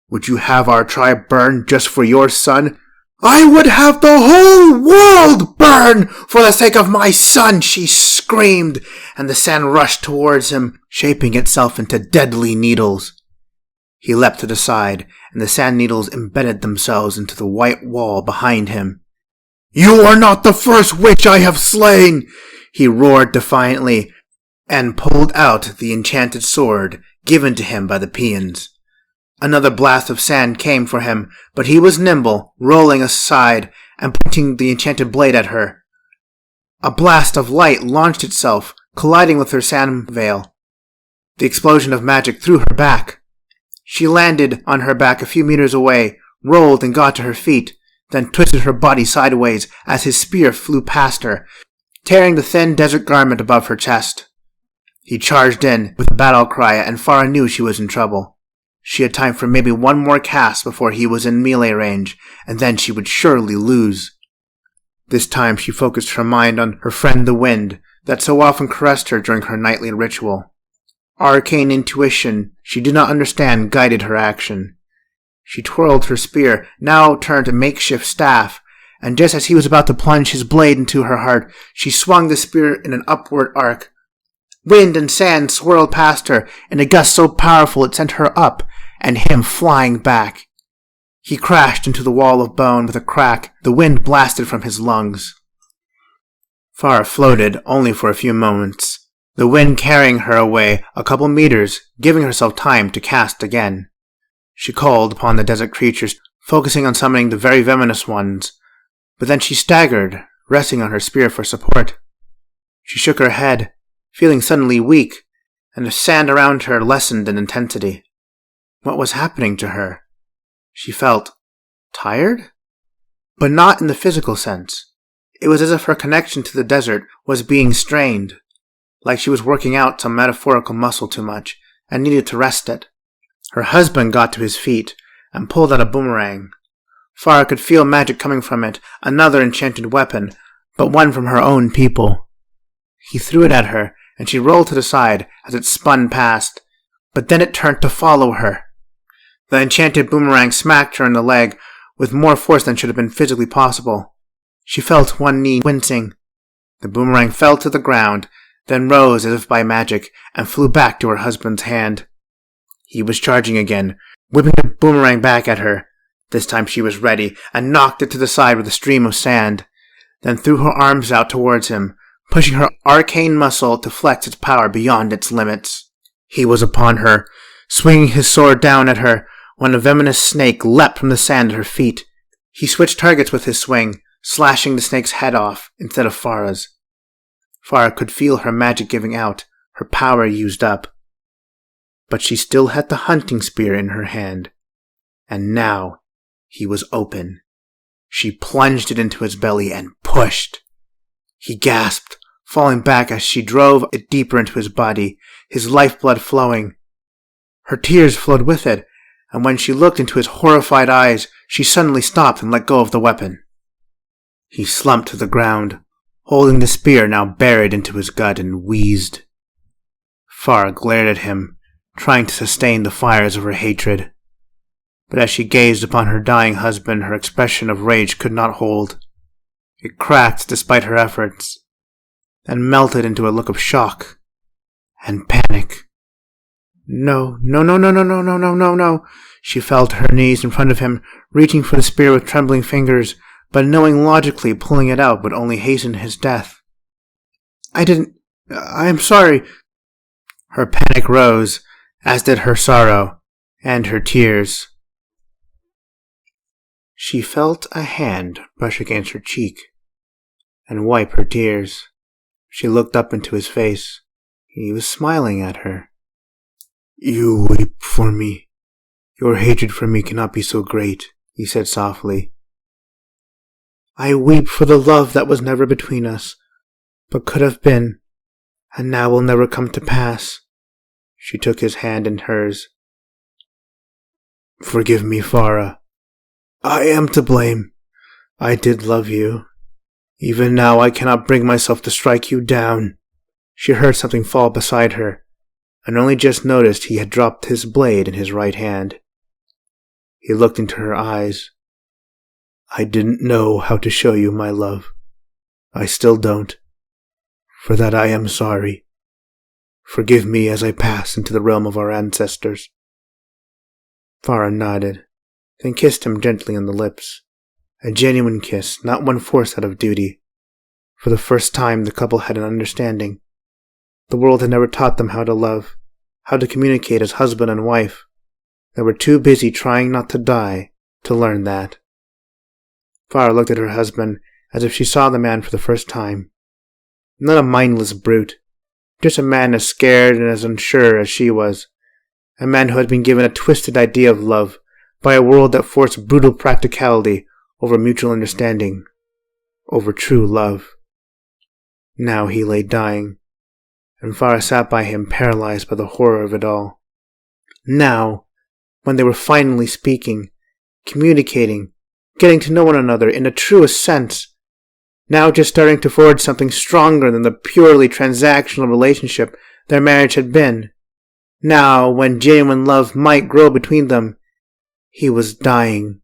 Speaker 1: Would you have our tribe burn just for your son?" "I would have the whole world burn for the sake of my son," she screamed, and the sand rushed towards him, shaping itself into deadly needles. He leapt to the side, and the sand needles embedded themselves into the white wall behind him. "You are not the first witch I have slain!" he roared defiantly, and pulled out the enchanted sword given to him by the Peons. Another blast of sand came for him, but he was nimble, rolling aside and pointing the enchanted blade at her. A blast of light launched itself, colliding with her sand veil. The explosion of magic threw her back. She landed on her back a few meters away, rolled and got to her feet, then twisted her body sideways as his spear flew past her, tearing the thin desert garment above her chest. He charged in with a battle cry, and Farah knew she was in trouble. She had time for maybe one more cast before he was in melee range, and then she would surely lose. This time she focused her mind on her friend the wind that so often caressed her during her nightly ritual. Arcane intuition she did not understand guided her action. She twirled her spear, now turned a makeshift staff, and just as he was about to plunge his blade into her heart, she swung the spear in an upward arc. Wind and sand swirled past her in a gust so powerful it sent her up, and him flying back. He crashed into the wall of bone with a crack the wind blasted from his lungs. Farah floated only for a few moments, the wind carrying her away a couple meters, giving herself time to cast again. She called upon the desert creatures, focusing on summoning the very venomous ones, but then she staggered, resting on her spear for support. She shook her head, feeling suddenly weak, and the sand around her lessened in intensity. What was happening to her? She felt tired? But not in the physical sense. It was as if her connection to the desert was being strained, like she was working out some metaphorical muscle too much and needed to rest it. Her husband got to his feet and pulled out a boomerang. Farah could feel magic coming from it, another enchanted weapon, but one from her own people. He threw it at her, and she rolled to the side as it spun past, but then it turned to follow her. The enchanted boomerang smacked her in the leg with more force than should have been physically possible. She felt one knee wincing. The boomerang fell to the ground, then rose as if by magic, and flew back to her husband's hand. He was charging again, whipping the boomerang back at her. This time she was ready, and knocked it to the side with a stream of sand, then threw her arms out towards him, pushing her arcane muscle to flex its power beyond its limits. He was upon her, swinging his sword down at her, when a venomous snake leapt from the sand at her feet. He switched targets with his swing, slashing the snake's head off instead of Farah's. Farah could feel her magic giving out, her power used up. But she still had the hunting spear in her hand, and now he was open. She plunged it into his belly and pushed. He gasped, falling back as she drove it deeper into his body, his lifeblood flowing. Her tears flowed with it, and when she looked into his horrified eyes, she suddenly stopped and let go of the weapon. He slumped to the ground, holding the spear now buried into his gut, and wheezed. Farah glared at him, trying to sustain the fires of her hatred. But as she gazed upon her dying husband, her expression of rage could not hold. It cracked despite her efforts, then melted into a look of shock and panic. No. She fell to her knees in front of him, reaching for the spear with trembling fingers, but knowing logically pulling it out would only hasten his death. I am sorry. Her panic rose, as did her sorrow and her tears. She felt a hand brush against her cheek and wipe her tears. She looked up into his face. He was smiling at her. You weep for me. Your hatred for me cannot be so great, he said softly. I weep for the love that was never between us, but could have been, and now will never come to pass. She took his hand in hers. Forgive me, Farah. I am to blame. I did love you. Even now I cannot bring myself to strike you down. She heard something fall beside her, and only just noticed he had dropped his blade in his right hand. He looked into her eyes. I didn't know how to show you my love. I still don't. For that I am sorry. Forgive me as I pass into the realm of our ancestors. Farah nodded, then kissed him gently on the lips. A genuine kiss, not one forced out of duty. For the first time the couple had an understanding. The world had never taught them how to love, how to communicate as husband and wife. They were too busy trying not to die to learn that. Farah looked at her husband as if she saw the man for the first time. Not a mindless brute, just a man as scared and as unsure as she was. A man who had been given a twisted idea of love by a world that forced brutal practicality over mutual understanding, over true love. Now he lay dying, and Farah sat by him paralyzed by the horror of it all. Now, when they were finally speaking, communicating, getting to know one another in the truest sense, now just starting to forge something stronger than the purely transactional relationship their marriage had been. Now, when genuine love might grow between them, he was dying.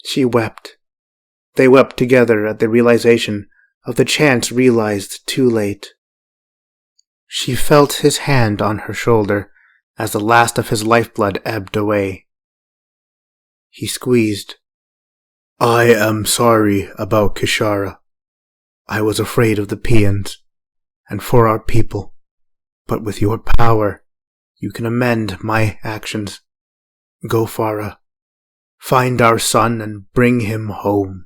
Speaker 1: She wept. They wept together at the realization of the chance realized too late. She felt his hand on her shoulder as the last of his lifeblood ebbed away. He squeezed. I am sorry about Kishara. I was afraid of the Peons, and for our people. But with your power, you can amend my actions. Go, Farah. Find our son and bring him home.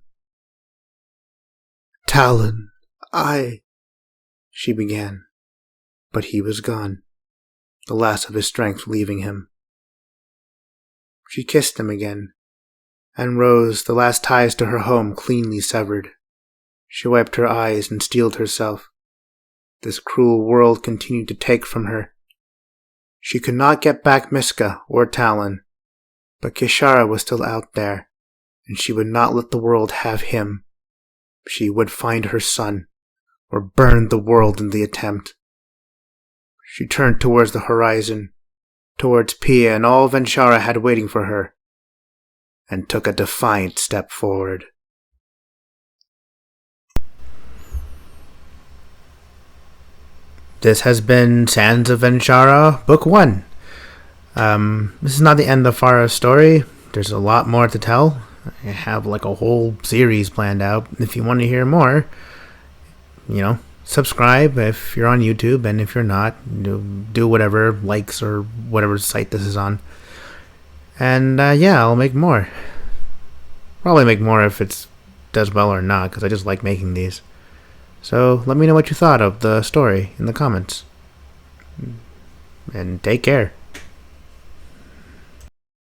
Speaker 1: Talon, she began. But he was gone, the last of his strength leaving him. She kissed him again, and rose, the last ties to her home cleanly severed. She wiped her eyes and steeled herself. This cruel world continued to take from her. She could not get back Miska or Talon, but Kishara was still out there, and she would not let the world have him. She would find her son, or burn the world in the attempt. She turned towards the horizon, towards Pia and all VenShara had waiting for her, and took a defiant step forward. This has been Sands of VenShara, Book 1. This is not the end of Farah's story. There's a lot more to tell. I have like a whole series planned out. If you want to hear more, subscribe if you're on YouTube, and if you're not, do whatever, likes or whatever site this is on. And I'll make more. Probably make more if it does well or not, because I just like making these. So let me know what you thought of the story in the comments. And take care.